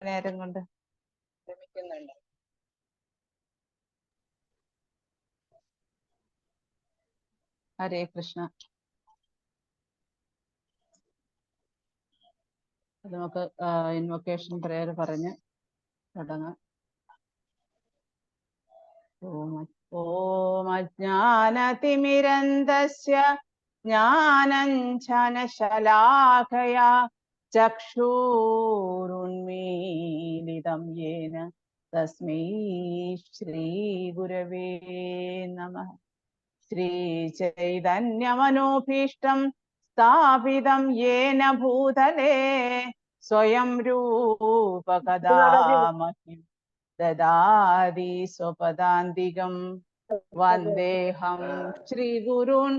നേരം കൊണ്ട് ശ്രമിക്കുന്നുണ്ട്. ഹരേ കൃഷ്ണ. നമുക്ക് ഇൻവൊക്കേഷൻ പ്രേയർ പറഞ്ഞ് തുടങ്ങാം. ഓം അജ്ഞാനതിമിരന്തസ്യ ജ്ഞാനഞ്ജനശലാഖയാ ചക്ഷുരുന്മീലിതം യേന തസ്മൈ ശ്രീഗുരവേ നമഃ. ശ്രീചൈതന്യമനോഭീഷ്ടം സ്ഥാപിതം യേന ഭൂതലേ സ്വയം രൂപ കഥാ മഹ്യം ദദാതി സ്വപദാന്തികം. വന്ദേഹം ശ്രീഗുരുൻ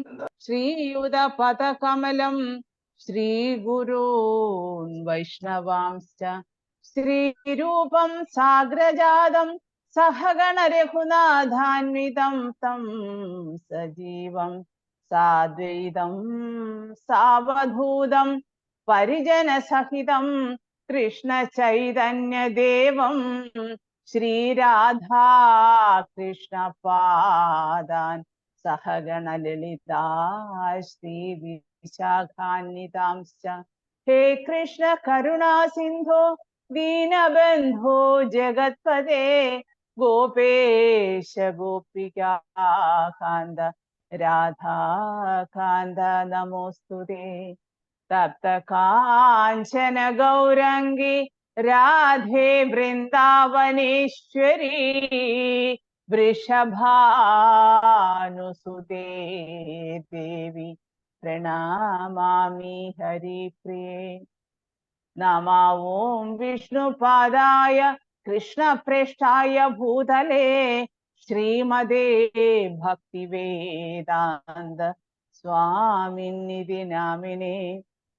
ശ്രീയുതപദകമലം ശ്രീഗുരൂൻ വൈഷ്ണവാംശ്ച ശ്രീരൂപം സാഗ്രജാതം സഹഗണ രഘുനാഥാന്വിതം തം സജീവം സാദ്വൈതം സാവധൂതം പരിജന സഹിതം കൃഷ്ണ ചൈതന്യദേവം ശ്രീരാധാ കൃഷ്ണ പാദാൻ സഹഗണ ലളിതാ ശ്രീ വിശാഖാന്വിതാംശ്ച. ഹേ കൃഷ്ണ കരുണാ സിന്ധോ ദീനബന്ധോ ജഗത്പദേ ഗോപേശ ഗോപികാന്ത രാധാകാന്ത നമോസ്തുതേ. തപ്ത കാഞ്ചന ഗൗരംഗി രാധേ വൃന്ദാവനേശ്വരി വൃഷഭാനുസുതേ ദേവി പ്രണമാമി ഹരിപ്രിയേ. നമോ ഓം വിഷ്ണുപാദായ കൃഷ്ണപ്രേഷ്ഠായ ഭൂതലേ ശ്രീമതേ ഭക്തിവേദാന്ത സ്വാമിനിധി നാമിനേ.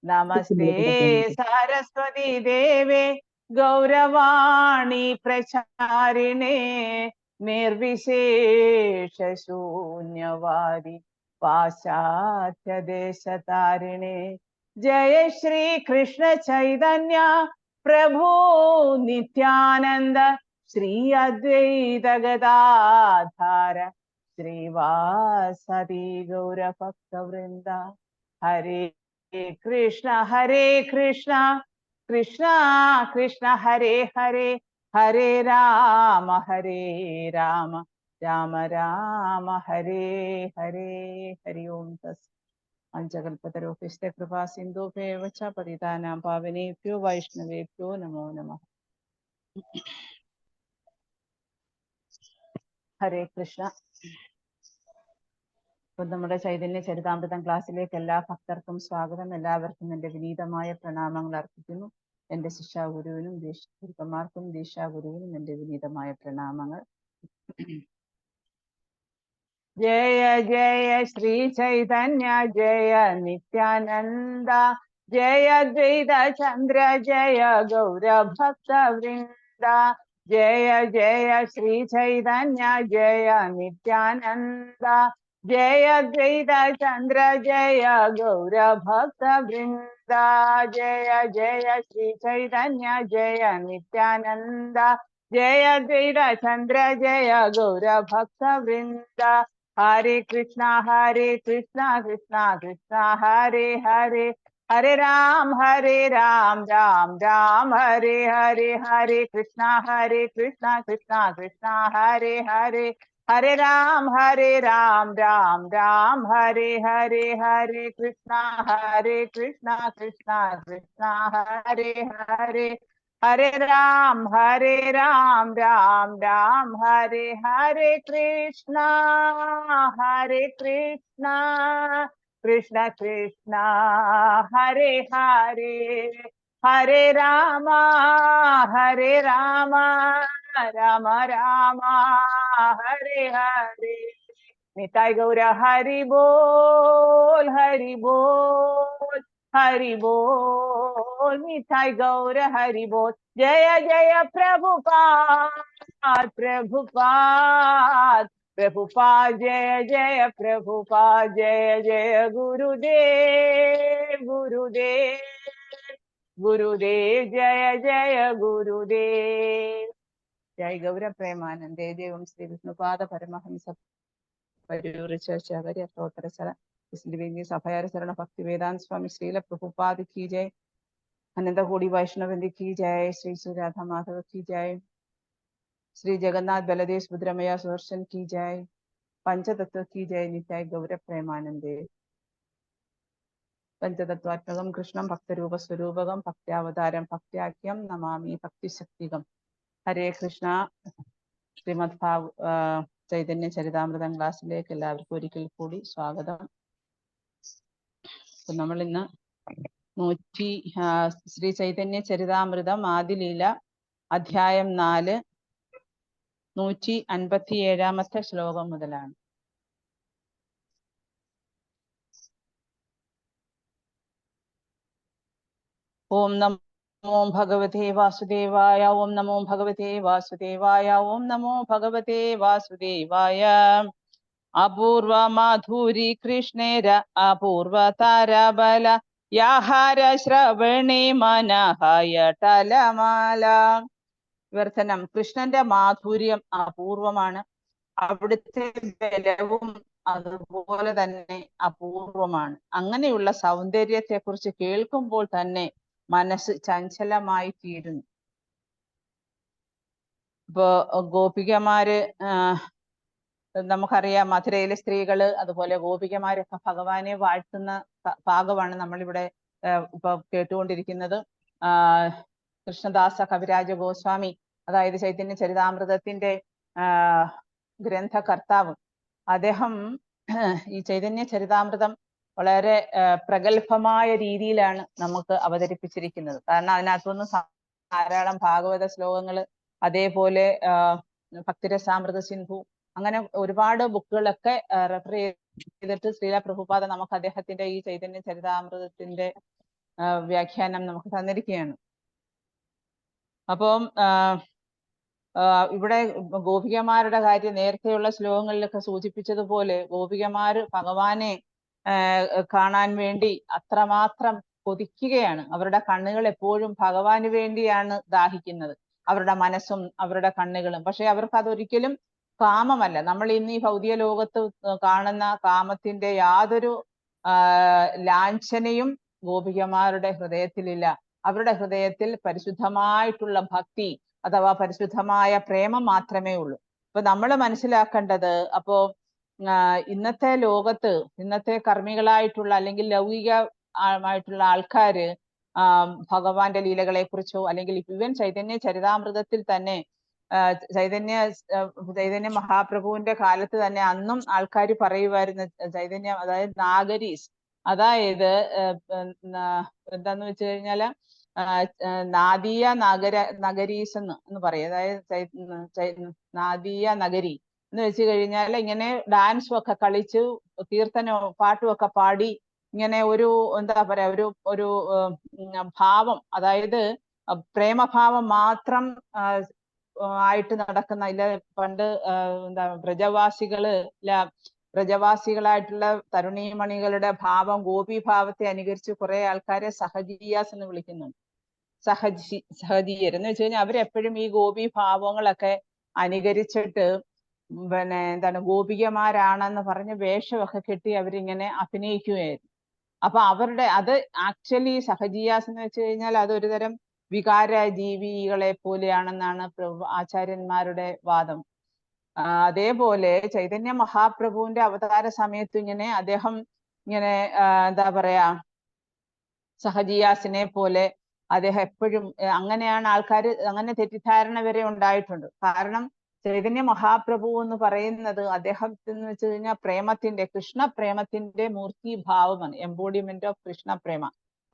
നമസ്തേ സരസ്വതി ദേവേ ഗൗരവാണി പ്രചാരിണേ നിർവിശേഷ ശൂന്യവാദി പാശ്ചാത്യദേശതാരിണേ. ജയ ശ്രീ കൃഷ്ണ ചൈതന്യ പ്രഭു നിത്യാനന്ദ ശ്രീ അദ്വൈത ഗദാധാര ശ്രീവാസദി ഗൗരഭക്തവൃന്ദ. ഹരേ കൃഷ്ണ കൃഷ്ണ കൃഷ്ണ ഹരേ ഹരേ, ഹരേ രാമ രാമ രാമ ഹരേ ഹരേ. ഹരി ഓം തസ്സത്. പഞ്ചകൽപതരോപിശ്ച കൃപാ സിന്ധുഭ്യൈവ ച പതിതാനാം പാവനേഭ്യോ വൈഷ്ണവേഭ്യോ നമോ നമഃ. ഹരേ കൃഷ്ണ. ഇപ്പം നമ്മുടെ ചൈതന്യ ചരിതാമൃതം ക്ലാസ്സിലേക്ക് എല്ലാ ഭക്തർക്കും സ്വാഗതം. എല്ലാവർക്കും എൻ്റെ വിനീതമായ പ്രണാമങ്ങൾ അർപ്പിക്കുന്നു. എൻ്റെ ശിക്ഷാഗുരുവിനും ഗുരുക്കന്മാർക്കും ദീക്ഷാഗുരുവിനും എൻ്റെ വിനീതമായ പ്രണാമങ്ങൾ. ജയ ജയ ശ്രീ ചൈതന്യ ജയ നിത്യാനന്ദ ജയ ദ്വൈത ചന്ദ്ര ജയ ഗൗരഭക്ത വൃന്ദ. ജയ ജയ ശ്രീ ചൈതന്യ ജയ നിത്യാനന്ദ ജയ ദ്വൈത ചന്ദ്ര ജയ ഗൗരഭക്ത വൃന്ദ. ജയ ജയ ശ്രീ ചൈതന്യ ജയ നിത്യാനന്ദ ജയ ദ്വൈത ചന്ദ്ര ജയ ഗൗരഭക്ത വൃന്ദ. ഹരേ കൃഷ്ണ കൃഷ്ണ കൃഷ്ണ ഹരേ ഹരേ, ഹരേ രാം രാം രാം ഹരേ ഹരേ. ഹരേ കൃഷ്ണ കൃഷ്ണ കൃഷ്ണ ഹരേ ഹരേ, ഹരേ രാം രാം രാം ഹരേ ഹരേ. ഹരേ കൃഷ്ണ കൃഷ്ണ കൃഷ്ണ ഹരേ ഹരേ, ഹരേ രാം രാം ഹരേ. ഹരേ കൃഷ്ണ കൃഷ്ണ കൃഷ്ണ ഹരേ ഹരേ, ഹരേ രാമ രാമ രാമ ഹരേ ഹരേ. നിതായ് ഗൗര ഹരി ബോൽ ഹരി ബോൽ ഹരി ബോൽ. നിതായ് ഗൗര ഹരി ബോൽ. ജയ ജയ പ്രഭുപാദ് പ്രഭുപാദ് പ്രഭുപാദ്. ജയ ജയ പ്രഭുപാദ്. ജയ ജയ ഗുരുദേവ് ഗുരുദേവ്. ഗുരുദേവ് ജയ ജയ ഗുരുദേവ്. ജയ ഗൗരപ്രേമാനന്ദേ ദേവം ശ്രീ വിഷ്ണുപാദ പരമഹംസ പരിചാര്യ സ്തോത്രസര സഭയാര ശരണ ഭക്തി വേദാന്ത സ്വാമി ശ്രീല പ്രഭുപാദ് की जय, अनंत कोटि वैष्णवृंद की जय, श्री श्री राधा माधव की जय, श्री जगन्नाथ बलदेव सुभद्रमया सुदर्शन की जय, पंचतत्व की जय. नित्याय गौर प्रेमानंदे. पंचतत्वात्मकं कृष्णं भक्तरूप स्वरूपकं भक्त्यावतारं भक्त्याख्यं नमामि भक्तिशक्तिकं. हरे कृष्ण. ശ്രീമദ് ചൈതന്യ ചരിതാമൃതം ക്ലാസ്സിലേക്ക് എല്ലാവർക്കും ഒരിക്കൽ കൂടി സ്വാഗതം. നമ്മൾ ഇന്ന് ശ്രീ ചൈതന്യ ചരിതാമൃതം ആദിലീല അധ്യായം 4 157 ശ്ലോകം മുതലാണ്. ഓം നമോ ഭഗവതേ വാസുദേവായ. ഓം നമോ ഭഗവതേ വാസുദേവായ. ഓം നമോ ഭഗവതേ വാസുദേവായ. അപൂർവ മാധുരി കൃഷ്ണേര അപൂർവ താരബല യാഹാര ശ്രവണേ മനഹായ ടലമാല. വിവർത്തനം. കൃഷ്ണന്റെ മാധുര്യം അപൂർവമാണ്, അവിടുത്തെ ബലവും അതുപോലെ തന്നെ അപൂർവമാണ്. അങ്ങനെയുള്ള സൗന്ദര്യത്തെ കുറിച്ച് കേൾക്കുമ്പോൾ തന്നെ മനസ്സ് ചഞ്ചലമായി തീരുന്നു. ഇപ്പോ ഗോപികമാര്, നമുക്കറിയാം മധുരയിലെ സ്ത്രീകള് അതുപോലെ ഗോപികമാരൊക്കെ ഭഗവാനെ വാഴ്ത്തുന്ന ഭാഗമാണ് നമ്മളിവിടെ ഇപ്പൊ കേട്ടുകൊണ്ടിരിക്കുന്നത്. കൃഷ്ണദാസ കവിരാജ ഗോസ്വാമി, അതായത് ചൈതന്യ ചരിതാമൃതത്തിന്റെ ഗ്രന്ഥകർത്താവ്, അദ്ദേഹം ഈ ചൈതന്യ ചരിതാമൃതം വളരെ പ്രഗത്ഭമായ രീതിയിലാണ് നമുക്ക് അവതരിപ്പിച്ചിരിക്കുന്നത്. കാരണം അതിനകത്തുനിന്ന് ധാരാളം ഭാഗവത ശ്ലോകങ്ങള്, അതേപോലെ ഭക്തിരസാമൃത സിന്ധു, അങ്ങനെ ഒരുപാട് ബുക്കുകളൊക്കെ റെഫർ ചെയ്തിട്ട് ശ്രീല പ്രഭുപാദ നമുക്ക് അദ്ദേഹത്തിന്റെ ഈ ചൈതന്യ ചരിതാമൃതത്തിന്റെ വ്യാഖ്യാനം നമുക്ക് തന്നിരിക്കുകയാണ്. അപ്പം ഇവിടെ ഗോപികമാരുടെ കാര്യം നേരത്തെയുള്ള ശ്ലോകങ്ങളിലൊക്കെ സൂചിപ്പിച്ചതുപോലെ ഗോപികമാര് ഭഗവാനെ കാണാൻ വേണ്ടി അത്രമാത്രം കൊതിക്കുകയാണ്. അവരുടെ കണ്ണുകൾ എപ്പോഴും ഭഗവാന് വേണ്ടിയാണ് ദാഹിക്കുന്നത്, അവരുടെ മനസ്സും അവരുടെ കണ്ണുകളും. പക്ഷെ അവർക്ക് അതൊരിക്കലും കാമമല്ല. നമ്മൾ ഇന്ന് ഈ ഭൗതിക ലോകത്ത് കാണുന്ന കാമത്തിന്റെ യാതൊരു ലാഞ്ചനയും ഗോപികമാരുടെ ഹൃദയത്തിലില്ല. അവരുടെ ഹൃദയത്തിൽ പരിശുദ്ധമായിട്ടുള്ള ഭക്തി അഥവാ പരിശുദ്ധമായ പ്രേമം മാത്രമേ ഉള്ളൂ. അപ്പൊ നമ്മൾ മനസ്സിലാക്കേണ്ടത്, അപ്പോ ഇന്നത്തെ ലോകത്ത് ഇന്നത്തെ കർമ്മികളായിട്ടുള്ള അല്ലെങ്കിൽ ലൗകികമായിട്ടുള്ള ആൾക്കാര് ഭഗവാന്റെ ലീലകളെ കുറിച്ചോ അല്ലെങ്കിൽ ഇവൻ ചൈതന്യ ചരിതാമൃതത്തിൽ തന്നെ ചൈതന്യ മഹാപ്രഭുവിന്റെ കാലത്ത് തന്നെ അന്നും ആൾക്കാർ പറയുമായിരുന്നു ചൈതന്യം, അതായത് നാഗരീസ്, അതായത് എന്താന്ന് വെച്ച് കഴിഞ്ഞാല് നാദീയ നഗരീസ് എന്ന് പറയും. അതായത് നാദീയ നഗരി എന്ന് വെച്ച് കഴിഞ്ഞാൽ ഇങ്ങനെ ഡാൻസും ഒക്കെ കളിച്ച് കീർത്തനവും പാട്ടും ഒക്കെ പാടി ഇങ്ങനെ ഒരു എന്താ പറയാ ഒരു ഭാവം, അതായത് പ്രേമഭാവം മാത്രം ആയിട്ട് നടക്കുന്ന, ഇല്ല പണ്ട് എന്താ പ്രജവാസികളായിട്ടുള്ള തരുണീമണികളുടെ ഭാവം, ഗോപി ഭാവത്തെ അനുകരിച്ച് കുറെ ആൾക്കാരെ സഹജീയാസ് എന്ന് വിളിക്കുന്നുണ്ട്. സഹജീയർ എന്ന് വെച്ച് കഴിഞ്ഞാൽ അവരെപ്പോഴും ഈ ഗോപി ഭാവങ്ങളൊക്കെ അനുകരിച്ചിട്ട് എന്താണ് ഗോപികമാരാണെന്ന് പറഞ്ഞ് വേഷമൊക്കെ കെട്ടി അവരിങ്ങനെ അഭിനയിക്കുകയായിരുന്നു. അപ്പൊ അവരുടെ അത് ആക്ച്വലി സഹജീയാസ് എന്ന് വെച്ച് കഴിഞ്ഞാൽ അതൊരു തരം വികാര ജീവികളെ പോലെയാണെന്നാണ് ആചാര്യന്മാരുടെ വാദം. അതേപോലെ ചൈതന്യ മഹാപ്രഭുവിന്റെ അവതാര സമയത്ത് ഇങ്ങനെ അദ്ദേഹം ഇങ്ങനെ എന്താ പറയാ സഹജിയാസിനെ പോലെ അദ്ദേഹം എപ്പോഴും അങ്ങനെയാണ് ആൾക്കാർ അങ്ങനെ തെറ്റിദ്ധാരണ വരെ ഉണ്ടായിട്ടുണ്ട്. കാരണം ചൈതന്യ മഹാപ്രഭു എന്ന് പറയുന്നത് അദ്ദേഹത്തിന് വെച്ച് കഴിഞ്ഞാൽ പ്രേമത്തിന്റെ, കൃഷ്ണപ്രേമത്തിന്റെ മൂർത്തിഭാവമാണ്, എംബോഡിമെന്റ് ഓഫ് കൃഷ്ണപ്രേമ.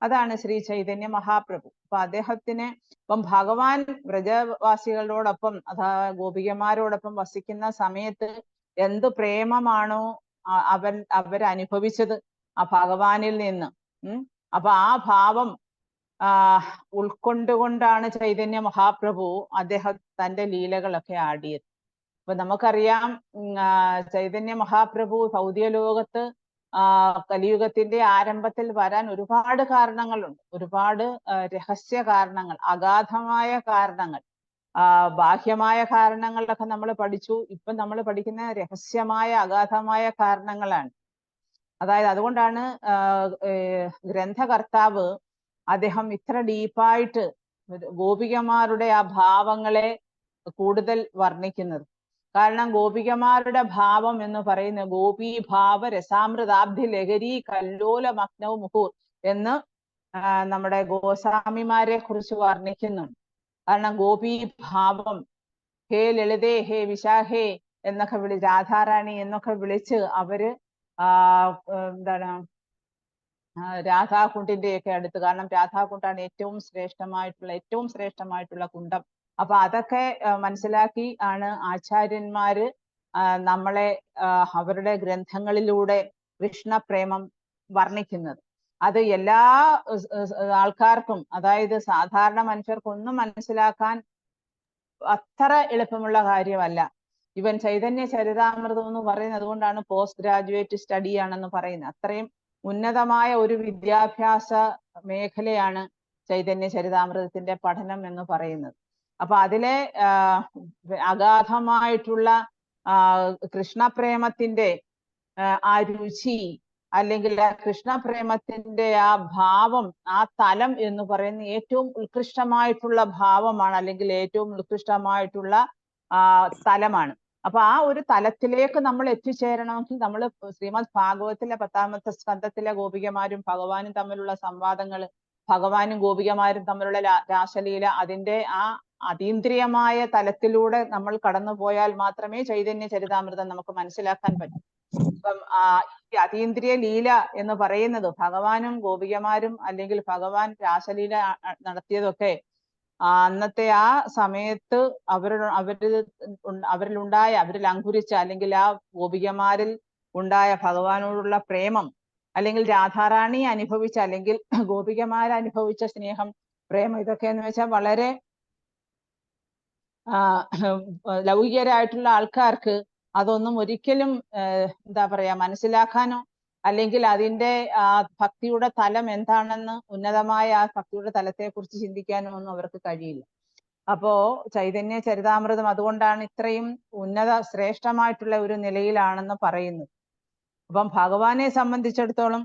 അതാണ് ശ്രീ ചൈതന്യ മഹാപ്രഭു. അപ്പൊ അദ്ദേഹത്തിന് ഇപ്പം ഭഗവാൻ വ്രജവാസികളോടൊപ്പം അതാ ഗോപികമാരോടൊപ്പം വസിക്കുന്ന സമയത്ത് എന്ത് പ്രേമമാണോ അവരനുഭവിച്ചത് ആ ഭഗവാനിൽ നിന്ന്, അപ്പൊ ആ ഭാവം ഉൾക്കൊണ്ടുകൊണ്ടാണ് ചൈതന്യ മഹാപ്രഭു അദ്ദേഹം തന്റെ ലീലകളൊക്കെ ആടിയത്. അപ്പൊ നമുക്കറിയാം ചൈതന്യ മഹാപ്രഭു ഭൗതിക ലോകത്ത് കലിയുഗത്തിന്റെ ആരംഭത്തിൽ വരാൻ ഒരുപാട് കാരണങ്ങളുണ്ട്, ഒരുപാട് രഹസ്യ കാരണങ്ങൾ, അഗാധമായ കാരണങ്ങൾ. ബാഹ്യമായ കാരണങ്ങളിലൊക്കെ നമ്മൾ പഠിച്ചു. ഇപ്പം നമ്മൾ പഠിക്കുന്ന രഹസ്യമായ അഗാധമായ കാരണങ്ങളാണ്. അതായത് അതുകൊണ്ടാണ് ഗ്രന്ഥകർത്താവ് അദ്ദേഹം ഇത്ര ഡീപ്പായിട്ട് ഗോപികമാരുടെ ആ ഭാവങ്ങളെ കൂടുതൽ വർണ്ണിക്കുന്നത്. കാരണം ഗോപികമാരുടെ ഭാവം എന്ന് പറയുന്ന ഗോപീ ഭാവ രസാമൃതാബ്ധി ലഹരി കല്ലോല മഗ്നവ് മുഹൂർ എന്ന് നമ്മുടെ ഗോസ്വാമിമാരെ കുറിച്ച് വർണ്ണിക്കുന്നുണ്ട്. കാരണം ഗോപീ ഭാവം, ഹേ ലളിതേ, ഹേ വിശാഖേ എന്നൊക്കെ രാധാറാണി എന്നൊക്കെ വിളിച്ച് അവര് എന്താണ് രാധാകുണ്ടിന്റെയൊക്കെ അടുത്ത്, കാരണം രാധാകുണ്ടാണ് ഏറ്റവും ശ്രേഷ്ഠമായിട്ടുള്ള കുണ്ടം. അപ്പൊ അതൊക്കെ മനസ്സിലാക്കി ആണ് ആചാര്യന്മാര് നമ്മളെ അവരുടെ ഗ്രന്ഥങ്ങളിലൂടെ കൃഷ്ണപ്രേമം വർണ്ണിക്കുന്നത്. അത് എല്ലാ ആൾക്കാർക്കും, അതായത് സാധാരണ മനുഷ്യർക്കൊന്നും മനസ്സിലാക്കാൻ അത്ര എളുപ്പമുള്ള കാര്യമല്ല. ഇവൻ ചൈതന്യ ചരിതാമൃതം എന്ന് പറയുന്നത് അതുകൊണ്ടാണ് പോസ്റ്റ് ഗ്രാജുവേറ്റ് സ്റ്റഡി ആണെന്ന് പറയുന്നത്. അത്രയും ഉന്നതമായ ഒരു വിദ്യാഭ്യാസ മേഖലയാണ് ചൈതന്യ ചരിതാമൃതത്തിന്റെ പഠനം എന്ന് പറയുന്നത്. അപ്പൊ അതിലെ അഗാധമായിട്ടുള്ള കൃഷ്ണപ്രേമത്തിന്റെ ആ രുചി, അല്ലെങ്കിൽ ആ കൃഷ്ണപ്രേമത്തിന്റെ ആ ഭാവം, ആ തലം എന്ന് പറയുന്ന ഏറ്റവും ഉത്കൃഷ്ടമായിട്ടുള്ള ഭാവമാണ്, അല്ലെങ്കിൽ ഏറ്റവും ഉത്കൃഷ്ടമായിട്ടുള്ള തലമാണ്. അപ്പൊ ആ ഒരു തലത്തിലേക്ക് നമ്മൾ എത്തിച്ചേരണമെങ്കിൽ നമ്മൾ ശ്രീമദ് ഭാഗവത്തിലെ 10ാമത്തെ സ്കന്ധത്തിലെ ഗോപികമാരും ഭഗവാനും തമ്മിലുള്ള സംവാദങ്ങൾ, ഭഗവാനും ഗോപികമാരും തമ്മിലുള്ള രാസലീല, അതിന്റെ ആ അതീന്ദ്രിയമായ തലത്തിലൂടെ നമ്മൾ കടന്നു പോയാൽ മാത്രമേ ചൈതന്യ ചരിതാമൃതം നമുക്ക് മനസ്സിലാക്കാൻ പറ്റൂ. ഇപ്പം ഈ അതീന്ദ്രിയ ലീല എന്ന് പറയുന്നത് ഭഗവാനും ഗോപികമാരും, അല്ലെങ്കിൽ ഭഗവാൻ രാസലീല നടത്തിയതൊക്കെ അന്നത്തെ ആ സമയത്ത് അവരിൽ അങ്കുരിച്ച, അല്ലെങ്കിൽ ആ ഗോപികമാരിൽ ഉണ്ടായ ഭഗവാനോടുള്ള പ്രേമം, അല്ലെങ്കിൽ രാധാറാണി അനുഭവിച്ച, അല്ലെങ്കിൽ ഗോപികമാർ അനുഭവിച്ച സ്നേഹം, പ്രേമം, ഇതൊക്കെ എന്ന് വെച്ചാൽ വളരെ ലൗകികരായിട്ടുള്ള ആൾക്കാർക്ക് അതൊന്നും ഒരിക്കലും എന്താ പറയാ മനസ്സിലാക്കാനോ, അല്ലെങ്കിൽ അതിന്റെ ഭക്തിയുടെ തലം എന്താണെന്ന്, ഉന്നതമായ ആ ഭക്തിയുടെ തലത്തെ കുറിച്ച് ചിന്തിക്കാനോ ഒന്നും അവർക്ക് കഴിയില്ല. അപ്പോ ചൈതന്യ ചരിതാമൃതം അതുകൊണ്ടാണ് ഇത്രയും ശ്രേഷ്ഠമായിട്ടുള്ള ഒരു നിലയിലാണെന്ന് പറയുന്നത്. അപ്പം ഭഗവാനെ സംബന്ധിച്ചിടത്തോളം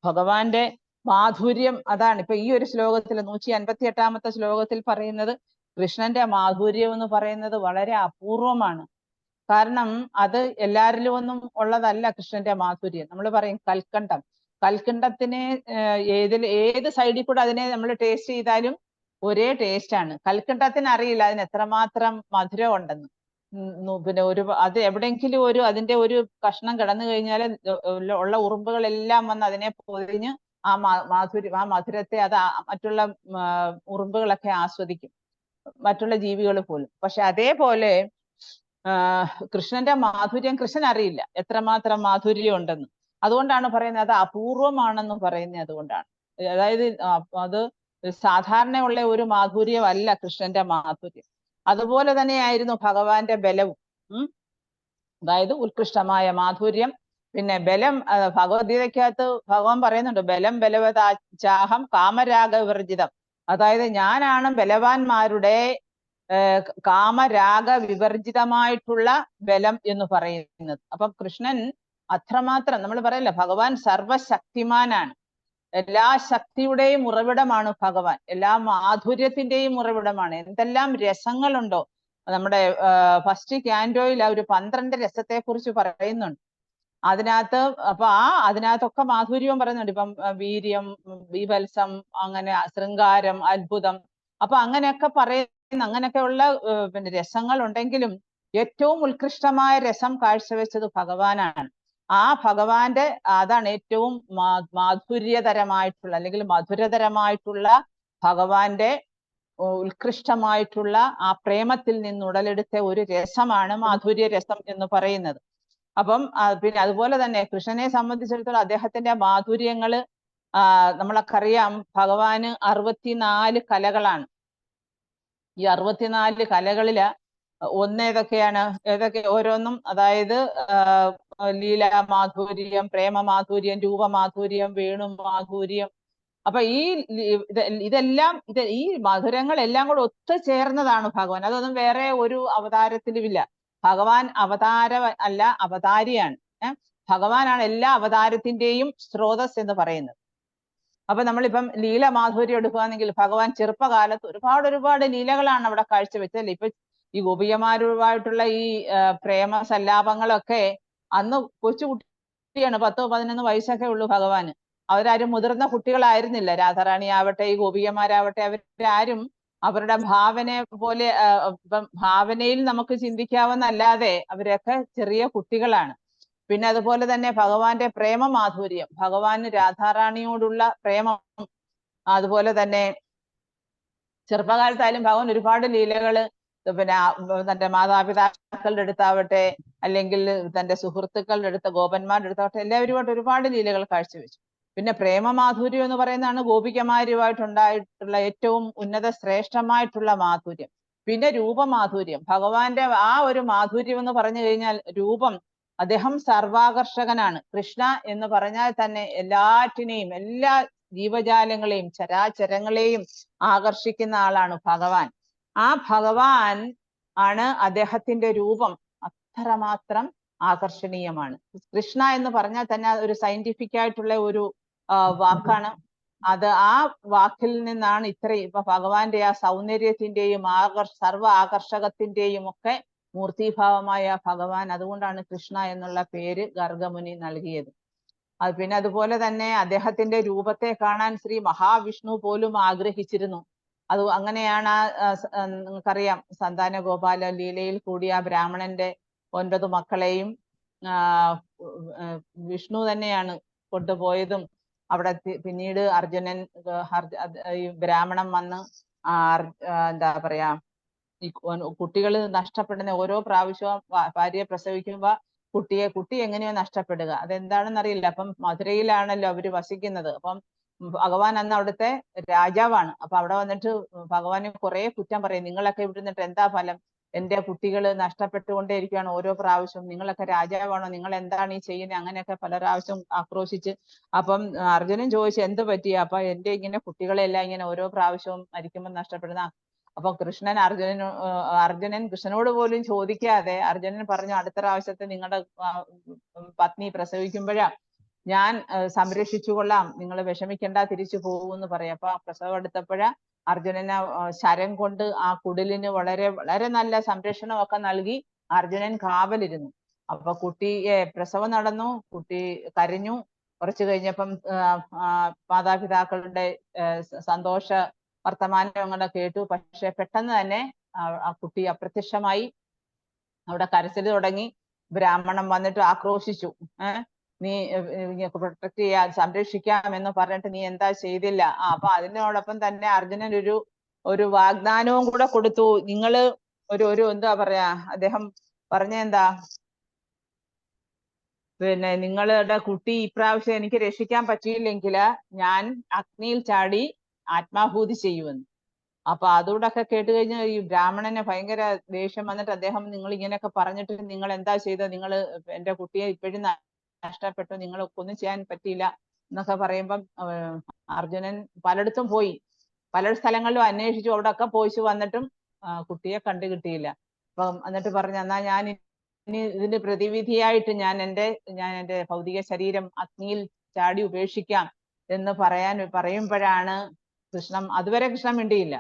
ഭഗവാന്റെ മാധുര്യം അതാണ്. ഇപ്പൊ ഈ ഒരു ശ്ലോകത്തിൽ 158ാമത്തെ ശ്ലോകത്തിൽ പറയുന്നത് കൃഷ്ണന്റെ മാധുര്യം എന്ന് പറയുന്നത് വളരെ അപൂർവമാണ്. കാരണം അത് എല്ലാവരിലും ഒന്നും ഉള്ളതല്ല കൃഷ്ണന്റെ മാധുര്യം. നമ്മൾ പറയും കൽക്കണ്ടത്തിനെ ഏത് സൈഡിൽ കൂടെ അതിനെ നമ്മൾ ടേസ്റ്റ് ചെയ്താലും ഒരേ ടേസ്റ്റ് ആണ്. കൽക്കണ്ടത്തിന് അറിയില്ല അതിന് എത്രമാത്രം മധുരം ഉണ്ടെന്ന്. പിന്നെ അത് എവിടെയെങ്കിലും അതിന്റെ ഒരു കഷ്ണം കിടന്നു കഴിഞ്ഞാൽ ഉള്ള ഉറുമ്പുകളെല്ലാം വന്ന് അതിനെ പൊതിഞ്ഞ് ആ മധുരത്തെ അത് മറ്റുള്ള ഉറുമ്പുകളൊക്കെ ആസ്വദിക്കും, മറ്റുള്ള ജീവികൾ പോലും. പക്ഷെ അതേപോലെ കൃഷ്ണന്റെ മാധുര്യം കൃഷ്ണൻ അറിയില്ല എത്രമാത്രം മാധുര്യം ഉണ്ടെന്ന്. അതുകൊണ്ടാണ് പറയുന്നത് അത് അപൂർവമാണെന്ന് പറയുന്നത്. അതുകൊണ്ടാണ്, അതായത് അത് സാധാരണയുള്ള ഒരു മാധുര്യമല്ല കൃഷ്ണന്റെ മാധുര്യം. അതുപോലെ തന്നെയായിരുന്നു ഭഗവാന്റെ ബലവും. അതായത് ഉത്കൃഷ്ടമായ മാധുര്യം. പിന്നെ ബലം, ഭഗവത്ഗീതയ്ക്കകത്ത് ഭഗവാൻ പറയുന്നുണ്ട്, ബലം ബലവതാചാഹം കാമരാഗ വിവർജിതം. അതായത് ഞാനാണ് ബലവാന്മാരുടെ കാമരാഗ വിവർജിതമായിട്ടുള്ള ബലം എന്ന് പറയുന്നത്. അപ്പം കൃഷ്ണൻ അത്രമാത്രം, നമ്മൾ പറയല്ല ഭഗവാൻ സർവശക്തിമാനാണ്, എല്ലാ ശക്തിയുടെയും ഉറവിടമാണ് ഭഗവാൻ, എല്ലാ മാധുര്യത്തിന്റെയും ഉറവിടമാണ്. എന്തെല്ലാം രസങ്ങളുണ്ടോ, നമ്മുടെ ഫസ്റ്റ് ക്യാൻഡോയിൽ ഒരു 12 രസത്തെ കുറിച്ച് പറയുന്നുണ്ട് അതിനകത്ത്. അപ്പൊ അതിനകത്തൊക്കെ മാധുര്യവും പറയുന്നുണ്ട്. ഇപ്പം വീര്യം, ബീഭത്സം, അങ്ങനെ ശൃംഗാരം, അത്ഭുതം, അപ്പൊ അങ്ങനെയൊക്കെ അങ്ങനെയൊക്കെയുള്ള പിന്നെ രസങ്ങൾ ഉണ്ടെങ്കിലും ഏറ്റവും ഉത്കൃഷ്ടമായ രസം കാഴ്ചവെച്ചത് ഭഗവാനാണ്. ആ ഭഗവാന്റെ അതാണ് ഏറ്റവും മാധുര്യതരമായിട്ടുള്ള, അല്ലെങ്കിൽ മധുരതരമായിട്ടുള്ള ഭഗവാന്റെ ഉത്കൃഷ്ടമായിട്ടുള്ള ആ പ്രേമത്തിൽ നിന്ന് ഉടലെടുത്ത ഒരു രസമാണ് മാധുര്യ രസം എന്ന് പറയുന്നത്. അപ്പം പിന്നെ അതുപോലെ തന്നെ കൃഷ്ണനെ സംബന്ധിച്ചിടത്തോളം അദ്ദേഹത്തിന്റെ മാധുര്യങ്ങള് നമ്മളൊക്കെ അറിയാം. ഭഗവാന് 64 കലകളാണ്. ഈ 64 കലകളില് ഏതൊക്കെ ഓരോന്നും, അതായത് ലീല മാധുര്യം, പ്രേമ മാധുര്യം, രൂപമാധുര്യം, വേണുമാധുര്യം. അപ്പൊ ഇതെല്ലാം ഈ മധുരങ്ങളെല്ലാം കൂടെ ഒത്തുചേർന്നതാണ് ഭഗവാൻ. അതൊന്നും വേറെ ഒരു അവതാരത്തിലുമില്ല. ഭഗവാൻ അവതാര അല്ല, അവതാരിയാണ്. ഭഗവാനാണ് എല്ലാ അവതാരത്തിന്റെയും സ്രോതസ് എന്ന് പറയുന്നത്. അപ്പൊ നമ്മളിപ്പം ലീല മാധുര്യം എടുക്കുകയാണെങ്കിൽ ഭഗവാൻ ചെറുപ്പകാലത്ത് ഒരുപാട് ലീലകളാണ് അവിടെ കാഴ്ചവെച്ചല്ലേ. ഇപ്പൊ ഈ ഗോപികമാരുമായിട്ടുള്ള ഈ പ്രേമ സല്ലാപങ്ങളൊക്കെ അന്ന് കൊച്ചുകുട്ടിയാണ്, 10-11 വയസ്സൊക്കെ ഉള്ളൂ ഭഗവാന്. അവരാരും മുതിർന്ന കുട്ടികളായിരുന്നില്ല. രാധാറാണി ആവട്ടെ, ഈ ഗോപികമാരാവട്ടെ, അവരാരും അവരുടെ പോലെ ഭാവനയിൽ നമുക്ക് ചിന്തിക്കാവുന്നല്ലാതെ അവരൊക്കെ ചെറിയ കുട്ടികളാണ്. പിന്നെ അതുപോലെ തന്നെ ഭഗവാന്റെ പ്രേമ മാധുര്യം, ഭഗവാന് രാധാറാണിയോടുള്ള പ്രേമം, അതുപോലെ തന്നെ ചെറുപ്പകാലത്തായാലും ഭഗവാൻ ഒരുപാട് ലീലകള് പിന്നെ തന്റെ മാതാപിതാക്കളുടെ അടുത്താവട്ടെ, അല്ലെങ്കിൽ തന്റെ സുഹൃത്തുക്കളുടെ അടുത്ത്, ഗോപന്മാരുടെ അടുത്താവട്ടെ, എല്ലാവരുമായിട്ട് ഒരുപാട് ലീലകൾ കാഴ്ചവെച്ചു. പിന്നെ പ്രേമമാധുര്യം എന്ന് പറയുന്നതാണ് ഗോപികമാരുമായിട്ടുണ്ടായിട്ടുള്ള ഏറ്റവും ഉന്നത ശ്രേഷ്ഠമായിട്ടുള്ള മാധുര്യം. പിന്നെ രൂപമാധുര്യം, ഭഗവാന്റെ ആ ഒരു മാധുര്യം എന്ന് പറഞ്ഞു കഴിഞ്ഞാൽ രൂപം, അദ്ദേഹം സർവാകർഷകനാണ്. കൃഷ്ണ എന്ന് പറഞ്ഞാൽ തന്നെ എല്ലാറ്റിനെയും, എല്ലാ ജീവജാലങ്ങളെയും ചരാചരങ്ങളെയും ആകർഷിക്കുന്ന ആളാണ് ഭഗവാൻ. ആ ഭഗവാൻ ആണ്, അദ്ദേഹത്തിന്റെ രൂപം അത്രമാത്രം ആകർഷണീയമാണ്. കൃഷ്ണ എന്ന് പറഞ്ഞാൽ തന്നെ ഒരു സയന്റിഫിക് ആയിട്ടുള്ള ഒരു വാക്കാണ്. അത് ആ വാക്കിൽ നിന്നാണ് ഇത്രയും ഇപ്പൊ ഭഗവാന്റെ ആ സൗന്ദര്യത്തിന്റെയും സർവ ആകർഷകത്തിന്റെയും ഒക്കെ മൂർത്തിഭാവമായ ഭഗവാൻ. അതുകൊണ്ടാണ് കൃഷ്ണ എന്നുള്ള പേര് ഗർഗമുനി നൽകിയത്. പിന്നെ അതുപോലെ തന്നെ അദ്ദേഹത്തിന്റെ രൂപത്തെ കാണാൻ ശ്രീ മഹാവിഷ്ണു പോലും ആഗ്രഹിച്ചിരുന്നു. അങ്ങനെയാണ് നിങ്ങൾക്കറിയാം, സന്താന ഗോപാല ലീലയിൽ കൂടി ആ ബ്രാഹ്മണന്റെ 9 മക്കളെയും വിഷ്ണു തന്നെയാണ് കൊണ്ടുപോയതും. അവിടെ പിന്നീട് അർജുനൻ, ഈ ബ്രാഹ്മണൻ വന്ന് എന്താ പറയാ, ഈ കുട്ടികൾ നഷ്ടപ്പെടുന്ന ഓരോ പ്രാവശ്യവും ഭാര്യയെ പ്രസവിക്കുമ്പോ കുട്ടി എങ്ങനെയോ നഷ്ടപ്പെടുക, അതെന്താണെന്ന് അറിയില്ല. അപ്പം മധുരയിലാണല്ലോ അവര് വസിക്കുന്നത്. അപ്പം ഭഗവാൻ അന്ന് അവിടുത്തെ രാജാവാണ്. അപ്പൊ അവിടെ വന്നിട്ട് ഭഗവാനെ കുറെ കുറ്റം പറയും. നിങ്ങളൊക്കെ ഇവിടെ നിന്നിട്ട് എന്താ ഫലം? എന്റെ കുട്ടികൾ നഷ്ടപ്പെട്ടുകൊണ്ടേയിരിക്കുകയാണ് ഓരോ പ്രാവശ്യവും. നിങ്ങളൊക്കെ രാജാവാണോ? നിങ്ങൾ എന്താണ് ഈ ചെയ്യുന്നത്? അങ്ങനെയൊക്കെ പല പ്രാവശ്യം ആക്രോശിച്ച്. അപ്പം അർജുനൻ ചോദിച്ചു, എന്ത് പറ്റി? അപ്പൊ എന്റെ ഇങ്ങനെ കുട്ടികളെല്ലാം ഇങ്ങനെ ഓരോ പ്രാവശ്യവും മരിക്കുമ്പോൾ നഷ്ടപ്പെടുന്ന. അപ്പൊ അർജുനൻ കൃഷ്ണനോട് പോലും ചോദിക്കാതെ അർജുനൻ പറഞ്ഞു, അടുത്ത പ്രാവശ്യത്തെ നിങ്ങളുടെ പത്നി പ്രസവിക്കുമ്പോഴാ ഞാൻ സംരക്ഷിച്ചു കൊള്ളാം, നിങ്ങൾ വിഷമിക്കണ്ട, തിരിച്ചു പോകുമെന്ന് പറയാം. അപ്പൊ പ്രസവം എടുത്തപ്പോഴാ അർജുനന് ശരം കൊണ്ട് ആ കുടിലിന് വളരെ വളരെ നല്ല സംരക്ഷണമൊക്കെ നൽകി അർജുനൻ കാവലിരുന്നു. അപ്പൊ കുട്ടിയെ പ്രസവം നടന്നു, കുട്ടി കരഞ്ഞു. കുറച്ചു കഴിഞ്ഞപ്പം മാതാപിതാക്കളുടെ സന്തോഷ വർത്തമാനം അങ്ങനെ കേട്ടു. പക്ഷെ പെട്ടെന്ന് തന്നെ ആ കുട്ടി അപ്രത്യക്ഷമായി. അവിടെ കരച്ചിൽ തുടങ്ങി. ബ്രാഹ്മണൻ വന്നിട്ട് ആക്രോശിച്ചു. നീ പ്രൊട്ടക്ട് ചെയ്യാൻ, സംരക്ഷിക്കാം എന്ന് പറഞ്ഞിട്ട് നീ എന്താ ചെയ്തില്ല? അപ്പൊ അതിനോടൊപ്പം തന്നെ അർജുനൻ ഒരു വാഗ്ദാനവും കൂടെ കൊടുത്തു. നിങ്ങള് ഒരു എന്താ പറയാ, അദ്ദേഹം പറഞ്ഞെന്താ, പിന്നെ നിങ്ങളുടെ കുട്ടി ഇപ്രാവശ്യം എനിക്ക് രക്ഷിക്കാൻ പറ്റിയില്ലെങ്കിൽ ഞാൻ അഗ്നിയിൽ ചാടി ആത്മാഹൂതി ചെയ്യുമെന്ന്. അപ്പൊ അതുകൂടൊക്കെ കേട്ട് കഴിഞ്ഞാൽ ഈ ബ്രാഹ്മണന് ഭയങ്കര ദേഷ്യം വന്നിട്ട് അദ്ദേഹം, നിങ്ങൾ ഇങ്ങനെയൊക്കെ പറഞ്ഞിട്ട് നിങ്ങൾ എന്താ ചെയ്തത്? നിങ്ങൾ എന്റെ കുട്ടിയെ ഇപ്പോഴും നഷ്ടപ്പെട്ടു, നിങ്ങളൊന്നും ചെയ്യാൻ പറ്റിയില്ല എന്നൊക്കെ പറയുമ്പം അർജുനൻ പലയിടത്തും പോയി, പല സ്ഥലങ്ങളിലും അന്വേഷിച്ചു. അവിടെ ഒക്കെ പോയിച്ചു വന്നിട്ടും കുട്ടിയെ കണ്ടു കിട്ടിയില്ല. അപ്പം എന്നിട്ട് പറഞ്ഞു, എന്നാ ഞാൻ ഇനി ഇതിന്റെ പ്രതിവിധിയായിട്ട് ഞാൻ എൻ്റെ ഭൗതിക ശരീരം അഗ്നിയിൽ ചാടി ഉപേക്ഷിക്കാം എന്ന് പറയുമ്പോഴാണ് അതുവരെ കൃഷ്ണൻ മിണ്ടിയില്ല.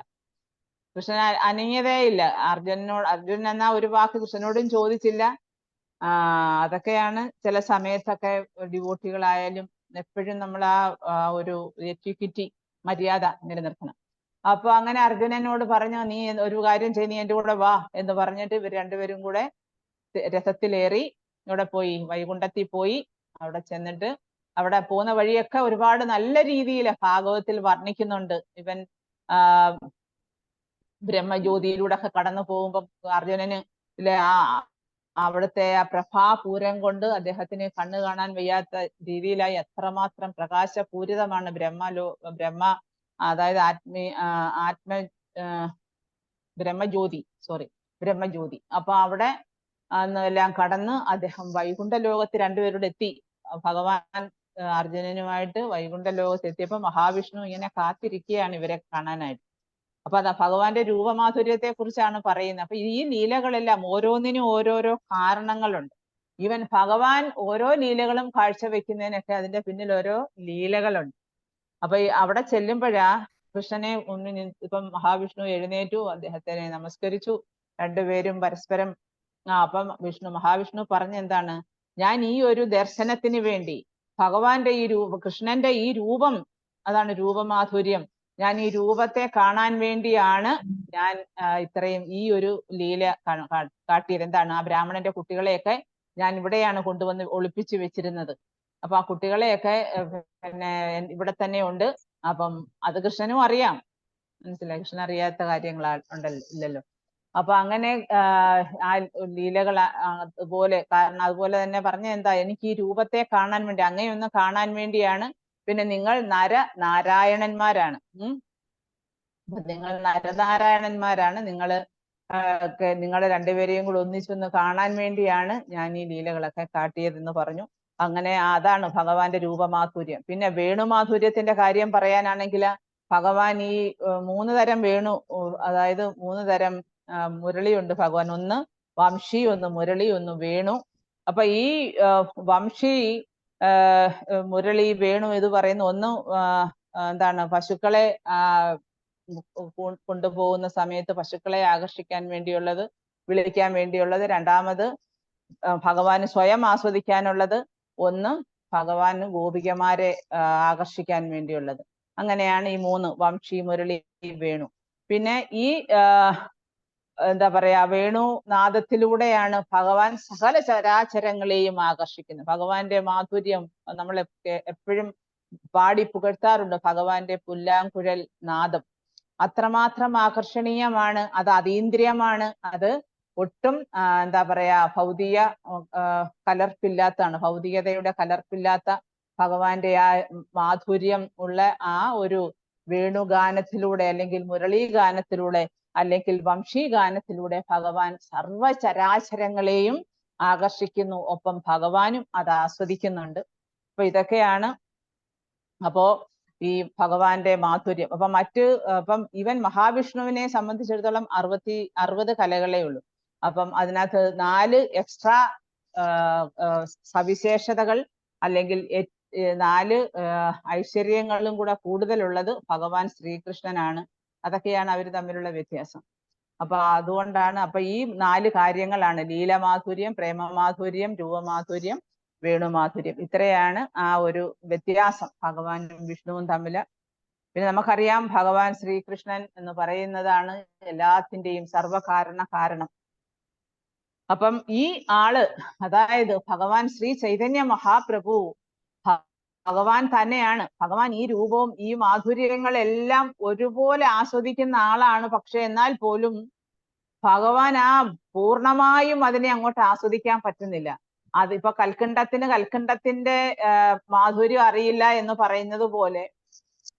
കൃഷ്ണൻ അനങ്ങിയതേ ഇല്ല. അർജുനൻ എന്നാ ഒരു വാക്ക് കൃഷ്ണനോടും ചോദിച്ചില്ല. അതൊക്കെയാണ് ചില സമയത്തൊക്കെ ഡിവോട്ടികളായാലും എപ്പോഴും നമ്മൾ ആ ഒരു എറ്റിക്വിറ്റി, മര്യാദ നിലനിർത്തണം. അപ്പൊ അങ്ങനെ അർജുനനോട് പറഞ്ഞു, നീ ഒരു കാര്യം ചെയ്ത് നീ എൻ്റെ കൂടെ വാ എന്ന് പറഞ്ഞിട്ട് ഇവർ രണ്ടുപേരും കൂടെ രഥത്തിലേറി ഇവിടെ പോയി, വൈകുണ്ഠത്തിൽ പോയി. അവിടെ ചെന്നിട്ട് അവിടെ പോകുന്ന വഴിയൊക്കെ ഒരുപാട് നല്ല രീതിയിൽ ഭാഗവത്തിൽ വർണ്ണിക്കുന്നുണ്ട്. ഇവൻ ബ്രഹ്മജ്യോതിയിലൂടെ ഒക്കെ കടന്നു പോകുമ്പോൾ അർജുനന് അവിടുത്തെ ആ പ്രഭാപൂരം കൊണ്ട് അദ്ദേഹത്തിന് കണ്ണു കാണാൻ വയ്യാത്ത രീതിയിലായി. എത്രമാത്രം പ്രകാശപൂരിതമാണ് അതായത് ബ്രഹ്മജ്യോതി, ബ്രഹ്മജ്യോതി. അപ്പൊ അവിടെ എല്ലാം കടന്ന് അദ്ദേഹം വൈകുണ്ഠ ലോകത്ത് രണ്ടുപേരോട് എത്തി. ഭഗവാൻ അർജുനനുമായിട്ട് വൈകുണ്ഠ ലോകത്ത് എത്തിയപ്പോ മഹാവിഷ്ണു ഇങ്ങനെ കാത്തിരിക്കുകയാണ് ഇവരെ കാണാനായിട്ട്. അപ്പൊ അതാ ഭഗവാന്റെ രൂപമാധുര്യത്തെ കുറിച്ചാണ് പറയുന്നത്. അപ്പൊ ഈ ലീലകളെല്ലാം ഓരോന്നിനും ഓരോരോ കാരണങ്ങളുണ്ട്. ഈവൻ ഭഗവാൻ ഓരോ ലീലകളും കാഴ്ചവെക്കുന്നതിനൊക്കെ അതിന്റെ പിന്നിൽ ഓരോ ലീലകളുണ്ട്. അപ്പൊ അവിടെ ചെല്ലുമ്പോഴാ കൃഷ്ണനെ ഇപ്പം മഹാവിഷ്ണു എഴുന്നേറ്റു, അദ്ദേഹത്തെ നമസ്കരിച്ചു, രണ്ടുപേരും പരസ്പരം അപ്പം മഹാവിഷ്ണു പറഞ്ഞെന്താണ്, ഞാൻ ഈ ഒരു ദർശനത്തിന് വേണ്ടി ഭഗവാന്റെ ഈ കൃഷ്ണന്റെ ഈ രൂപം, അതാണ് രൂപമാധുര്യം, ഞാൻ ഈ രൂപത്തെ കാണാൻ വേണ്ടിയാണ് ഞാൻ ഇത്രയും ഈ ഒരു ലീല കാട്ടിയത്. എന്താണ്, ആ ബ്രാഹ്മണന്റെ കുട്ടികളെയൊക്കെ ഞാൻ ഇവിടെയാണ് കൊണ്ടുവന്ന് ഒളിപ്പിച്ചു വെച്ചിരുന്നത്. അപ്പൊ ആ കുട്ടികളെയൊക്കെ പിന്നെ ഇവിടെ തന്നെ ഉണ്ട്. അപ്പം അത് കൃഷ്ണനും അറിയാം, മനസ്സിലായി, കൃഷ്ണൻ അറിയാത്ത കാര്യങ്ങൾ ഇല്ലല്ലോ. അപ്പൊ അങ്ങനെ ആ ലീലകൾ അതുപോലെ, കാരണം അതുപോലെ തന്നെ പറഞ്ഞ എന്താ, എനിക്ക് ഈ രൂപത്തെ കാണാൻ വേണ്ടി, അങ്ങനെയൊന്ന് കാണാൻ വേണ്ടിയാണ്. പിന്നെ നിങ്ങൾ നാരായണന്മാരാണ്. നിങ്ങൾ നരനാരായണന്മാരാണ്. നിങ്ങളെ രണ്ടുപേരെയും കൂടെ ഒന്നിച്ചൊന്ന് കാണാൻ വേണ്ടിയാണ് ഞാൻ ഈ ലീലകളൊക്കെ കാട്ടിയതെന്ന് പറഞ്ഞു. അങ്ങനെ അതാണ് ഭഗവാന്റെ രൂപമാധുര്യം. പിന്നെ വേണുമാധുര്യത്തിന്റെ കാര്യം പറയാനാണെങ്കിൽ ഭഗവാൻ ഈ 3 തരം വേണു, അതായത് 3 തരം മുരളിയുണ്ട് ഭഗവാൻ. ഒന്ന് വംശി, ഒന്ന് മുരളി, ഒന്ന് വേണു. അപ്പൊ ഈ വംശി, മുരളി, വേണു ഇത് പറയുന്ന ഒന്ന് എന്താണ്, പശുക്കളെ കൊണ്ടുപോകുന്ന സമയത്ത് പശുക്കളെ ആകർഷിക്കാൻ വേണ്ടിയുള്ളത്, വിളിക്കാൻ വേണ്ടിയുള്ളത്. രണ്ടാമത് ഭഗവാന് സ്വയം ആസ്വദിക്കാനുള്ളത്. ഒന്ന് ഭഗവാന് ഗോപികമാരെ ആകർഷിക്കാൻ വേണ്ടിയുള്ളത്. അങ്ങനെയാണ് ഈ 3, വംശി, മുരളി, വേണു. പിന്നെ ഈ എന്താ പറയാ, വേണുനാദത്തിലൂടെയാണ് ഭഗവാൻ സകല ചരാചരങ്ങളെയും ആകർഷിക്കുന്നത്. ഭഗവാന്റെ മാധുര്യം നമ്മൾ എപ്പോഴും പാടി പുകഴ്ത്താറുണ്ട്. ഭഗവാന്റെ പുല്ലാങ്കുഴൽ നാദം അത്രമാത്രം ആകർഷണീയമാണ്, അത് അതീന്ദ്രിയമാണ്, അത് ഒട്ടും എന്താ പറയാ ഭൗതിക കലർപ്പില്ലാത്തതാണ്, ഭൗതികതയുടെ കലർപ്പില്ലാത്ത ഭഗവാന്റെ ആ മാധുര്യം ഉള്ള ആ ഒരു വേണുഗാനത്തിലൂടെ, അല്ലെങ്കിൽ മുരളീ ഗാനത്തിലൂടെ, അല്ലെങ്കിൽ വംശീ ഗാനത്തിലൂടെ ഭഗവാൻ സർവചരാചരങ്ങളെയും ആകർഷിക്കുന്നു. ഒപ്പം ഭഗവാനും അത് ആസ്വദിക്കുന്നുണ്ട്. അപ്പൊ ഇതൊക്കെയാണ് അപ്പോ ഈ ഭഗവാന്റെ മാധുര്യം. അപ്പം ഇവൻ മഹാവിഷ്ണുവിനെ സംബന്ധിച്ചിടത്തോളം 60 കലകളേ ഉള്ളൂ. അപ്പം അതിനകത്ത് 4 എക്സ്ട്രാ സവിശേഷതകൾ അല്ലെങ്കിൽ 4 ഐശ്വര്യങ്ങളും കൂടെ കൂടുതലുള്ളത് ഭഗവാൻ ശ്രീകൃഷ്ണനാണ്. അതൊക്കെയാണ് അവർ തമ്മിലുള്ള വ്യത്യാസം. അപ്പൊ അതുകൊണ്ടാണ്, അപ്പൊ ഈ 4 കാര്യങ്ങളാണ് ലീലമാധുര്യം, പ്രേമമാധുര്യം, രൂപമാധുര്യം, വേണുമാധുര്യം. ഇത്രയാണ് ആ ഒരു വ്യത്യാസം ഭഗവാനും വിഷ്ണുവും തമ്മില്. പിന്നെ നമുക്കറിയാം ഭഗവാൻ ശ്രീകൃഷ്ണൻ എന്ന് പറയുന്നതാണ് എല്ലാത്തിൻ്റെയും സർവകാരണ കാരണം. അപ്പം ഈ ആള്, അതായത് ഭഗവാൻ ശ്രീ ചൈതന്യ മഹാപ്രഭു ഭഗവാൻ തന്നെയാണ്. ഭഗവാൻ ഈ രൂപവും ഈ മാധുര്യങ്ങളെല്ലാം ഒരുപോലെ ആസ്വദിക്കുന്ന ആളാണ്. പക്ഷെ എന്നാൽ പോലും ഭഗവാൻ പൂർണ്ണമായും അതിനെ അങ്ങോട്ട് ആസ്വദിക്കാൻ പറ്റുന്നില്ല. അതിപ്പോ കൽക്കണ്ടത്തിന്റെ മാധുര്യം അറിയില്ല എന്ന് പറയുന്നത് പോലെ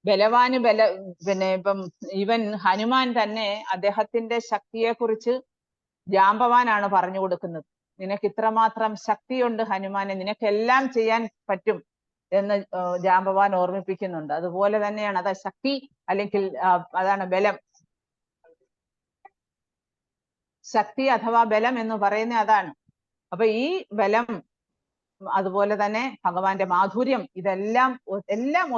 പിന്നെ ഇപ്പം ഇവൻ ഹനുമാൻ തന്നെ അദ്ദേഹത്തിന്റെ ശക്തിയെ കുറിച്ച് ജാമ്പവാനാണ് പറഞ്ഞു കൊടുക്കുന്നത്. നിനക്ക് ഇത്രമാത്രം ശക്തിയുണ്ട് ഹനുമാനെ, നിനക്കെല്ലാം ചെയ്യാൻ പറ്റും എന്ന് ജാമ്പവാൻ ഓർമ്മിപ്പിക്കുന്നുണ്ട്. അതുപോലെ തന്നെയാണ് അത് ശക്തി, അല്ലെങ്കിൽ അതാണ് ബലം. ശക്തി അഥവാ ബലം എന്ന് പറയുന്ന അതാണ്. അപ്പൊ ഈ ബലം, അതുപോലെ തന്നെ ഭഗവാന്റെ മാധുര്യം, ഇതെല്ലാം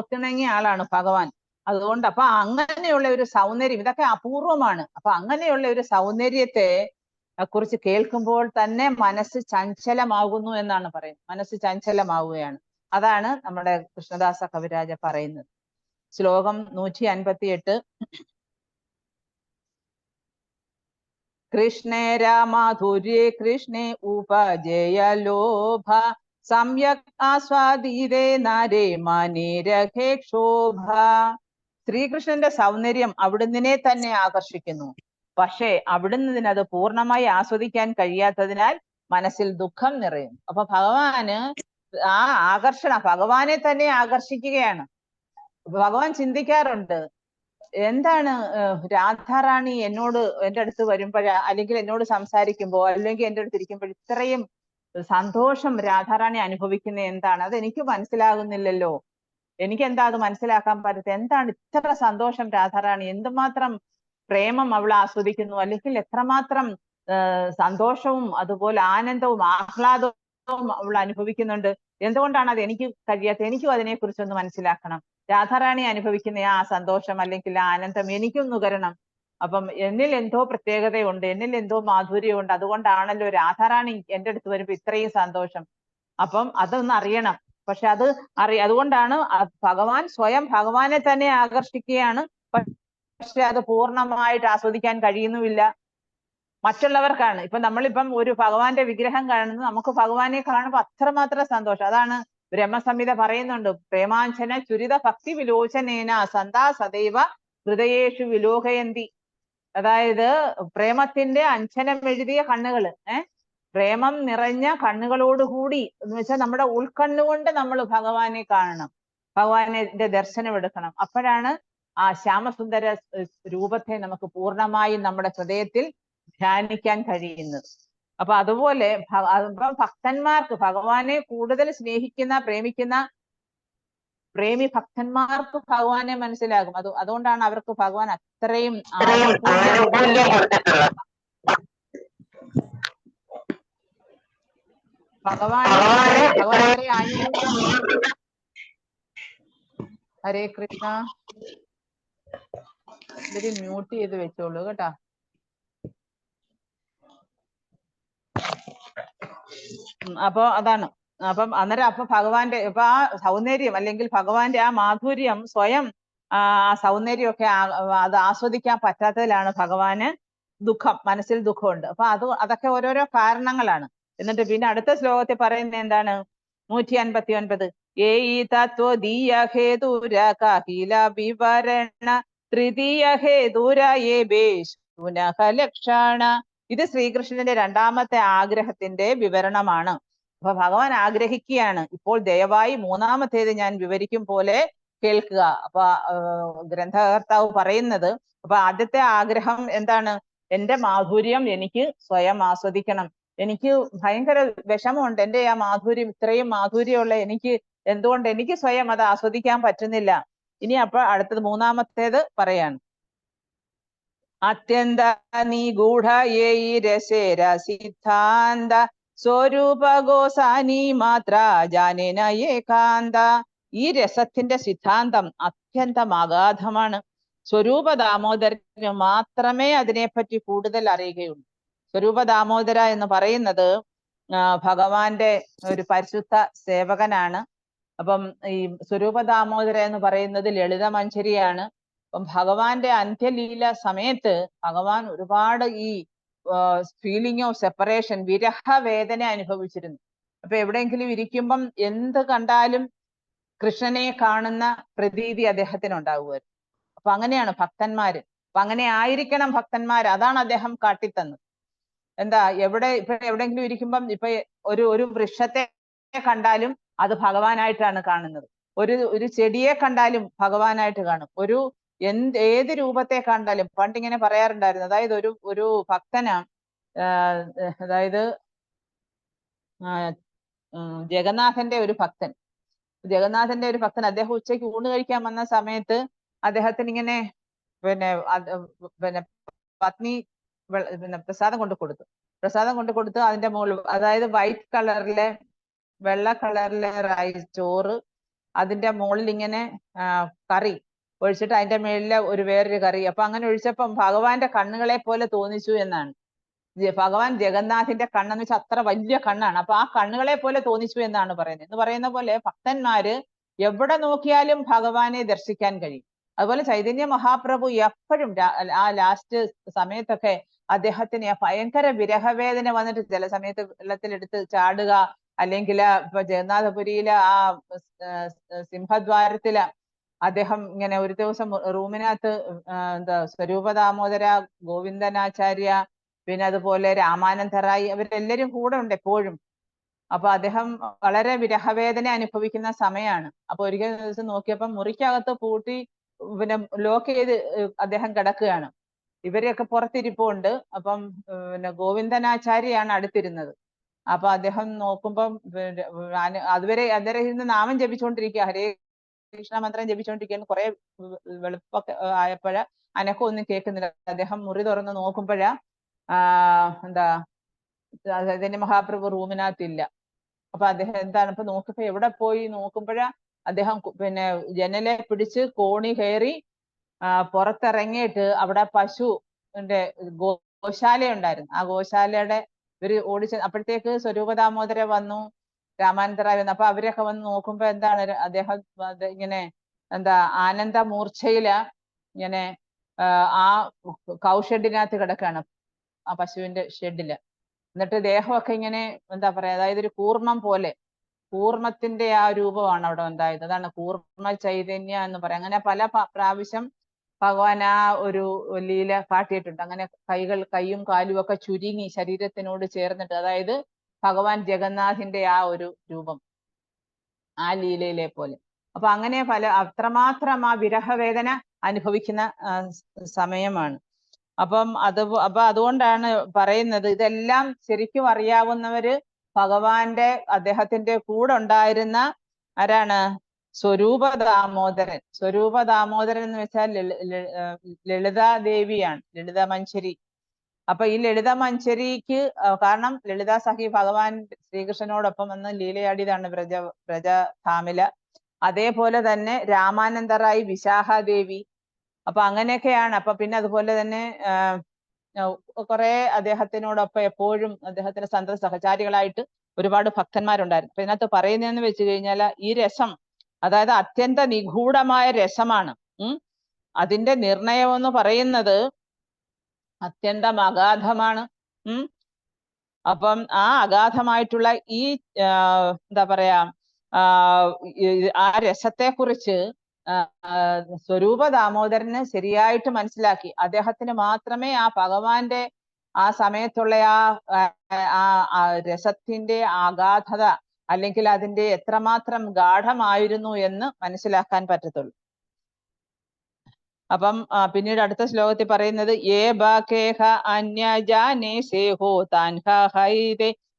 ഒത്തിണങ്ങിയ ആളാണ് ഭഗവാൻ. അതുകൊണ്ട് അപ്പൊ അങ്ങനെയുള്ള ഒരു സൗന്ദര്യം, ഇതൊക്കെ അപൂർവമാണ്. അപ്പൊ അങ്ങനെയുള്ള ഒരു സൗന്ദര്യത്തെ കുറിച്ച് കേൾക്കുമ്പോൾ തന്നെ മനസ്സ് ചഞ്ചലമാകുന്നു എന്നാണ് പറയുന്നത്. മനസ്സ് ചഞ്ചലമാവുകയാണ്. അതാണ് നമ്മുടെ കൃഷ്ണദാസ കവിരാജ പറയുന്നത്. ശ്ലോകം 158. കൃഷ്ണേ രാമാധുര്യേ കൃഷ്ണേ ഉപജയ ലോഭ സമ്യക് ആസ്വാദീതേ നാരേ മാനേരഘേ ക്ഷോഭ. ശ്രീകൃഷ്ണന്റെ സൗന്ദര്യം അവിടുന്ന് തന്നെ ആകർഷിക്കുന്നു. പക്ഷേ അവിടുന്ന് അത് പൂർണ്ണമായി ആസ്വദിക്കാൻ കഴിയാത്തതിനാൽ മനസ്സിൽ ദുഃഖം നിറയും. അപ്പൊ ഭഗവാന് ആ ഭഗവാനെ തന്നെ ആകർഷിക്കുകയാണ്. ഭഗവാൻ ചിന്തിക്കാറുണ്ട്, എന്താണ് രാധാറാണി എന്നോട് എൻ്റെ അടുത്ത് വരുമ്പോഴ, അല്ലെങ്കിൽ എന്നോട് സംസാരിക്കുമ്പോ, അല്ലെങ്കിൽ എൻ്റെ അടുത്ത് ഇരിക്കുമ്പോൾ ഇത്രയും സന്തോഷം രാധാറാണി അനുഭവിക്കുന്ന എന്താണ്? അത് എനിക്ക് മനസ്സിലാകുന്നില്ലല്ലോ. എനിക്ക് എന്താ അത് മനസ്സിലാക്കാൻ പറ്റത്തെ? എന്താണ് ഇത്ര സന്തോഷം രാധാറാണി? എന്തുമാത്രം പ്രേമം അവൾ ആസ്വദിക്കുന്നു, അല്ലെങ്കിൽ എത്രമാത്രം സന്തോഷവും അതുപോലെ ആനന്ദവും ആഹ്ലാദവും അവൾ അനുഭവിക്കുന്നുണ്ട്. എന്തുകൊണ്ടാണ് അത് എനിക്ക് കഴിയാത്തത്? എനിക്കും അതിനെക്കുറിച്ചൊന്ന് മനസ്സിലാക്കണം. രാധാറാണി അനുഭവിക്കുന്ന ആ സന്തോഷം അല്ലെങ്കിൽ ആ ആനന്ദം എനിക്കും നുകരണം. അപ്പം എന്നിൽ എന്തോ പ്രത്യേകതയുണ്ട്, എന്നിൽ എന്തോ മാധുര്യമുണ്ട്. അതുകൊണ്ടാണല്ലോ രാധാറാണി എൻ്റെ അടുത്ത് വരുമ്പോൾ ഇത്രയും സന്തോഷം. അപ്പം അതൊന്ന് അറിയണം. പക്ഷെ അത് അതുകൊണ്ടാണ് ഭഗവാൻ സ്വയം ഭഗവാനെ തന്നെ ആകർഷിക്കുകയാണ്. പക്ഷെ അത് പൂർണ്ണമായിട്ട് ആസ്വദിക്കാൻ കഴിയുന്നുമില്ല. മറ്റുള്ളവർക്കാണ്. ഇപ്പൊ നമ്മളിപ്പം ഒരു ഭഗവാന്റെ വിഗ്രഹം കാണുന്നു, നമുക്ക് ഭഗവാനെ കാണുമ്പോൾ അത്രമാത്രം സന്തോഷം. അതാണ് ബ്രഹ്മസംഹിത പറയുന്നുണ്ട്, പ്രേമാഞ്ജന ചുരിത ഭക്തി വിലോചനേന സദാ സദൈവ ഹൃദയേഷു വിലോകയന്തി. അതായത് പ്രേമത്തിന്റെ അഞ്ജനം എഴുതിയ കണ്ണുകള്, പ്രേമം നിറഞ്ഞ കണ്ണുകളോടുകൂടി എന്ന് വെച്ചാൽ നമ്മുടെ ഉൾക്കണ്ണുകൊണ്ട് നമ്മൾ ഭഗവാനെ കാണണം, ഭഗവാന്റെ ദർശനം എടുക്കണം. അപ്പോഴാണ് ആ ശ്യാമസുന്ദര രൂപത്തെ നമുക്ക് പൂർണ്ണമായും നമ്മുടെ ഹൃദയത്തിൽ ധ്യാനിക്കാൻ കഴിയുന്നത്. അപ്പൊ അതുപോലെ ഭക്തന്മാർക്ക്, ഭഗവാനെ കൂടുതൽ സ്നേഹിക്കുന്ന പ്രേമിക്കുന്ന പ്രേമി ഭക്തന്മാർക്ക് ഭഗവാനെ മനസ്സിലാകും. അതുകൊണ്ടാണ് അവർക്ക് ഭഗവാൻ അത്രയും ഭഗവാനെ ഹരേ കൃഷ്ണ. ഇവര് മ്യൂട്ട് ചെയ്ത് വെച്ചോളൂ കേട്ടാ. അപ്പൊ അതാണ്. അപ്പം അന്നേരം അപ്പൊ ഭഗവാന്റെ ഇപ്പൊ ആ സൗന്ദര്യം അല്ലെങ്കിൽ ഭഗവാന്റെ ആ മാധുര്യം സ്വയം ആ സൗന്ദര്യമൊക്കെ അത് ആസ്വദിക്കാൻ പറ്റാത്തതിലാണ് ഭഗവാന് ദുഃഖം, മനസ്സിൽ ദുഃഖമുണ്ട്. അപ്പൊ അതൊക്കെ ഓരോരോ കാരണങ്ങളാണ്. എന്നിട്ട് പിന്നെ അടുത്ത ശ്ലോകത്തിൽ പറയുന്നത് എന്താണ്? 159 ഏയി തത്വദീയ ഹേതുര കഹില വിവരണ തൃതീയ ഹേതുര ഏബേശുനഃ ലക്ഷണ. ഇത് ശ്രീകൃഷ്ണന്റെ രണ്ടാമത്തെ ആഗ്രഹത്തിന്റെ വിവരണമാണ്. അപ്പൊ ഭഗവാൻ ആഗ്രഹിക്കുകയാണ്, ഇപ്പോൾ ദയവായി മൂന്നാമത്തേത് ഞാൻ വിവരിക്കും പോലെ കേൾക്കുക. അപ്പൊ ഗ്രന്ഥകർത്താവ് പറയുന്നത്, അപ്പൊ ആദ്യത്തെ ആഗ്രഹം എന്താണ്? എൻ്റെ മാധുര്യം എനിക്ക് സ്വയം ആസ്വദിക്കണം. എനിക്ക് ഭയങ്കര വിഷമമുണ്ട്, എൻ്റെ ആ മാധുര്യം, ഇത്രയും മാധുര്യമുള്ള എനിക്ക് എന്തുകൊണ്ട് എനിക്ക് സ്വയം അത് ആസ്വദിക്കാൻ പറ്റുന്നില്ല. ഇനി അപ്പൊ അടുത്തത് മൂന്നാമത്തേത് പറയാണ്. അത്യന്ത നിഗൂഢ ഏയി രസേര സിദ്ധാന്ത സ്വരൂപ ഗോസാനി മാത്ര ജാനേന ഏകാന്ത. ഈ രസത്തിന്റെ സിദ്ധാന്തം അത്യന്തം അഗാധമാണ്. സ്വരൂപ ദാമോദരന് മാത്രമേ അതിനെപ്പറ്റി കൂടുതൽ അറിയുകയുള്ളൂ. സ്വരൂപ ദാമോദര എന്ന് പറയുന്നത് ഭഗവാന്റെ ഒരു പരിശുദ്ധ സേവകനാണ്. അപ്പം ഈ സ്വരൂപ ദാമോദര എന്ന് പറയുന്നത് ലളിതമഞ്ജരിയാണ്. അപ്പം ഭഗവാന്റെ അന്ത്യലീല സമയത്ത് ഭഗവാൻ ഒരുപാട് ഈ ഫീലിംഗ് ഓഫ് സെപ്പറേഷൻ, വിരഹവേദന അനുഭവിച്ചിരുന്നു. അപ്പൊ എവിടെയെങ്കിലും ഇരിക്കുമ്പം എന്ത് കണ്ടാലും കൃഷ്ണനെ കാണുന്ന പ്രതീതി അദ്ദേഹത്തിന് ഉണ്ടാവുമായിരുന്നു. അപ്പൊ അങ്ങനെയാണ് ഭക്തന്മാര്. അപ്പൊ അങ്ങനെ ആയിരിക്കണം ഭക്തന്മാർ. അതാണ് അദ്ദേഹം കാട്ടിത്തന്നത്. എന്താ ഇപ്പൊ എവിടെയെങ്കിലും ഇരിക്കുമ്പം ഇപ്പൊ ഒരു വൃക്ഷത്തെ കണ്ടാലും അത് ഭഗവാനായിട്ടാണ് കാണുന്നത്. ഒരു ചെടിയെ കണ്ടാലും ഭഗവാനായിട്ട് കാണും. ഏത് രൂപത്തെ കണ്ടാലും പണ്ടിങ്ങനെ പറയാറുണ്ടായിരുന്നു. അതായത് ഒരു ഭക്തന് അതായത് ജഗന്നാഥന്റെ ഒരു ഭക്തൻ അദ്ദേഹം ഉച്ചയ്ക്ക് ഊണ് കഴിക്കാൻ വന്ന സമയത്ത് അദ്ദേഹത്തിന് ഇങ്ങനെ പിന്നെ പത്നി പ്രസാദം കൊണ്ട് കൊടുത്തു. അതിന്റെ മുകളിൽ, അതായത് വൈറ്റ് കളറിലെ വെള്ള കളറിലെ ചോറ്, അതിന്റെ മുകളിൽ ഇങ്ങനെ കറി ഒഴിച്ചിട്ട് അതിന്റെ മേളിലെ വേറൊരു കറി. അപ്പൊ അങ്ങനെ ഒഴിച്ചപ്പം ഭഗവാന്റെ കണ്ണുകളെ പോലെ തോന്നിച്ചു എന്നാണ്. ഭഗവാൻ ജഗന്നാഥിന്റെ കണ്ണെന്ന് വെച്ചാൽ അത്ര വലിയ കണ്ണാണ്. അപ്പൊ ആ കണ്ണുകളെ പോലെ തോന്നിച്ചു എന്നാണ് പറയുന്നത്. എന്ന് പറയുന്ന പോലെ ഭക്തന്മാര് എവിടെ നോക്കിയാലും ഭഗവാനെ ദർശിക്കാൻ കഴിയും. അതുപോലെ ചൈതന്യ മഹാപ്രഭു എപ്പോഴും ആ ലാസ്റ്റ് സമയത്തൊക്കെ അദ്ദേഹത്തിന് ഭയങ്കര വിരഹവേദന വന്നിട്ട് ചില സമയത്ത് വെള്ളത്തിലെടുത്ത് ചാടുക, അല്ലെങ്കിൽ ഇപ്പൊ ജഗന്നാഥപുരിയിലെ ആ സിംഹദ്വാരത്തില് അദ്ദേഹം ഇങ്ങനെ ഒരു ദിവസം റൂമിനകത്ത് സ്വരൂപ ദാമോദര, ഗോവിന്ദനാചാര്യ, പിന്നെ അതുപോലെ രാമാനന്ദറായി, അവരെല്ലാരും കൂടെ ഉണ്ട് എപ്പോഴും. അപ്പൊ അദ്ദേഹം വളരെ വിരഹവേദന അനുഭവിക്കുന്ന സമയമാണ്. അപ്പൊ ഒരിക്കൽ ദിവസം നോക്കിയപ്പം മുറിക്കകത്ത് പൂട്ടി പിന്നെ ലോക്ക് ചെയ്ത് അദ്ദേഹം കിടക്കുകയാണ്. ഇവരെയൊക്കെ പുറത്തിരിപ്പുണ്ട്. അപ്പം പിന്നെ ഗോവിന്ദനാചാര്യാണ് അടുത്തിരുന്നത്. അപ്പൊ അദ്ദേഹം നോക്കുമ്പം അതുവരെ ഇരുന്ന് നാമം ജപിച്ചുകൊണ്ടിരിക്കുക, ഹരേ കൃഷ്ണ മന്ത്രം ജപിച്ചുകൊണ്ടിരിക്കുകയാണ്. കുറെ വെളുപ്പൊക്കെ ആയപ്പോഴ അനക്കം ഒന്നും കേൾക്കുന്നില്ല. അദ്ദേഹം മുറി തുറന്ന് നോക്കുമ്പോഴാ എന്താ ചൈതന്യ മഹാപ്രഭു റൂമിനകത്തില്ല. അപ്പൊ അദ്ദേഹം എന്താണ് ഇപ്പൊ നോക്കിയപ്പോ എവിടെ പോയി നോക്കുമ്പോഴാ അദ്ദേഹം പിന്നെ ജനലെ പിടിച്ച് കോണി കയറി പുറത്തിറങ്ങിയിട്ട് അവിടെ പശുവിന്റെ ഗോശാല ഉണ്ടായിരുന്നു. ആ ഗോശാലയുടെ ഇവര് ഓടിച്ച് അപ്പോഴത്തേക്ക് സ്വരൂപ ദാമോദര വന്നു, രാമാനന്ദറായി വന്നു. അപ്പൊ അവരൊക്കെ വന്ന് നോക്കുമ്പോ എന്താണ് അദ്ദേഹം ഇങ്ങനെ എന്താ ആനന്ദ മൂർച്ഛയില് ഇങ്ങനെ ആ കൗഷെഡിനകത്ത് കിടക്കാണ്, ആ പശുവിന്റെ ഷെഡില്. എന്നിട്ട് ദേഹമൊക്കെ ഇങ്ങനെ എന്താ പറയാ, അതായത് ഒരു കൂർമ്മം പോലെ, കൂർമ്മത്തിന്റെ ആ രൂപമാണ് അവിടെ ഉണ്ടായത്. അതാണ് കൂർമ്മ ചൈതന്യ എന്ന് പറയാം. അങ്ങനെ പല പ്രാവശ്യം ഭഗവാൻ ആ ഒരു ലീല കാട്ടിയിട്ടുണ്ട്. അങ്ങനെ കൈയും കാലും ഒക്കെ ചുരുങ്ങി ശരീരത്തിനോട് ചേർന്നിട്ട്, അതായത് ഭഗവാൻ ജഗന്നാഥിന്റെ ആ ഒരു രൂപം ആ ലീലയിലെ പോലെ. അപ്പൊ അങ്ങനെ അത്രമാത്രം ആ വിരഹവേദന അനുഭവിക്കുന്ന സമയമാണ്. അപ്പൊ അതുകൊണ്ടാണ് പറയുന്നത്, ഇതെല്ലാം ശരിക്കും അറിയാവുന്നവര് ഭഗവാന്റെ അദ്ദേഹത്തിന്റെ കൂടെ ഉണ്ടായിരുന്ന ആരാണ്? സ്വരൂപ ദാമോദരൻ. സ്വരൂപ ദാമോദരൻ എന്ന് വെച്ചാൽ ലളിതാദേവിയാണ്, ലളിത മഞ്ചരി. അപ്പൊ ഈ ലളിത മഞ്ചരിക്ക് കാരണം ലളിതാ സഖി ഭഗവാൻ ശ്രീകൃഷ്ണനോടൊപ്പം വന്ന് ലീലയാടിയതാണ് ബ്രജധാമില. അതേപോലെ തന്നെ രാമാനന്ദറായി വിശാഖാദേവി. അപ്പൊ അങ്ങനെയൊക്കെയാണ്. അപ്പൊ പിന്നെ അതുപോലെ തന്നെ കുറെ അദ്ദേഹത്തിനോടൊപ്പം എപ്പോഴും അദ്ദേഹത്തിന്റെ സന്തത സഹചാരികളായിട്ട് ഒരുപാട് ഭക്തന്മാരുണ്ടായിരുന്നു. അപ്പൊ ഇതിനകത്ത് പറയുന്നതെന്ന് വെച്ച് കഴിഞ്ഞാൽ ഈ രസം, അതായത് അത്യന്ത നിഗൂഢമായ രസമാണ്. അതിന്റെ നിർണയം എന്ന് പറയുന്നത് അത്യന്തം അഗാധമാണ്. അപ്പം ആ അഗാധമായിട്ടുള്ള ഈ എന്താ പറയാ ആ രസത്തെക്കുറിച്ച് സ്വരൂപ ദാമോദരന് ശരിയായിട്ട് മനസ്സിലാക്കി. അദ്ദേഹത്തിന് മാത്രമേ ആ ഭഗവാന്റെ ആ സമയത്തുള്ള ആ രസത്തിന്റെ അഗാധത അല്ലെങ്കിൽ അതിന്റെ എത്രമാത്രം ഗാഠമായിരുന്നു എന്ന് മനസ്സിലാക്കാൻ പറ്റത്തുള്ളൂ. അപ്പം പിന്നീട് അടുത്ത ശ്ലോകത്തിൽ പറയുന്നത്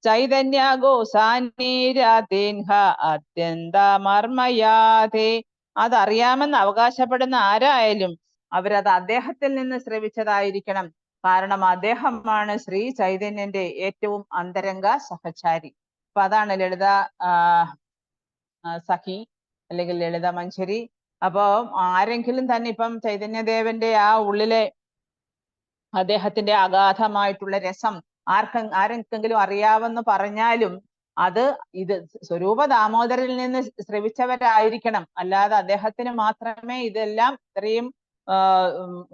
ചൈതന്യ ഗോസാനീരാതേൻഹ അത്യന്തമർമ്മയാതേ. അതറിയാമെന്ന് അവകാശപ്പെടുന്ന ആരായാലും അവരത് അദ്ദേഹത്തിൽ നിന്ന് ശ്രവിച്ചതായിരിക്കണം. കാരണം അദ്ദേഹമാണ് ശ്രീ ചൈതന്യന്റെ ഏറ്റവും അന്തരംഗ സഹചാരി. അപ്പൊ അതാണ് ലളിത സഖി അല്ലെങ്കിൽ ലളിത മഞ്ചരി. അപ്പൊ ആരെങ്കിലും തന്നെ ഇപ്പം ചൈതന്യദേവന്റെ ആ ഉള്ളിലെ അദ്ദേഹത്തിന്റെ അഗാധമായിട്ടുള്ള രസം ആരെങ്കിലും അറിയാമെന്ന് പറഞ്ഞാലും ഇത് സ്വരൂപ ദാമോദരനിൽ നിന്ന് ശ്രവിച്ചവരായിരിക്കണം. അല്ലാതെ അദ്ദേഹത്തിന് മാത്രമേ ഇതെല്ലാം ഇത്രയും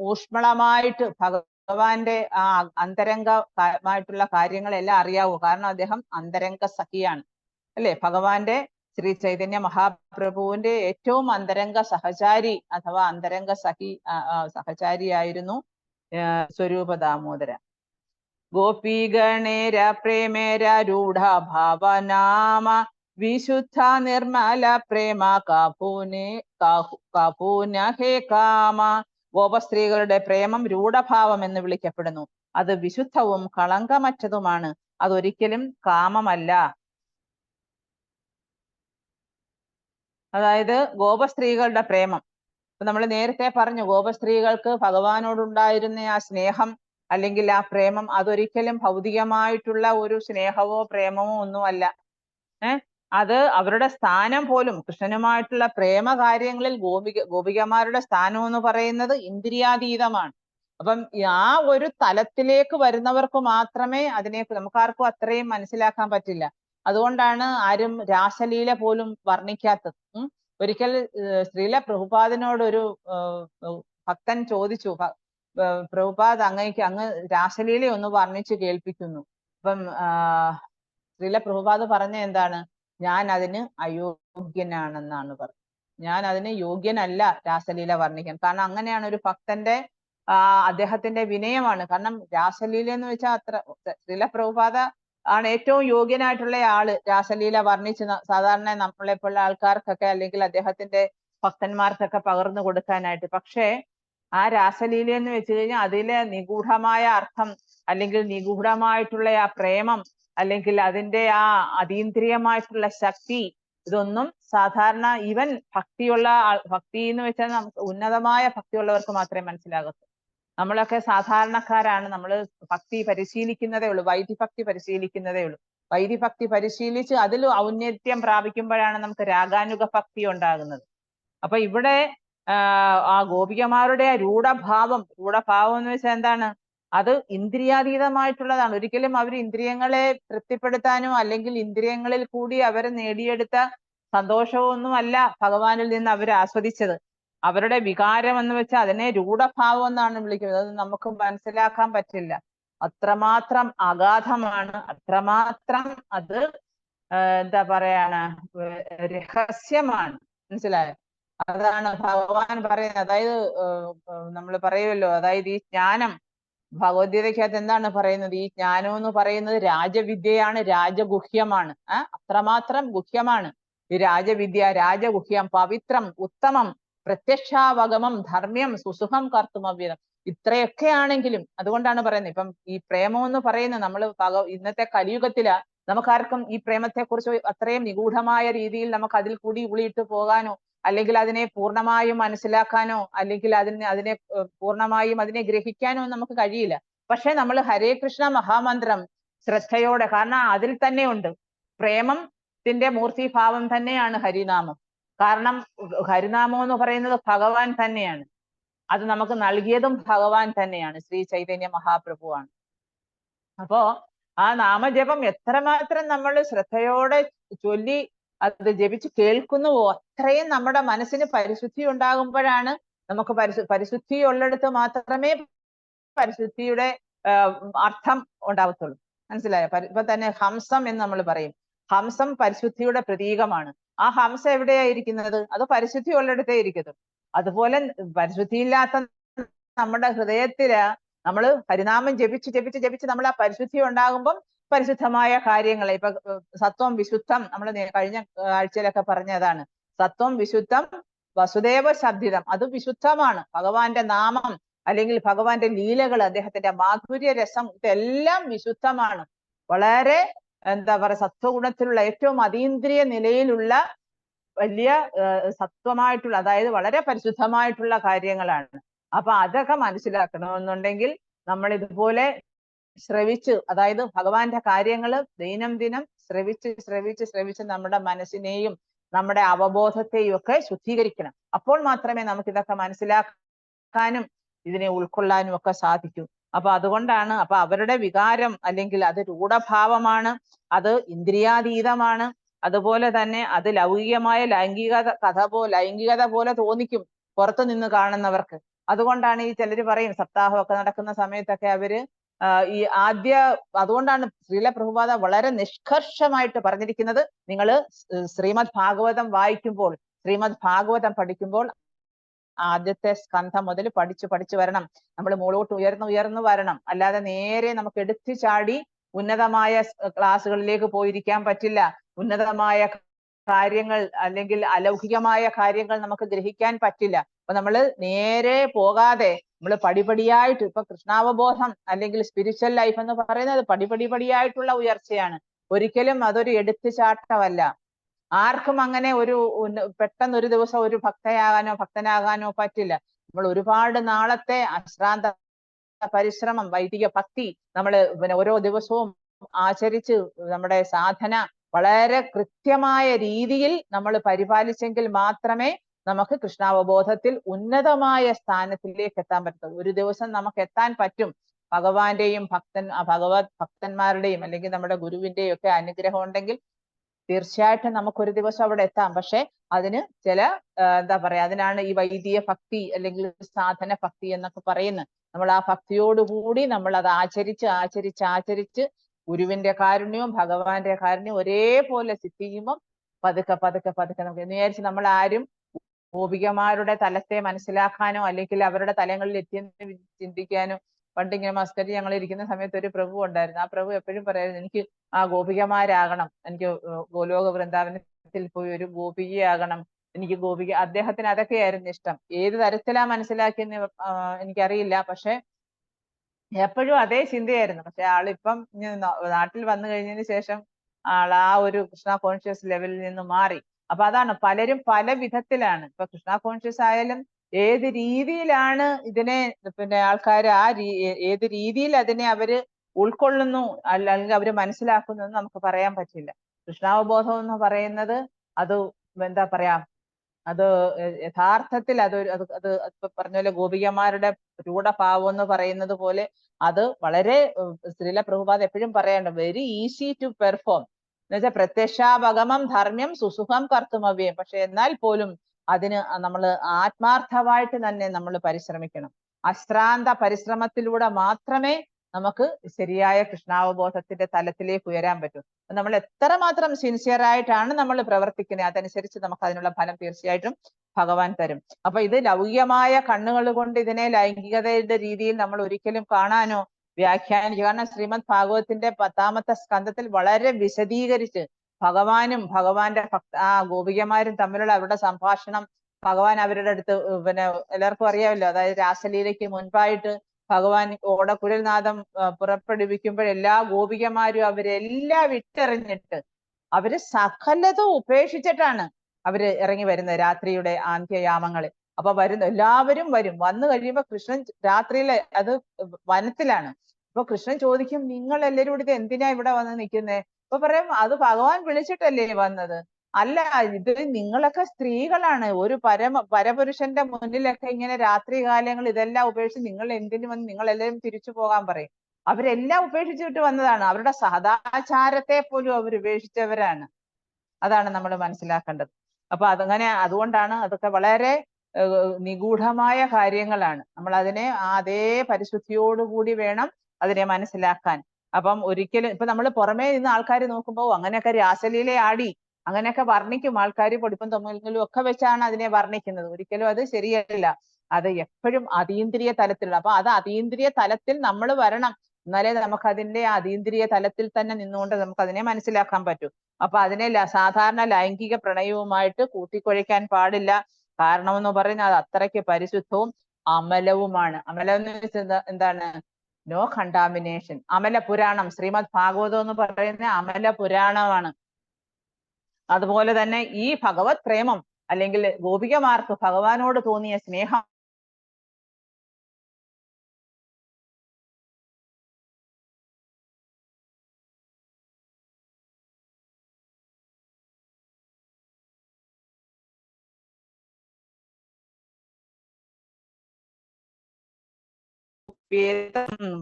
ഊഷ്മളമായിട്ട് ഭഗവാന്റെ ആ അന്തരംഗമായിട്ടുള്ള കാര്യങ്ങളെല്ലാം അറിയാവൂ. കാരണം അദ്ദേഹം അന്തരംഗ സഖിയാണ്, അല്ലെ? ഭഗവാന്റെ ശ്രീ ചൈതന്യ മഹാപ്രഭുവിന്റെ ഏറ്റവും അന്തരംഗ സഹചാരി അഥവാ അന്തരംഗ സഹചാരിയായിരുന്നു സ്വരൂപ ദാമോദര. ഗോപീഗണേര പ്രേമേര രൂഢ ഭാവനാമ വിശുദ്ധ നിർമ്മല പ്രേമ കാപൂന ഹേ കാമ. ഗോപസ്ത്രീകളുടെ പ്രേമം രൂഢഭാവം എന്ന് വിളിക്കപ്പെടുന്നു. അത് വിശുദ്ധവും കളങ്കമറ്റതുമാണ്. അതൊരിക്കലും കാമമല്ല. അതായത് ഗോപസ്ത്രീകളുടെ പ്രേമം, ഇപ്പൊ നമ്മൾ നേരത്തെ പറഞ്ഞു, ഗോപസ്ത്രീകൾക്ക് ഭഗവാനോടുണ്ടായിരുന്ന ആ സ്നേഹം അല്ലെങ്കിൽ ആ പ്രേമം അതൊരിക്കലും ഭൗതികമായിട്ടുള്ള ഒരു സ്നേഹമോ പ്രേമമോ ഒന്നുമല്ല. അത് അവരുടെ സ്ഥാനം പോലും, കൃഷ്ണനുമായിട്ടുള്ള പ്രേമ കാര്യങ്ങളിൽ ഗോപികമാരുടെ സ്ഥാനം എന്ന് പറയുന്നത് ഇന്ദ്രിയാതീതമാണ്. അപ്പം ആ ഒരു തലത്തിലേക്ക് വരുന്നവർക്ക് മാത്രമേ നമുക്കാർക്കും അത്രയും മനസ്സിലാക്കാൻ പറ്റില്ല. അതുകൊണ്ടാണ് ആരും രാസലീല പോലും വർണ്ണിക്കാത്തത്. ഒരിക്കൽ ശ്രീല പ്രഭുപാദിനോട് ഒരു ഭക്തൻ ചോദിച്ചു, പ്രഭുപാദ് അങ്ങ് രാസലീല ഒന്ന് വർണ്ണിച്ചു കേൾപ്പിക്കുന്നു. അപ്പം ശ്രീല പ്രഭുപാദ് പറഞ്ഞ എന്താണ്? ഞാൻ അതിന് അയോഗ്യനാണെന്നാണ് പറഞ്ഞത്. ഞാൻ അതിന് യോഗ്യനല്ല രാസലീല വർണ്ണിക്കാൻ. കാരണം അങ്ങനെയാണ് ഒരു ഭക്തന്റെ അദ്ദേഹത്തിന്റെ വിനയമാണ്. കാരണം രാസലീല എന്ന് വെച്ചാൽ ശ്രീല പ്രഭുപാദ ആണ് ഏറ്റവും യോഗ്യനായിട്ടുള്ള ആള് രാസലീല വർണ്ണിച്ച് സാധാരണ നമ്മളെപ്പോലുള്ള ആൾക്കാർക്കൊക്കെ അല്ലെങ്കിൽ അദ്ദേഹത്തിന്റെ ഭക്തന്മാർക്കൊക്കെ പകർന്നു കൊടുക്കാനായിട്ട്. പക്ഷേ ആ രാസലീല എന്ന് വെച്ച് കഴിഞ്ഞാൽ അതിലെ നിഗൂഢമായ അർത്ഥം, അല്ലെങ്കിൽ നിഗൂഢമായിട്ടുള്ള ആ പ്രേമം, അല്ലെങ്കിൽ അതിന്റെ ആ അതീന്ദ്രിയമായിട്ടുള്ള ശക്തി, ഇതൊന്നും സാധാരണ ഈവൻ ഭക്തി എന്ന് വെച്ചാൽ നമുക്ക് ഉന്നതമായ ഭക്തിയുള്ളവർക്ക് മാത്രമേ മനസ്സിലാകൂ. നമ്മളൊക്കെ സാധാരണക്കാരാണ്, നമ്മൾ ഭക്തി പരിശീലിക്കുന്നതേ ഉള്ളൂ, വൈദിഭക്തി പരിശീലിക്കുന്നതേ ഉള്ളൂ. വൈദിഭക്തി പരിശീലിച്ച് അതിൽ ഔന്നത്യം പ്രാപിക്കുമ്പോഴാണ് നമുക്ക് രാഗാനുഗ ഭക്തി ഉണ്ടാകുന്നത്. അപ്പൊ ഇവിടെ ആ ഗോപികമാരുടെ രൂഢഭാവം എന്ന് വെച്ചാൽ എന്താണ്? അത് ഇന്ദ്രിയാതീതമായിട്ടുള്ളതാണ്. ഒരിക്കലും അവർ ഇന്ദ്രിയങ്ങളെ തൃപ്തിപ്പെടുത്താനോ അല്ലെങ്കിൽ ഇന്ദ്രിയങ്ങളിൽ കൂടി അവർ നേടിയെടുത്ത സന്തോഷമൊന്നും അല്ല ഭഗവാനിൽ നിന്ന് അവർ ആസ്വദിച്ചത്. അവരുടെ വികാരം എന്ന് വെച്ചാൽ അതിനെ രൂഢഭാവം എന്നാണ് വിളിക്കുന്നത്. അത് നമുക്ക് മനസ്സിലാക്കാൻ പറ്റില്ല. അത്രമാത്രം അഗാധമാണ്, അത്രമാത്രം അത് എന്താ പറയാണ്, രഹസ്യമാണ്. മനസ്സിലായോ? അതാണ് ഭഗവാൻ പറയുന്നത്. അതായത് നമ്മൾ പറയുമല്ലോ, അതായത് ഈ ജ്ഞാനം, ഭഗവത്ഗീതയ്ക്കകത്ത് എന്താണ് പറയുന്നത്? ഈ ജ്ഞാനം എന്ന് പറയുന്നത് രാജവിദ്യയാണ്, രാജഗുഹ്യമാണ്. അത്രമാത്രം ഗുഹ്യമാണ് ഈ രാജവിദ്യ, രാജഗുഹ്യം, പവിത്രം, ഉത്തമം, പ്രത്യക്ഷാവഗമം, ധർമ്മ്യം, സുസുഖം കർത്തുമവ്യതം. ഇത്രയൊക്കെ ആണെങ്കിലും, അതുകൊണ്ടാണ് പറയുന്നത്, ഇപ്പം ഈ പ്രേമം എന്ന് പറയുന്നത് നമ്മൾ ഇന്നത്തെ കലിയുഗത്തില് നമുക്കാർക്കും ഈ പ്രേമത്തെക്കുറിച്ച് അത്രയും നിഗൂഢമായ രീതിയിൽ നമുക്ക് അതിൽ കൂടി ഉളിയിട്ട് പോകാനോ അല്ലെങ്കിൽ അതിനെ പൂർണ്ണമായും മനസ്സിലാക്കാനോ അല്ലെങ്കിൽ അതിനെ പൂർണ്ണമായും അതിനെ ഗ്രഹിക്കാനോ നമുക്ക് കഴിയില്ല. പക്ഷെ നമ്മൾ ഹരേ കൃഷ്ണ മഹാമന്ത്രം ശ്രദ്ധയോടെ, കാരണം അതിൽ തന്നെ ഉണ്ട് പ്രേമത്തിന്റെ മൂർത്തിഭാവം തന്നെയാണ് ഹരിനാമം. കാരണം ഹരിനാമം എന്ന് പറയുന്നത് ഭഗവാൻ തന്നെയാണ്. അത് നമുക്ക് നൽകിയതും ഭഗവാൻ തന്നെയാണ്, ശ്രീ ചൈതന്യ മഹാപ്രഭുവാണ്. അപ്പോ ആ നാമജപം എത്രമാത്രം നമ്മൾ ശ്രദ്ധയോടെ ചൊല്ലി അത് ജപിച്ച് കേൾക്കുന്നുവോ അത്രയും നമ്മുടെ മനസ്സിന് പരിശുദ്ധി ഉണ്ടാകുമ്പോഴാണ് നമുക്ക് പരിശുദ്ധി ഉള്ളിടത്ത് മാത്രമേ പരിശുദ്ധിയുടെ അർത്ഥം ഉണ്ടാകത്തുള്ളൂ. മനസ്സിലായോ? ഇപ്പൊ തന്നെ ഹംസം എന്ന് നമ്മൾ പറയും. ഹംസം പരിശുദ്ധിയുടെ പ്രതീകമാണ്. ആ ഹംസം എവിടെയായിരിക്കുന്നത്? അത് പരിശുദ്ധി ഉള്ളിടത്തേ ഇരിക്കുന്നു. അതുപോലെ പരിശുദ്ധിയില്ലാത്ത നമ്മുടെ ഹൃദയത്തില് നമ്മൾ ഹരിനാമം ജപിച്ച് ജപിച്ച് ജപിച്ച് നമ്മൾ ആ പരിശുദ്ധി ഉണ്ടാകുമ്പം പരിശുദ്ധമായ കാര്യങ്ങളെ, ഇപ്പൊ സത്വം വിശുദ്ധം, നമ്മൾ കഴിഞ്ഞ ആഴ്ചയിലൊക്കെ പറഞ്ഞതാണ്. സത്വം വിശുദ്ധം വസുദേവ ശബ്ദിതം, അത് വിശുദ്ധമാണ്. ഭഗവാന്റെ നാമം അല്ലെങ്കിൽ ഭഗവാന്റെ ലീലകൾ, അദ്ദേഹത്തിന്റെ മാധുര്യ രസം, ഇതെല്ലാം വിശുദ്ധമാണ്. വളരെ എന്താ പറയുക, സത്വഗുണത്തിലുള്ള ഏറ്റവും അതീന്ദ്രിയ നിലയിലുള്ള വലിയ സത്വമായിട്ടുള്ള, അതായത് വളരെ പരിശുദ്ധമായിട്ടുള്ള കാര്യങ്ങളാണ്. അപ്പൊ അതൊക്കെ മനസ്സിലാക്കണമെന്നുണ്ടെങ്കിൽ നമ്മൾ ഇതുപോലെ ശ്രവിച്ച്, അതായത് ഭഗവാന്റെ കാര്യങ്ങൾ ദൈനംദിനം ശ്രവിച്ച് നമ്മുടെ മനസ്സിനെയും നമ്മുടെ അവബോധത്തെയും ഒക്കെ ശുദ്ധീകരിക്കണം. അപ്പോൾ മാത്രമേ നമുക്ക് ഇതൊക്കെ മനസ്സിലാക്കാനും ഇതിനെ ഉൾക്കൊള്ളാനും ഒക്കെ സാധിക്കൂ. അപ്പൊ അതുകൊണ്ടാണ്, അപ്പൊ അവരുടെ വികാരം അല്ലെങ്കിൽ അത് രൂഢഭാവമാണ്, അത് ഇന്ദ്രിയാതീതമാണ്. അതുപോലെ തന്നെ അത് ലൈംഗികമായ ലൈംഗികത പോലെ തോന്നിക്കും പുറത്തു നിന്ന് കാണുന്നവർക്ക്. അതുകൊണ്ടാണ് ഈ ചിലര് പറയും, സപ്താഹമൊക്കെ നടക്കുന്ന സമയത്തൊക്കെ അവര് അതുകൊണ്ടാണ് ശ്രീല പ്രഭുപാദ വളരെ നിഷ്കർഷമായിട്ട് പറഞ്ഞിരിക്കുന്നത്, നിങ്ങൾ ശ്രീമദ് ഭാഗവതം വായിക്കുമ്പോൾ, ശ്രീമദ് ഭാഗവതം പഠിക്കുമ്പോൾ ആദ്യത്തെ സ്കന്ധം മുതൽ പഠിച്ചു വരണം. നമ്മൾ മുകളോട്ട് ഉയർന്നു വരണം. അല്ലാതെ നേരെ നമുക്ക് എടുത്തു ചാടി ഉന്നതമായ ക്ലാസ്സുകളിലേക്ക് പോയിരിക്കാൻ പറ്റില്ല. ഉന്നതമായ കാര്യങ്ങൾ അല്ലെങ്കിൽ അലൗകികമായ കാര്യങ്ങൾ നമുക്ക് ഗ്രഹിക്കാൻ പറ്റില്ല. അപ്പൊ നമ്മൾ നേരെ പോകാതെ നമ്മൾ പടിപടിയായിട്ട്, ഇപ്പൊ കൃഷ്ണാവബോധം അല്ലെങ്കിൽ സ്പിരിച്വൽ ലൈഫ് എന്ന് പറയുന്നത് പടിപടിയായിട്ടുള്ള ഉയർച്ചയാണ്. ഒരിക്കലും അതൊരു എടുത്തുചാട്ടമല്ല. ആർക്കും അങ്ങനെ പെട്ടെന്ന് ഒരു ദിവസം ഒരു ഭക്തനാകാനോ പറ്റില്ല. നമ്മൾ ഒരുപാട് നാളത്തെ അശ്രാന്ത പരിശ്രമം, വൈദിക ഭക്തി നമ്മൾ ഓരോ ദിവസവും ആചരിച്ച് നമ്മുടെ സാധന വളരെ കൃത്യമായ രീതിയിൽ നമ്മൾ പരിപാലിച്ചെങ്കിൽ മാത്രമേ നമുക്ക് കൃഷ്ണാവബോധത്തിൽ ഉന്നതമായ സ്ഥാനത്തിലേക്ക് എത്താൻ പറ്റും. ഒരു ദിവസം നമുക്ക് എത്താൻ പറ്റും. ഭഗവാന്റെയും ഭക്തന്മാരുടെയും അല്ലെങ്കിൽ നമ്മുടെ ഗുരുവിന്റെയും ഒക്കെ അനുഗ്രഹം ഉണ്ടെങ്കിൽ തീർച്ചയായിട്ടും നമുക്കൊരു ദിവസം അവിടെ എത്താം. പക്ഷെ അതിന് ചില എന്താ പറയാ, അതിനാണ് ഈ വൈദിക ഭക്തി അല്ലെങ്കിൽ സാധന ഭക്തി എന്നൊക്കെ പറയുന്നത്. നമ്മൾ ആ ഭക്തിയോടുകൂടി നമ്മൾ അത് ആചരിച്ച് ഗുരുവിന്റെ കാരുണ്യവും ഭഗവാന്റെ കാരുണ്യവും ഒരേപോലെ സിദ്ധിക്കുമ്പം പതുക്കെ നമുക്ക് എന്ന് വിചാരിച്ച് നമ്മൾ ആരും ഗോപികമാരുടെ തലത്തെ മനസ്സിലാക്കാനോ അല്ലെങ്കിൽ അവരുടെ തലങ്ങളിൽ എത്തിയെന്ന് ചിന്തിക്കാനോ. പണ്ടിങ്ങനെ മസ്കറ്റ് ഞങ്ങൾ ഇരിക്കുന്ന സമയത്ത് ഒരു പ്രഭു ഉണ്ടായിരുന്നു. ആ പ്രഭു എപ്പോഴും പറയായിരുന്നു, എനിക്ക് ആ ഗോപികമാരാകണം, എനിക്ക് ഗോലോക വൃന്ദാവനത്തിൽ പോയി ഒരു ഗോപികയാകണം, എനിക്ക് ഗോപിക അദ്ദേഹത്തിന് അതൊക്കെയായിരുന്നു ഇഷ്ടം. ഏത് തരത്തിലാ മനസ്സിലാക്കിയെന്ന് എനിക്കറിയില്ല. പക്ഷെ എപ്പോഴും അതേ ചിന്തയായിരുന്നു. പക്ഷെ ആളിപ്പം നാട്ടിൽ വന്നു കഴിഞ്ഞതിന് ശേഷം ആൾ ആ ഒരു കൃഷ്ണ കോൺഷ്യസ് ലെവലിൽ നിന്ന് മാറി. അപ്പൊ അതാണ് പലരും പല വിധത്തിലാണ്. ഇപ്പൊ കൃഷ്ണ കോൺഷ്യസ് ആയാലും ഏത് രീതിയിലാണ് ഇതിനെ പിന്നെ ആൾക്കാർ ഏത് രീതിയിൽ അതിനെ അവര് ഉൾക്കൊള്ളുന്നു അല്ലെങ്കിൽ അവര് മനസ്സിലാക്കുന്നു എന്ന് നമുക്ക് പറയാൻ പറ്റില്ല. കൃഷ്ണാവബോധം എന്ന് പറയുന്നത് അത് എന്താ പറയാ, അത് യഥാർത്ഥത്തിൽ അത് പറഞ്ഞ പോലെ ഗോപികമാരുടെ രൂഢഭാവം എന്ന് പറയുന്നത് പോലെ അത് വളരെ ശ്രീല പ്രഭുപാദ് എപ്പോഴും പറയാറുണ്ട്, വെരി ഈസി ടു പെർഫോം എന്ന് വെച്ചാൽ പ്രത്യക്ഷാവഗമം ധർമ്മ്യം സുസുഖം കർത്തുമവ്യം. പക്ഷെ എന്നാൽ പോലും അതിന് നമ്മൾ ആത്മാർത്ഥമായിട്ട് തന്നെ നമ്മൾ പരിശ്രമിക്കണം. അശ്രാന്ത പരിശ്രമത്തിലൂടെ മാത്രമേ നമുക്ക് ശരിയായ കൃഷ്ണാവബോധത്തിന്റെ തലത്തിലേക്ക് ഉയരാൻ പറ്റും. നമ്മൾ എത്രമാത്രം സിൻസിയർ ആയിട്ടാണ് നമ്മൾ പ്രവർത്തിക്കുന്നത് അതനുസരിച്ച് നമുക്ക് അതിനുള്ള ഫലം തീർച്ചയായിട്ടും ഭഗവാൻ തരും. അപ്പൊ ഇത് ലൗകികമായ കണ്ണുകൾ കൊണ്ട് ഇതിനെ ലൈംഗികതയുടെ രീതിയിൽ നമ്മൾ ഒരിക്കലും കാണാനോ വ്യാഖ്യാനിക്കുക. കാരണം ശ്രീമദ് ഭാഗവതത്തിന്റെ 10ാമത്തെ സ്കന്ധത്തിൽ വളരെ വിശദീകരിച്ച് ഭഗവാനും ഭഗവാന്റെ ഗോപികമാരും തമ്മിലുള്ള അവരുടെ സംഭാഷണം, ഭഗവാൻ അവരുടെ അടുത്ത് പിന്നെ എല്ലാവർക്കും അറിയാമല്ലോ, അതായത് രാസലീലയ്ക്ക് മുൻപായിട്ട് ഭഗവാൻ ഓടക്കുഴൽ നാദം പുറപ്പെടുവിക്കുമ്പോൾ എല്ലാ ഗോപികമാരും അവരെല്ലാം വിട്ടെറിഞ്ഞിട്ട് അവര് സകലതും ഉപേക്ഷിച്ചിട്ടാണ് അവര് ഇറങ്ങി വരുന്നത് രാത്രിയുടെ ആന്ത്യയാമങ്ങളിൽ. അപ്പൊ എല്ലാവരും വരും. വന്നു കഴിയുമ്പോ കൃഷ്ണൻ രാത്രിയിൽ അത് വനത്തിലാണ്. അപ്പൊ കൃഷ്ണൻ ചോദിക്കും, നിങ്ങൾ എല്ലാവരും കൂടി ഇത് എന്തിനാ ഇവിടെ വന്ന് നിൽക്കുന്നേ? അപ്പൊ പറയും, അത് ഭഗവാൻ വിളിച്ചിട്ടല്ലേ വന്നത്. അല്ല, ഇത് നിങ്ങളൊക്കെ സ്ത്രീകളാണ്, ഒരു പരപുരുഷന്റെ മുന്നിലൊക്കെ ഇങ്ങനെ രാത്രി കാലങ്ങൾ ഇതെല്ലാം ഉപേക്ഷിച്ച് നിങ്ങൾ എന്തിനു വന്ന്, നിങ്ങൾ എല്ലാവരും തിരിച്ചു പോകാൻ പറയും. അവരെല്ലാം ഉപേക്ഷിച്ചിട്ട് വന്നതാണ്. അവരുടെ സദാചാരത്തെ പോലും അവർ ഉപേക്ഷിച്ചവരാണ്. അതാണ് നമ്മൾ മനസ്സിലാക്കേണ്ടത്. അപ്പൊ അതുകൊണ്ടാണ് അതൊക്കെ വളരെ നിഗൂഢമായ കാര്യങ്ങളാണ്. നമ്മൾ അതിനെ അതേ പരിശുദ്ധിയോടുകൂടി വേണം അതിനെ മനസ്സിലാക്കാൻ. അപ്പം ഒരിക്കലും ഇപ്പൊ നമ്മൾ പുറമേ നിന്ന് ആൾക്കാർ നോക്കുമ്പോൾ അങ്ങനെയൊക്കെ രാസലീല ആടി അങ്ങനെയൊക്കെ വർണ്ണിക്കും ആൾക്കാർ, പൊടിപ്പും തൊമ്മലും ഒക്കെ വെച്ചാണ് അതിനെ വർണ്ണിക്കുന്നത്. ഒരിക്കലും അത് ശരിയല്ല. അത് എപ്പോഴും അതീന്ദ്രിയ തലത്തിലുള്ള, അപ്പൊ അത് അതീന്ദ്രിയ തലത്തിൽ നമ്മൾ വരണം. എന്നാലേ നമുക്ക് അതിന്റെ അതീന്ദ്രിയ തലത്തിൽ തന്നെ നിന്നുകൊണ്ട് നമുക്ക് അതിനെ മനസ്സിലാക്കാൻ പറ്റും. അപ്പൊ അതിനെ സാധാരണ ലൈംഗിക പ്രണയവുമായിട്ട് കൂട്ടിക്കുഴയ്ക്കാൻ പാടില്ല. കാരണമെന്ന് പറയുന്നത് അത് അത്രയ്ക്ക് പരിശുദ്ധവും അമലവുമാണ്. അമലം എന്ന് വെച്ചാൽ എന്താണ്? No contamination. അമല പുരാണം, ശ്രീമദ് ഭാഗവതം എന്ന് പറയുന്ന അമല പുരാണമാണ്. അതുപോലെ തന്നെ ഈ ഭഗവത് പ്രേമം അല്ലെങ്കിൽ ഗോപികമാർക്ക് ഭഗവാനോട് തോന്നിയ സ്നേഹം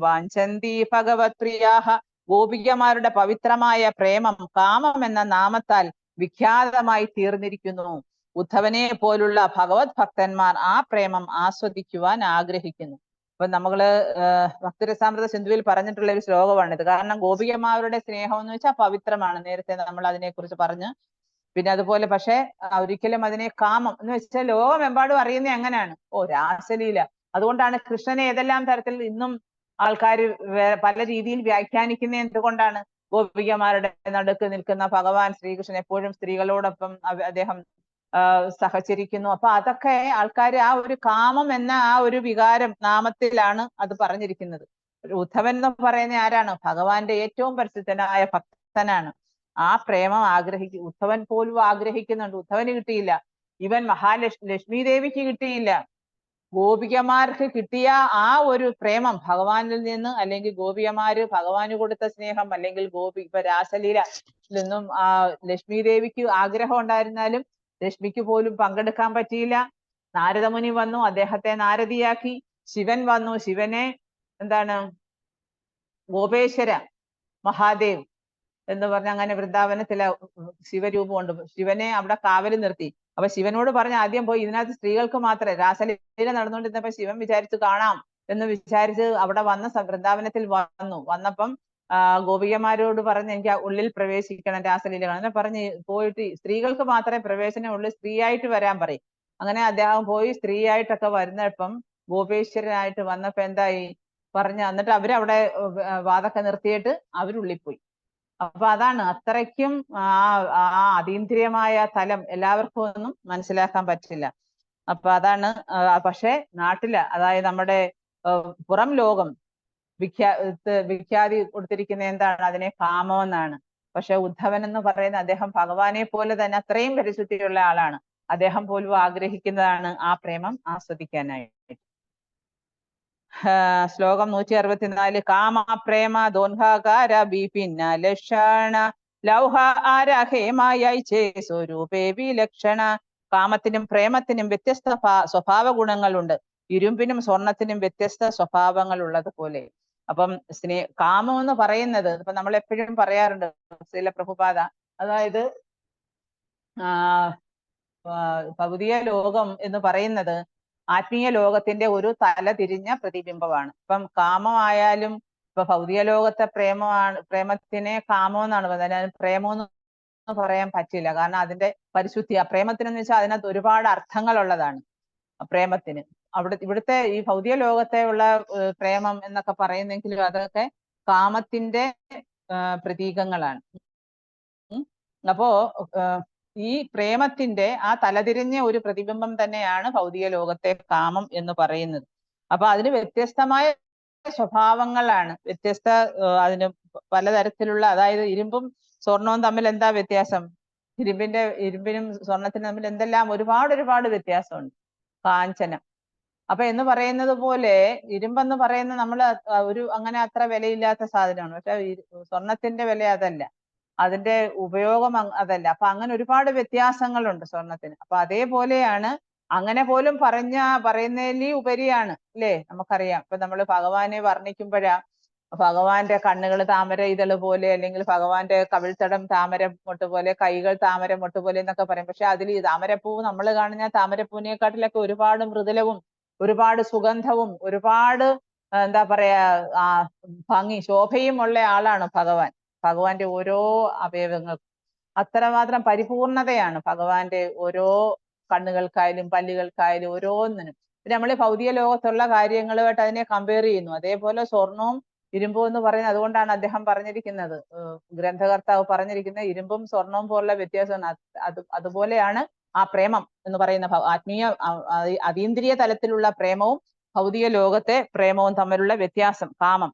വാഞ്ചന്തി ഭഗവത് പ്രിയാഹ. ഗോപികമാരുടെ പവിത്രമായ പ്രേമം കാമം എന്ന നാമത്താൽ വിഖ്യാതമായി തീർന്നിരിക്കുന്നു. ഉദ്ധവനെ പോലുള്ള ഭഗവത് ഭക്തന്മാർ ആ പ്രേമം ആസ്വദിക്കുവാൻ ആഗ്രഹിക്കുന്നു. അപ്പൊ നമ്മള് ഭക്തിരസാമൃത സിന്ധുവിൽ പറഞ്ഞിട്ടുള്ള ഒരു ശ്ലോകമാണിത്. കാരണം ഗോപികമാരുടെ സ്നേഹം എന്ന് വെച്ചാൽ പവിത്രമാണ്. നേരത്തെ നമ്മൾ അതിനെക്കുറിച്ച് പറഞ്ഞ്. പിന്നെ അതുപോലെ പക്ഷെ ഒരിക്കലും അതിനെ കാമം എന്ന് വെച്ചാൽ ലോകമെമ്പാടും അറിയുന്നത് എങ്ങനെയാണ്? രാസലീല. അതുകൊണ്ടാണ് കൃഷ്ണനെ ഏതെല്ലാം തരത്തിൽ ഇന്നും ആൾക്കാർ പല രീതിയിൽ വ്യാഖ്യാനിക്കുന്ന എന്തുകൊണ്ടാണ്? ഗോപികമാരുടെ നടുക്ക് നിൽക്കുന്ന ഭഗവാൻ ശ്രീകൃഷ്ണൻ എപ്പോഴും സ്ത്രീകളോടൊപ്പം അദ്ദേഹം സഹചരിക്കുന്നു. അപ്പൊ അതൊക്കെ ആൾക്കാർ ആ ഒരു കാമം എന്ന ആ ഒരു വികാരം നാമത്തിലാണ് അത് പറഞ്ഞിരിക്കുന്നത്. ഉദ്ധവൻ എന്ന് പറയുന്ന ആരാണ്? ഭഗവാന്റെ ഏറ്റവും പരിശുദ്ധനായ ഭക്തനാണ്. ആ പ്രേമം ഉദ്ധവൻ പോലും ആഗ്രഹിക്കുന്നുണ്ട്. ഉദ്ധവന് കിട്ടിയില്ല. ഇവൻ ലക്ഷ്മി ദേവിക്ക് കിട്ടിയില്ല. ഗോപികമാർക്ക് കിട്ടിയ ആ ഒരു പ്രേമം ഭഗവാനിൽ നിന്ന്, അല്ലെങ്കിൽ ഗോപികമാര് ഭഗവാന് കൊടുത്ത സ്നേഹം, അല്ലെങ്കിൽ ഇപ്പൊ രാസലീല നിന്നും ലക്ഷ്മി ദേവിക്ക് ആഗ്രഹം ഉണ്ടായിരുന്നാലും ലക്ഷ്മിക്ക് പോലും പങ്കെടുക്കാൻ പറ്റിയില്ല. നാരദമുനി വന്നു, അദ്ദേഹത്തെ നാരദിയാക്കി. ശിവൻ വന്നു, ശിവനെ എന്താണ് ഗോപേശ്വര മഹാദേവ് എന്ന് പറഞ്ഞ അങ്ങനെ വൃന്ദാവനത്തിലെ ശിവരൂപമുണ്ട്. ശിവനെ അവിടെ കാവല് നിർത്തി. അപ്പൊ ശിവനോട് പറഞ്ഞ ആദ്യം പോയി ഇതിനകത്ത് സ്ത്രീകൾക്ക് മാത്രമേ, രാസലീല നടന്നുകൊണ്ടിരുന്നപ്പോ ശിവൻ വിചാരിച്ചു കാണാം എന്ന് വിചാരിച്ച് അവിടെ വൃന്ദാവനത്തിൽ വന്നപ്പം ഗോപികമാരോട് പറഞ്ഞ് എനിക്ക് ഉള്ളിൽ പ്രവേശിക്കണം, രാസലീല അങ്ങനെ പറഞ്ഞ് പോയിട്ട് സ്ത്രീകൾക്ക് മാത്രമേ പ്രവേശനം ഉള്ളൂ, സ്ത്രീയായിട്ട് വരാൻ പറയും. അങ്ങനെ അദ്ദേഹം പോയി സ്ത്രീയായിട്ടൊക്കെ വരുന്നപ്പം ഗോപേശ്വരനായിട്ട് വന്നപ്പോ എന്തായി എന്നിട്ട് അവരവിടെ വാതൊക്കെ നിർത്തിയിട്ട് അവരുള്ളിൽ പോയി. അപ്പൊ അതാണ് അത്രയ്ക്കും ആ അതീന്ദ്രിയമായ തലം എല്ലാവർക്കും ഒന്നും മനസ്സിലാക്കാൻ പറ്റില്ല. അപ്പൊ അതാണ് പക്ഷെ നാട്ടില് അതായത് നമ്മുടെ പുറം ലോകം വിഖ്യാതി കൊടുത്തിരിക്കുന്ന എന്താണ്, അതിനെ കാമം എന്നാണ്. പക്ഷെ ഉദ്ധവൻ എന്ന് പറയുന്ന അദ്ദേഹം ഭഗവാനെ പോലെ തന്നെ അത്രയും പരിശുദ്ധിയുള്ള ആളാണ്. അദ്ദേഹം പോലും ആഗ്രഹിക്കുന്നതാണ് ആ പ്രേമം ആസ്വദിക്കാനായിട്ട്. ശ്ലോകം 164 കാമ പ്രേമ ദോൻഹാകാര ബിപിന്ന ലക്ഷണ ലൗഹ ആരഹേമായി ചേ സ്വരൂപേ വിലക്ഷണ. കാമത്തിനും പ്രേമത്തിനും വ്യത്യസ്ത സ്വഭാവ ഗുണങ്ങളുണ്ട്. ഇരുമ്പിനും സ്വർണത്തിനും വ്യത്യസ്ത സ്വഭാവങ്ങൾ ഉള്ളതുപോലെ. അപ്പം കാമം എന്ന് പറയുന്നത് ഇപ്പൊ നമ്മൾ എപ്പോഴും പറയാറുണ്ട് ശ്രീല പ്രഭുപാദ, അതായത് ഭൗതിക ലോകം എന്ന് പറയുന്നത് ആത്മീയ ലോകത്തിന്റെ ഒരു തലതിരിഞ്ഞ പ്രതിബിംബമാണ്. ഇപ്പം കാമമായാലും ഇപ്പൊ ഭൗതിക ലോകത്തെ പ്രേമത്തിനെ കാമം എന്നാണ് പറയുന്നത്. അതിന് പ്രേമം എന്ന് പറയാൻ പറ്റില്ല. കാരണം അതിന്റെ പരിശുദ്ധി, ആ പ്രേമത്തിനെന്ന് വെച്ചാൽ അതിനകത്ത് ഒരുപാട് അർത്ഥങ്ങൾ ഉള്ളതാണ് പ്രേമത്തിന്. ഇവിടുത്തെ ഈ ഭൗതിക ലോകത്തെ ഉള്ള പ്രേമം എന്നൊക്കെ പറയുന്നെങ്കിലും അതൊക്കെ കാമത്തിന്റെ പ്രതീകങ്ങളാണ്. അപ്പോ ഈ പ്രേമത്തിന്റെ ആ തലതിരിഞ്ഞ ഒരു പ്രതിബിംബം തന്നെയാണ് ഭൗതിക ലോകത്തെ കാമം എന്ന് പറയുന്നത്. അപ്പൊ അതിന് വ്യത്യസ്തമായ സ്വഭാവങ്ങളാണ്. അതിന് പലതരത്തിലുള്ള, അതായത് ഇരുമ്പും സ്വർണവും തമ്മിൽ എന്താ വ്യത്യാസം? ഇരുമ്പിനും സ്വർണത്തിനും തമ്മിൽ എന്തെല്ലാം ഒരുപാട് വ്യത്യാസമുണ്ട്. കാഞ്ചനം. അപ്പൊ എന്ന് പറയുന്നത് പോലെ ഇരുമ്പെന്ന് പറയുന്ന നമ്മൾ അങ്ങനെ അത്ര വിലയില്ലാത്ത സാധനമാണ്. പക്ഷെ സ്വർണത്തിന്റെ വില അതല്ല, അതിന്റെ ഉപയോഗം അതല്ല. അപ്പൊ അങ്ങനെ ഒരുപാട് വ്യത്യാസങ്ങളുണ്ട് സ്വർണത്തിന്. അപ്പൊ അതേപോലെയാണ്, അങ്ങനെ പോലും പറയുന്നതിൽ ഉപരിയാണ് അല്ലേ? നമുക്കറിയാം ഇപ്പൊ നമ്മൾ ഭഗവാനെ വർണ്ണിക്കുമ്പോഴാ ഭഗവാന്റെ കണ്ണുകൾ താമര ഇതള് പോലെ, അല്ലെങ്കിൽ ഭഗവാന്റെ കവിൾത്തടം താമര മൊട്ട് പോലെ, കൈകൾ താമര മൊട്ട് പോലെ എന്നൊക്കെ പറയും. പക്ഷെ അതിൽ ഈ താമരപ്പൂ നമ്മൾ കാണുന്ന താമരപ്പൂവിനെക്കാട്ടിലൊക്കെ ഒരുപാട് മൃദുലവും ഒരുപാട് സുഗന്ധവും ഒരുപാട് എന്താ പറയാ ഭംഗി ശോഭയും ഉള്ള ആളാണ് ഭഗവാൻ. ഭഗവാന്റെ ഓരോ അവയവങ്ങൾക്കും അത്രമാത്രം പരിപൂർണതയാണ് ഭഗവാന്റെ ഓരോ കണ്ണുകൾക്കായാലും പല്ലുകൾക്കായാലും ഓരോന്നിനും. നമ്മൾ ഭൗതിക ലോകത്തുള്ള കാര്യങ്ങളുമായിട്ട് അതിനെ കമ്പയർ ചെയ്യുന്നു. അതേപോലെ സ്വർണവും ഇരുമ്പും എന്ന് പറയുന്നത് അതുകൊണ്ടാണ് അദ്ദേഹം പറഞ്ഞിരിക്കുന്നത്, ഗ്രന്ഥകർത്താവ് പറഞ്ഞിരിക്കുന്നത് ഇരുമ്പും സ്വർണവും പോലുള്ള വ്യത്യാസം. അതുപോലെയാണ് ആ പ്രേമം എന്ന് പറയുന്ന ആത്മീയ അതീന്ദ്രിയ തലത്തിലുള്ള പ്രേമവും ഭൗതിക ലോകത്തെ പ്രേമവും തമ്മിലുള്ള വ്യത്യാസം, കാമം.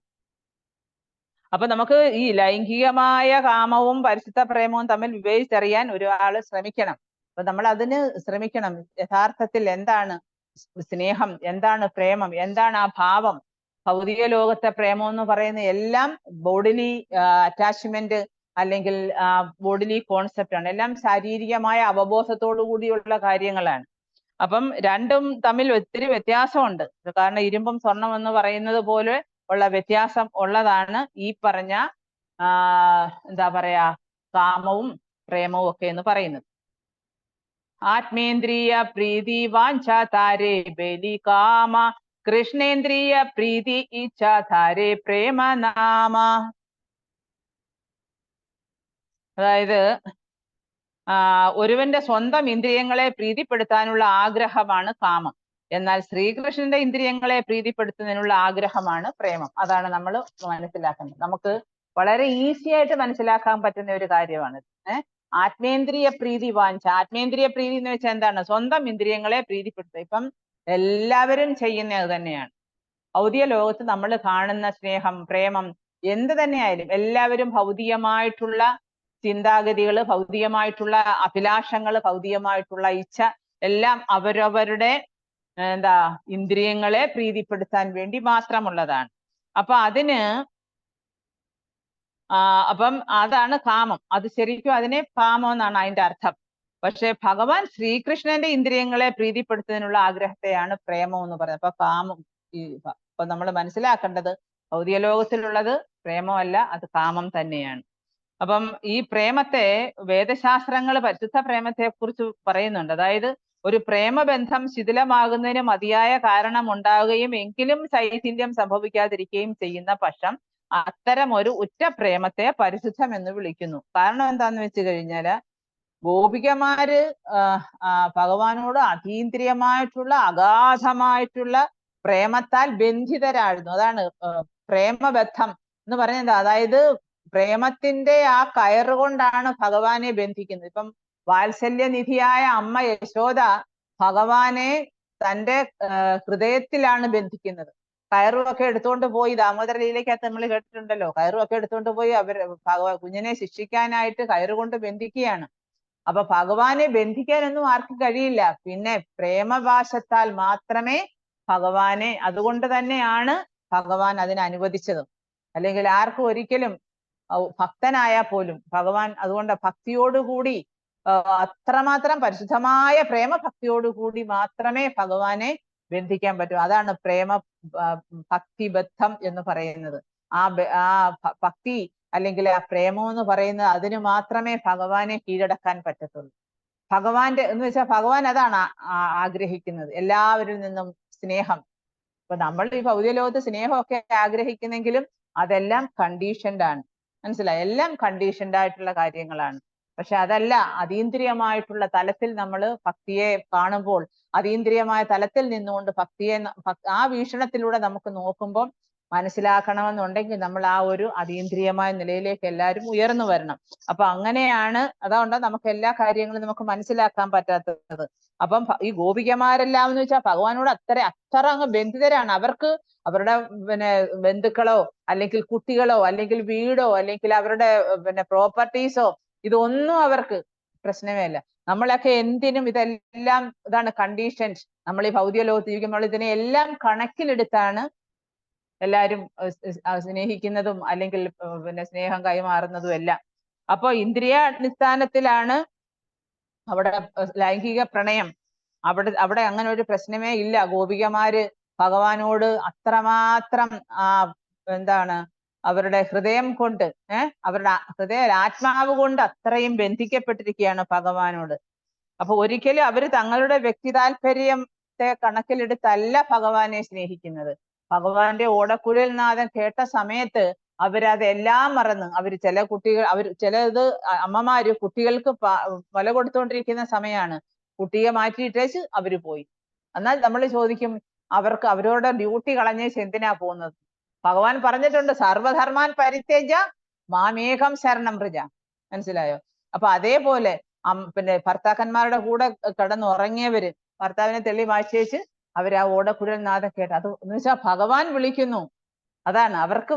അപ്പൊ നമുക്ക് ഈ ലൈംഗികമായ കാമവും പരിശുദ്ധ പ്രേമവും തമ്മിൽ വിവേചിച്ചറിയാൻ ഒരാള് ശ്രമിക്കണം. അപ്പൊ നമ്മൾ അതിന് ശ്രമിക്കണം. യഥാർത്ഥത്തിൽ എന്താണ് സ്നേഹം, എന്താണ് പ്രേമം, എന്താണ് ആ ഭാവം? ഭൗതിക ലോകത്തെ പ്രേമം എന്ന് പറയുന്ന എല്ലാം ബോഡിലി അറ്റാച്ച്മെന്റ് അല്ലെങ്കിൽ ബോഡിലി കോൺസെപ്റ്റ് ആണ്. എല്ലാം ശാരീരികമായ അവബോധത്തോടു കൂടിയുള്ള കാര്യങ്ങളാണ്. അപ്പം രണ്ടും തമ്മിൽ ഒത്തിരി വ്യത്യാസമുണ്ട്. കാരണം ഇരുമ്പും സ്വർണം എന്ന് പറയുന്നത് പോലെ ഉള്ള വ്യത്യാസം ഉള്ളതാണ് ഈ പറഞ്ഞ എന്താ പറയാ കാമവും പ്രേമവും ഒക്കെ എന്ന് പറയുന്നത്. ആത്മേന്ദ്രിയ പ്രീതി വാഞ്ച താരേ ബലി കാമ കൃഷ്ണേന്ദ്രിയ പ്രീതി ഇച്ഛ താരേ പ്രേമ നാമ. അതായത് ഒരുവന്റെ സ്വന്തം ഇന്ദ്രിയങ്ങളെ പ്രീതിപ്പെടുത്താനുള്ള ആഗ്രഹമാണ് കാമം. എന്നാൽ ശ്രീകൃഷ്ണന്റെ ഇന്ദ്രിയങ്ങളെ പ്രീതിപ്പെടുത്തുന്നതിനുള്ള ആഗ്രഹമാണ് പ്രേമം. അതാണ് നമ്മൾ മനസ്സിലാക്കേണ്ടത്. നമുക്ക് വളരെ ഈസി ആയിട്ട് മനസ്സിലാക്കാൻ പറ്റുന്ന ഒരു കാര്യമാണ്. ആത്മേന്ദ്രിയ പ്രീതി വാഞ്ച. ആത്മേന്ദ്രിയ പ്രീതി എന്ന് വെച്ചാൽ എന്താണ്? സ്വന്തം ഇന്ദ്രിയങ്ങളെ പ്രീതിപ്പെടുത്തുക. ഇപ്പം എല്ലാവരും ചെയ്യുന്നത് തന്നെയാണ്. ഭൗതിക ലോകത്ത് നമ്മൾ കാണുന്ന സ്നേഹം, പ്രേമം എന്ത് തന്നെയായാലും എല്ലാവരും ഭൗതികമായിട്ടുള്ള ചിന്താഗതികൾ, ഭൗതികമായിട്ടുള്ള അഭിലാഷങ്ങൾ, ഭൗതികമായിട്ടുള്ള ഇച്ഛ എല്ലാം അവരവരുടെ ഇന്ദ്രിയങ്ങളെ പ്രീതിപ്പെടുത്താൻ വേണ്ടി മാത്രമുള്ളതാണ്. അപ്പൊ അപ്പം അതാണ് കാമം. അത് ശരിക്കും അതിനെ കാമം എന്നാണ് അതിന്റെ അർത്ഥം. പക്ഷെ ഭഗവാൻ ശ്രീകൃഷ്ണന്റെ ഇന്ദ്രിയങ്ങളെ പ്രീതിപ്പെടുത്തുന്നതിനുള്ള ആഗ്രഹത്തെയാണ് പ്രേമം എന്ന് പറയുന്നത്. അപ്പൊ കാമം ഇപ്പൊ നമ്മൾ മനസ്സിലാക്കേണ്ടത് ഭൗതിക ലോകത്തിലുള്ളത് പ്രേമമല്ല, അത് കാമം തന്നെയാണ്. അപ്പം ഈ പ്രേമത്തെ വേദശാസ്ത്രങ്ങൾ പരിശുദ്ധ പ്രേമത്തെ കുറിച്ച് പറയുന്നുണ്ട്. അതായത് ഒരു പ്രേമബന്ധം ശിഥിലമാകുന്നതിന് മതിയായ കാരണം ഉണ്ടാവുകയും എങ്കിലും ശൈഥില്യം സംഭവിക്കാതിരിക്കുകയും ചെയ്യുന്ന പക്ഷം അത്തരം ഒരു ഉറ്റ പ്രേമത്തെ പരിശുദ്ധം എന്ന് വിളിക്കുന്നു. കാരണം എന്താന്ന് വെച്ച് കഴിഞ്ഞാല് ഗോപികമാര് ഭഗവാനോട് അതീന്ദ്രിയമായിട്ടുള്ള അഗാധമായിട്ടുള്ള പ്രേമത്താൽ ബന്ധിതരായിരുന്നു. അതാണ് പ്രേമബദ്ധം എന്ന് പറയുന്നത്. അതായത് പ്രേമത്തിന്റെ ആ കയറുകൊണ്ടാണ് ഭഗവാനെ ബന്ധിക്കുന്നത്. ഇപ്പം വാത്സല്യനിധിയായ അമ്മ യശോദ ഭഗവാനെ തന്റെ ഹൃദയത്തിലാണ് ബന്ധിക്കുന്നത്. കയറുമൊക്കെ എടുത്തുകൊണ്ട് പോയി, ദാമോദര ലീലയ്ക്കകത്ത് നമ്മൾ കേട്ടിട്ടുണ്ടല്ലോ, കയറുമൊക്കെ എടുത്തുകൊണ്ട് പോയി കുഞ്ഞിനെ ശിക്ഷിക്കാനായിട്ട് കയറുകൊണ്ട് ബന്ധിക്കുകയാണ്. അപ്പൊ ഭഗവാനെ ബന്ധിക്കാനൊന്നും ആർക്കും കഴിയില്ല. പിന്നെ പ്രേമപാശത്താൽ മാത്രമേ ഭഗവാനെ, അതുകൊണ്ട് തന്നെയാണ് ഭഗവാൻ അതിനെ അനുവദിച്ചത്. അല്ലെങ്കിൽ ആർക്കും ഒരിക്കലും ഭക്തനായാൽ പോലും ഭഗവാൻ, അതുകൊണ്ട് ഭക്തിയോടുകൂടി അത്രമാത്രം പരിശുദ്ധമായ പ്രേമഭക്തിയോടുകൂടി മാത്രമേ ഭഗവാനെ ബന്ധിക്കാൻ പറ്റൂ. അതാണ് പ്രേമ ഭക്തിബദ്ധം എന്ന് പറയുന്നത്. ആ ഭക്തി അല്ലെങ്കിൽ ആ പ്രേമം എന്ന് പറയുന്നത്, അതിന് മാത്രമേ ഭഗവാനെ കീഴടക്കാൻ പറ്റത്തുള്ളൂ. ഭഗവാന്റെ എന്ന് വെച്ചാൽ ഭഗവാൻ അതാണ് ആഗ്രഹിക്കുന്നത്, എല്ലാവരിൽ നിന്നും സ്നേഹം. ഇപ്പൊ നമ്മൾ ഈ ഭൗതിക ലോകത്ത് സ്നേഹമൊക്കെ ആഗ്രഹിക്കുന്നെങ്കിലും അതെല്ലാം കണ്ടീഷൻഡ് ആണ്. മനസ്സിലായി? എല്ലാം കണ്ടീഷൻഡ് ആയിട്ടുള്ള കാര്യങ്ങളാണ്. പക്ഷെ അതല്ല, അതീന്ദ്രിയമായിട്ടുള്ള തലത്തിൽ നമ്മൾ ഭക്തിയെ കാണുമ്പോൾ, അതീന്ദ്രിയമായ തലത്തിൽ നിന്നുകൊണ്ട് ഭക്തിയെ ആ വീക്ഷണത്തിലൂടെ നമുക്ക് നോക്കുമ്പോൾ മനസ്സിലാക്കണമെന്നുണ്ടെങ്കിൽ നമ്മൾ ആ ഒരു അതീന്ദ്രിയമായ നിലയിലേക്ക് എല്ലാവരും ഉയർന്നു വരണം. അപ്പൊ അങ്ങനെയാണ്, അതുകൊണ്ട് നമുക്ക് എല്ലാ കാര്യങ്ങളും നമുക്ക് മനസ്സിലാക്കാൻ പറ്റാത്തത്. അപ്പം ഈ ഗോപികമാരെല്ലാം എന്ന് വെച്ചാൽ ഭഗവാനോട് അത്ര അങ്ങ് ബന്ധിതരാണ്. അവർക്ക് അവരുടെ ബന്ധുക്കളോ അല്ലെങ്കിൽ കുട്ടികളോ അല്ലെങ്കിൽ വീടോ അല്ലെങ്കിൽ അവരുടെ പ്രോപ്പർട്ടീസോ ഇതൊന്നും അവർക്ക് പ്രശ്നമേ അല്ല. നമ്മളൊക്കെ എന്തിനും ഇതെല്ലാം ഇതാണ് കണ്ടീഷൻസ്. നമ്മൾ ഈ ഭൗതിക ലോകത്ത് ജീവിക്കുമ്പോൾ ഇതിനെ എല്ലാം കണക്കിലെടുത്താണ് എല്ലാവരും സ്നേഹിക്കുന്നതും അല്ലെങ്കിൽ സ്നേഹം കൈമാറുന്നതും എല്ലാം. അപ്പൊ ഇന്ദ്രിയാടിസ്ഥാനത്തിലാണ് അവിടെ ലൈംഗിക പ്രണയം. അവിടെ അങ്ങനെ ഒരു പ്രശ്നമേ ഇല്ല. ഗോപികമാര് ഭഗവാനോട് അത്രമാത്രം എന്താണ് അവരുടെ ഹൃദയം കൊണ്ട് അവരുടെ ആത്മാവ് കൊണ്ട് അത്രയും ബന്ധിക്കപ്പെട്ടിരിക്കുകയാണ് ഭഗവാനോട്. അപ്പൊ ഒരിക്കലും അവര് തങ്ങളുടെ വ്യക്തി താല്പര്യത്തെ കണക്കിലെടുത്തല്ല ഭഗവാനെ സ്നേഹിക്കുന്നത്. ഭഗവാന്റെ ഓടക്കുഴൽ നാദം കേട്ട സമയത്ത് അവരതെല്ലാം മറന്ന്, ചിലത് അമ്മമാര് കുട്ടികൾക്ക് മുല കൊടുത്തുകൊണ്ടിരിക്കുന്ന സമയമാണ്, കുട്ടിയെ മാറ്റിയിട്ടേച്ച് അവര് പോയി. എന്നാൽ നമ്മൾ ചോദിക്കും, അവരോട് ഡ്യൂട്ടി കളഞ്ഞേച്ച് എന്തിനാ പോകുന്നത്? ഭഗവാൻ പറഞ്ഞിട്ടുണ്ട്, സർവധർമാൻ പരിത്യജ മാമേകം ശരണം വ്രജ. മനസ്സിലായോ? അപ്പൊ അതേപോലെ ഭർത്താക്കന്മാരുടെ കൂടെ കിടന്നുറങ്ങിയവര് ഭർത്താവിനെ തെളി മാറ്റിയേച്ച് അവര് ആ ഓടക്കുഴൽ നാദം കേട്ട്, അത് എന്ന് വെച്ചാൽ ഭഗവാൻ വിളിക്കുന്നു. അതാണ് അവർക്ക്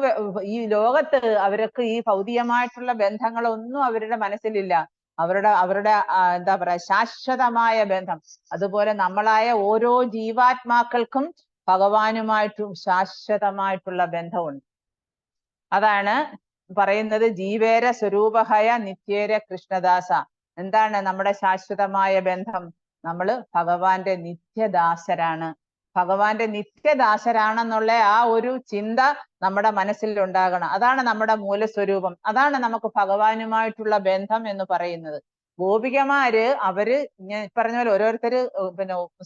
ഈ ലോകത്ത് അവർക്ക് ഈ ഭൗതികമായിട്ടുള്ള ബന്ധങ്ങളൊന്നും അവരുടെ മനസ്സിലില്ല. അവരുടെ എന്താ പറയാ, ശാശ്വതമായ ബന്ധം. അതുപോലെ നമ്മളായ ഓരോ ജീവാത്മാക്കൾക്കും ഭഗവാനുമായിട്ടും ശാശ്വതമായിട്ടുള്ള ബന്ധമുണ്ട്. അതാണ് പറയുന്നത് ജീവേര സ്വരൂപഹയ നിത്യേര കൃഷ്ണദാസ. എന്താണ് നമ്മുടെ ശാശ്വതമായ ബന്ധം? നമ്മൾ ഭഗവാന്റെ നിത്യദാസരാണ്. ഭഗവാന്റെ നിത്യദാസരാണെന്നുള്ള ആ ഒരു ചിന്ത നമ്മുടെ മനസ്സിൽ ഉണ്ടാകണം. അതാണ് നമ്മുടെ മൂലസ്വരൂപം. അതാണ് നമുക്ക് ഭഗവാനുമായിട്ടുള്ള ബന്ധം എന്ന് പറയുന്നത്. ഗോപികമാര് അവര് ഞാൻ പറഞ്ഞ പോലെ ഓരോരുത്തര്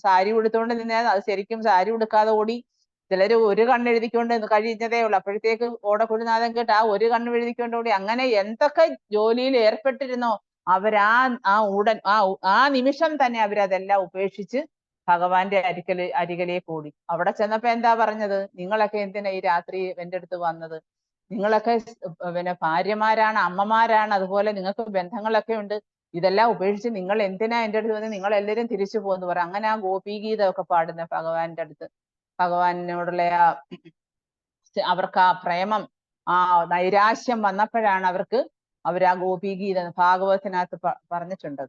സാരി ഉടുത്തുകൊണ്ട് നിന്നാൽ അത് ശരിക്കും സാരി ഉടുക്കാതെ ഓടി. ചിലര് ഒരു കണ്ണെഴുതിക്കൊണ്ട് കഴിഞ്ഞതേ ഉള്ളൂ, അപ്പോഴത്തേക്ക് ഓടക്കുഴനാദം കേട്ട് ആ ഒരു കണ്ണെഴുതിക്കൊണ്ട് ഓടി. അങ്ങനെ എന്തൊക്കെ ജോലിയിൽ ഏർപ്പെട്ടിരുന്നോ ആ നിമിഷം തന്നെ അവരതെല്ലാം ഉപേക്ഷിച്ച് ഭഗവാന്റെ അരികിലേക്ക് ഓടി. അവിടെ ചെന്നപ്പോ എന്താ പറഞ്ഞത്? നിങ്ങളൊക്കെ എന്തിനാ ഈ രാത്രി എൻ്റെ അടുത്ത് വന്നത്? നിങ്ങളൊക്കെ ഭാര്യമാരാണ്, അമ്മമാരാണ്, അതുപോലെ നിങ്ങൾക്ക് ബന്ധങ്ങളൊക്കെ ഉണ്ട്. ഇതെല്ലാം ഉപേക്ഷിച്ച് നിങ്ങൾ എന്തിനാ എൻ്റെ അടുത്ത് വന്ന്? നിങ്ങൾ എല്ലാവരും തിരിച്ചു പോകുന്നു പറ. അങ്ങനെ ആ ഗോപീഗീതമൊക്കെ പാടുന്ന ഭഗവാന്റെ അടുത്ത്, ഭഗവാനോടുള്ള അവർക്ക് ആ പ്രേമം, ആ നൈരാശ്യം വന്നപ്പോഴാണ് അവർ ആ ഗോപീഗീതം ഭാഗവതത്തിനകത്ത് പറഞ്ഞിട്ടുണ്ട്,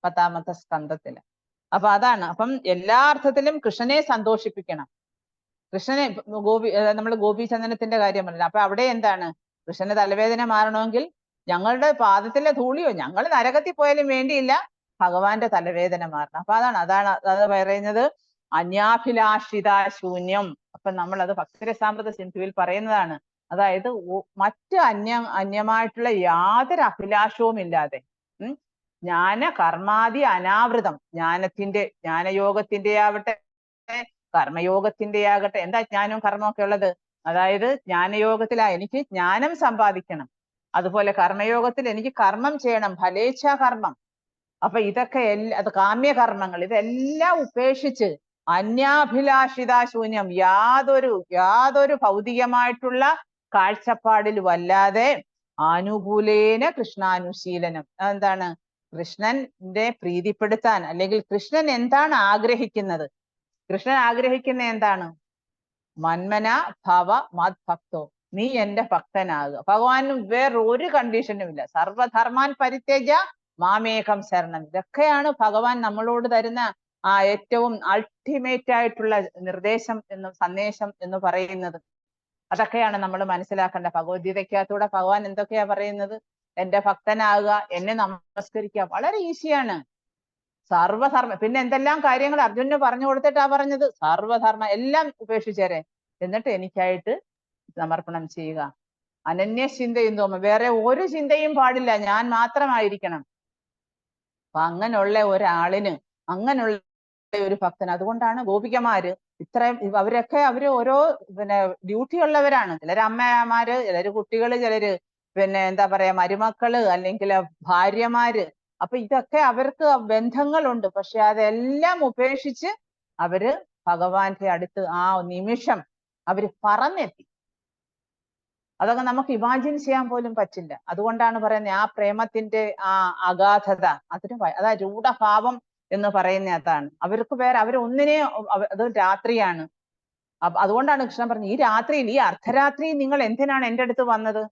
10ാമത്തെ സ്കന്ധത്തില്. അപ്പൊ അതാണ്. അപ്പം എല്ലാ അർത്ഥത്തിലും കൃഷ്ണനെ സന്തോഷിപ്പിക്കണം. കൃഷ്ണനെ നമ്മൾ ഗോപീചന്ദനത്തിന്റെ കാര്യം പറഞ്ഞില്ല. അപ്പൊ അവിടെ എന്താണ്? കൃഷ്ണന് തലവേദന മാറണമെങ്കിൽ ഞങ്ങളുടെ പാദത്തിലെ ധൂളിയോ ഞങ്ങൾ നരകത്തിൽ പോയാലും വേണ്ടിയില്ല, ഭഗവാന്റെ തലവേദന മാറണം. അപ്പൊ അത് പറയുന്നത് അന്യാഭിലാഷിത ശൂന്യം. അപ്പൊ നമ്മൾ അത് ഭക്തിരസാമൃത സിന്ധുവിൽ പറയുന്നതാണ്. അതായത് മറ്റ് അന്യമായിട്ടുള്ള യാതൊരു അഭിലാഷവും ഇല്ലാതെ, ജ്ഞാന കർമാദി അനാവൃതം. ജ്ഞാനയോഗത്തിന്റെ ആവട്ടെ കർമ്മയോഗത്തിന്റെ ആകട്ടെ. എന്താ ജ്ഞാനവും കർമ്മവും ഒക്കെ ഉള്ളത്? അതായത് ജ്ഞാനയോഗത്തിലാ എനിക്ക് ജ്ഞാനം സമ്പാദിക്കണം, അതുപോലെ കർമ്മയോഗത്തിൽ എനിക്ക് കർമ്മം ചെയ്യണം, ഫലേച്ഛാ കർമ്മം. അപ്പൊ ഇതൊക്കെ അത് കാമ്യകർമ്മങ്ങൾ, ഇതെല്ലാം ഉപേക്ഷിച്ച് അന്യാഭിലാഷിത ശൂന്യം, യാതൊരു ഭൗതികമായിട്ടുള്ള കാഴ്ചപ്പാടിൽ വല്ലാതെ ആനുകൂലേന കൃഷ്ണാനുശീലനം. എന്താണ്? കൃഷ്ണന്റെ പ്രീതിപ്പെടുത്താൻ, അല്ലെങ്കിൽ കൃഷ്ണൻ എന്താണ് ആഗ്രഹിക്കുന്നത്? കൃഷ്ണൻ ആഗ്രഹിക്കുന്ന എന്താണ്? മന്മന ഭവ മത് ഭക്തോ, നീ എന്റെ ഭക്തനാകുക. ഭഗവാനും വേറൊരു കണ്ടീഷനും ഇല്ല. സർവധർമാൻ പരിത്യജ മാമേകം ശരണം. ഇതൊക്കെയാണ് ഭഗവാൻ നമ്മളോട് തരുന്ന ഏറ്റവും അൾട്ടിമേറ്റ് ആയിട്ടുള്ള നിർദ്ദേശം സന്ദേശം എന്ന് പറയുന്നത്. അതൊക്കെയാണ് നമ്മൾ മനസ്സിലാക്കേണ്ട. ഭഗവത്ഗീതയ്ക്കകത്തൂടെ ഭഗവാൻ എന്തൊക്കെയാ പറയുന്നത്? എന്റെ ഭക്തനാകുക, എന്നെ നമസ്കരിക്കുക. വളരെ ഈസിയാണ്. സർവധർമ്മ, പിന്നെ എന്തെല്ലാം കാര്യങ്ങൾ അർജുനന് പറഞ്ഞു കൊടുത്തിട്ടാ പറഞ്ഞത്? സർവധർമ്മ എല്ലാം ഉപേക്ഷിച്ചേരെ, എന്നിട്ട് എനിക്കായിട്ട് സമർപ്പണം ചെയ്യുക. അനന്യ ചിന്തയും തോന്നും, വേറെ ഒരു ചിന്തയും പാടില്ല, ഞാൻ മാത്രമായിരിക്കണം. അപ്പൊ അങ്ങനെയുള്ള ഒരാളിന്, അങ്ങനെയുള്ള ഒരു ഭക്തൻ, അതുകൊണ്ടാണ് ഗോപികമാര് ഇത്രയും, അവര് ഓരോ ഡ്യൂട്ടി ഉള്ളവരാണ്. ചിലര് അമ്മമാര്, ചിലര് കുട്ടികള്, ചിലര് എന്താ പറയാ മരുമക്കള്, അല്ലെങ്കിൽ ഭാര്യമാര്. അപ്പൊ ഇതൊക്കെ അവർക്ക് ബന്ധങ്ങളുണ്ട്. പക്ഷെ അതെല്ലാം ഉപേക്ഷിച്ച് അവര് ഭഗവാന്റെ അടുത്ത് ആ നിമിഷം അവര് പറന്നെത്തി. അതൊക്കെ നമുക്ക് ഇമാജിൻ ചെയ്യാൻ പോലും പറ്റില്ല. അതുകൊണ്ടാണ് പറയുന്നത് ആ പ്രേമത്തിന്റെ ആ അഗാധത, അതാ രൂഢഭാവം എന്ന് പറയുന്ന അതാണ്. അവർക്ക് അവരൊന്നിനെ, അത് രാത്രിയാണ്. അതുകൊണ്ടാണ് കൃഷ്ണൻ പറഞ്ഞത്, ഈ രാത്രിയിൽ, ഈ അർദ്ധരാത്രി നിങ്ങൾ എന്തിനാണ് എൻ്റെ അടുത്ത് വന്നത്?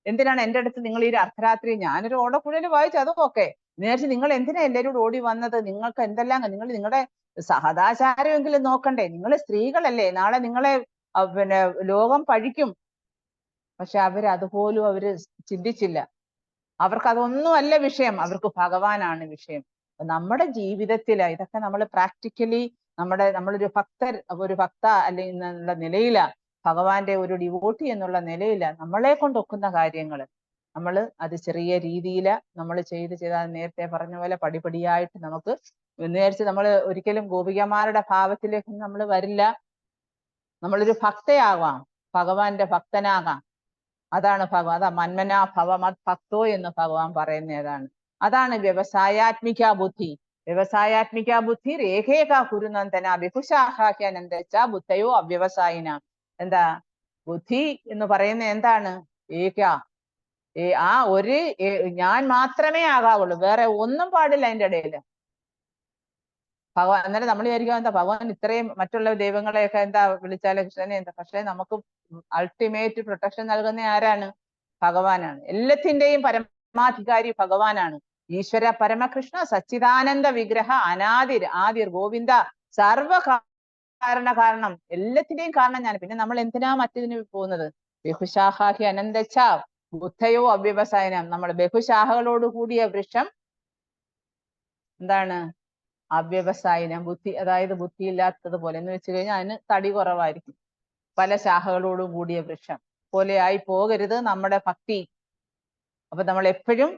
എന്തിനാണ് എൻ്റെ അടുത്ത് നിങ്ങൾ ഈ അർദ്ധരാത്രി? ഞാനൊരു ഓടക്കുഴൽ വായിച്ചു, അതൊക്കെ നേരിച്ച് നിങ്ങൾ എന്തിനാ എല്ലാവരും ഓടി വന്നത്? നിങ്ങൾക്ക് എന്തെല്ലാം, നിങ്ങളുടെ സഹദാചാരമെങ്കിലും നോക്കണ്ടേ? നിങ്ങൾ സ്ത്രീകളല്ലേ, നാളെ നിങ്ങളെ ലോകം പഴിക്കും. പക്ഷെ അതുപോലും അവര് ചിന്തിച്ചില്ല. അവർക്ക് അതൊന്നുമല്ല വിഷയം, അവർക്ക് ഭഗവാനാണ് വിഷയം. നമ്മുടെ ജീവിതത്തിൽ ഇതൊക്കെ നമ്മൾ പ്രാക്ടിക്കലി നമ്മളൊരു ഭക്ത അല്ലെങ്കിൽ എന്നുള്ള നിലയില, ഭഗവാന്റെ ഒരു ഡിവോട്ടി എന്നുള്ള നിലയില നമ്മളെ കൊണ്ടൊക്കുന്ന കാര്യങ്ങൾ നമ്മൾ അത് ചെറിയ രീതിയിൽ നമ്മൾ ചെയ്താൽ, നേരത്തെ പറഞ്ഞ പോലെ പടിപടിയായിട്ട് നമുക്ക് വിചാരിച്ച് നമ്മൾ ഒരിക്കലും ഗോപികമാരുടെ ഭാവത്തിലേക്ക് നമ്മൾ വരില്ല. നമ്മളൊരു ഭക്തയാവാം, ഭഗവാന്റെ ഭക്തനാകാം. അതാണ് അതാ മന്മനാ ഭവ മത് ഭക്തോ എന്ന് ഭഗവാൻ പറയുന്നതാണ്. അതാണ് വ്യവസായാത്മിക ബുദ്ധി. വ്യവസായാത്മിക ബുദ്ധി രേഖേക കുരുനന്ദന ബഹുശാഖാനന്ദ ബുദ്ധയോ അവ്യവസായിന. എന്താ ബുദ്ധി എന്ന് പറയുന്നത്? എന്താണ്? ഞാൻ മാത്രമേ ആകാവുള്ളൂ, വേറെ ഒന്നും പാടില്ല അതിൻ്റെ ഇടയിൽ. ഭഗവാൻ അന്നേരം നമ്മൾ വിചാരിക്കുക, എന്താ ഭഗവാൻ ഇത്രയും മറ്റുള്ള ദൈവങ്ങളെയൊക്കെ എന്താ വിളിച്ചാല് കൃഷ്ണനെ എന്താ? പക്ഷെ നമുക്ക് അൾട്ടിമേറ്റ് പ്രൊട്ടക്ഷൻ നൽകുന്ന ആരാണ്? ഭഗവാനാണ്. എല്ലാത്തിൻ്റെയും പരമാധികാരി ഭഗവാനാണ്. ഈശ്വര പരമകൃഷ്ണ സച്ചിദാനന്ദ വിഗ്രഹ ആദിർ ഗോവിന്ദ കാരണം, എല്ലാത്തിന്റെയും കാരണം ഞാൻ. പിന്നെ നമ്മൾ എന്തിനാ മറ്റതിന് പോകുന്നത്? ബഹുശാഖാഹി അനന്തച്ച ബുദ്ധയോ അവ്യവസായനം. നമ്മൾ ബഹുശാഖകളോട് കൂടിയ വൃക്ഷം എന്താണ്? അവ്യവസായിനം, ബുദ്ധി, അതായത് ബുദ്ധി ഇല്ലാത്തതുപോലെ എന്ന് വെച്ച് കഴിഞ്ഞാൽ അതിന് തടി കുറവായിരിക്കും. പല ശാഖകളോടും കൂടിയ വൃക്ഷം പോലെ ആയി പോകരുത് നമ്മുടെ ഭക്തി. അപ്പൊ നമ്മൾ എപ്പോഴും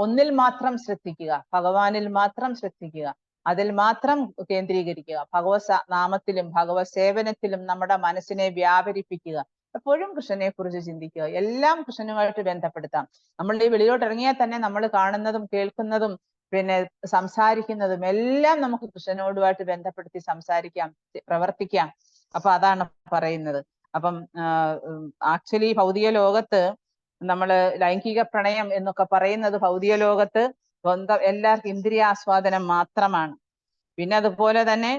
ഒന്നിൽ മാത്രം ശ്രദ്ധിക്കുക, ഭഗവാനിൽ മാത്രം ശ്രദ്ധിക്കുക, അതിൽ മാത്രം കേന്ദ്രീകരിക്കുക. ഭഗവത് നാമത്തിലും ഭഗവത് സേവനത്തിലും നമ്മുടെ മനസ്സിനെ വ്യാപരിപ്പിക്കുക. എപ്പോഴും കൃഷ്ണനെ കുറിച്ച് ചിന്തിക്കുക. എല്ലാം കൃഷ്ണനുമായിട്ട് ബന്ധപ്പെടുത്താം. നമ്മൾ ഈ വെളിയിലോട്ട് ഇറങ്ങിയാൽ തന്നെ നമ്മൾ കാണുന്നതും കേൾക്കുന്നതും സംസാരിക്കുന്നതും എല്ലാം നമുക്ക് കൃഷ്ണനോടുമായിട്ട് ബന്ധപ്പെടുത്തി സംസാരിക്കാം, പ്രവർത്തിക്കാം. അപ്പൊ അതാണ് പറയുന്നത്. അപ്പം ആക്ച്വലി ഭൗതിക ലോകത്ത് നമ്മള് ലൈംഗിക പ്രണയം എന്നൊക്കെ പറയുന്നത് ഭൗതിക ലോകത്ത് എല്ലാവർക്കും ഇന്ദ്രിയാസ്വാദനം മാത്രമാണ്. പിന്നെ അതുപോലെ തന്നെ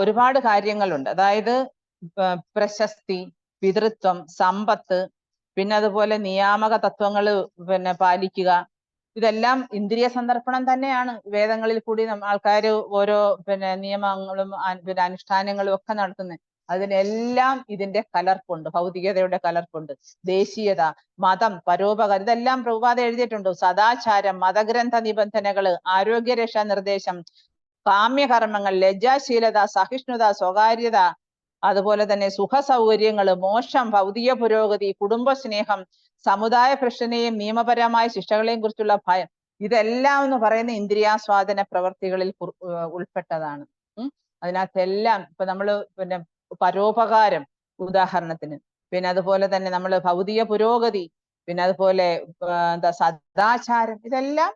ഒരുപാട് കാര്യങ്ങളുണ്ട്. അതായത് പ്രശസ്തി, പിതൃത്വം, സമ്പത്ത്, പിന്നെ അതുപോലെ നിയാമക തത്വങ്ങൾ പാലിക്കുക, ഇതെല്ലാം ഇന്ദ്രിയ സന്ദർപ്പണം തന്നെയാണ്. വേദങ്ങളിൽ കൂടി ആൾക്കാർ ഓരോ നിയമങ്ങളും അനുഷ്ഠാനങ്ങളും ഒക്കെ നടത്തുന്നത്. അതിനെല്ലാം ഇതിന്റെ കലർപ്പുണ്ട്, ഭൗതികതയുടെ കലർപ്പുണ്ട്. ദേശീയത, മതം, പരോപകാരം, ഇതെല്ലാം പ്രഭുപാദ എഴുതിയിട്ടുണ്ട്. സദാചാരം, മതഗ്രന്ഥ നിബന്ധനകള്, ആരോഗ്യരക്ഷാ നിർദ്ദേശം, കാമ്യകർമ്മങ്ങൾ, ലജ്ജാശീലത, സഹിഷ്ണുത, സ്വകാര്യത, അതുപോലെ തന്നെ സുഖ സൗകര്യങ്ങള്, മോശം, ഭൗതിക പുരോഗതി, കുടുംബസ്നേഹം, സമുദായ പ്രശ്നത്തെയും നിയമപരമായ ശിക്ഷകളെയും കുറിച്ചുള്ള ഭയം, ഇതെല്ലാം എന്ന് പറയുന്ന ഇന്ദ്രിയാസ്വാദന പ്രവർത്തികളിൽ ഉൾപ്പെട്ടതാണ്. അതിനകത്തെല്ലാം ഇപ്പൊ നമ്മള് പരോപകാരം ഉദാഹരണത്തിന്, പിന്നെ അതുപോലെ തന്നെ നമ്മൾ ഭൗതിക പുരോഗതി, പിന്നെ അതുപോലെ സദാചാരം, ഇതെല്ലാം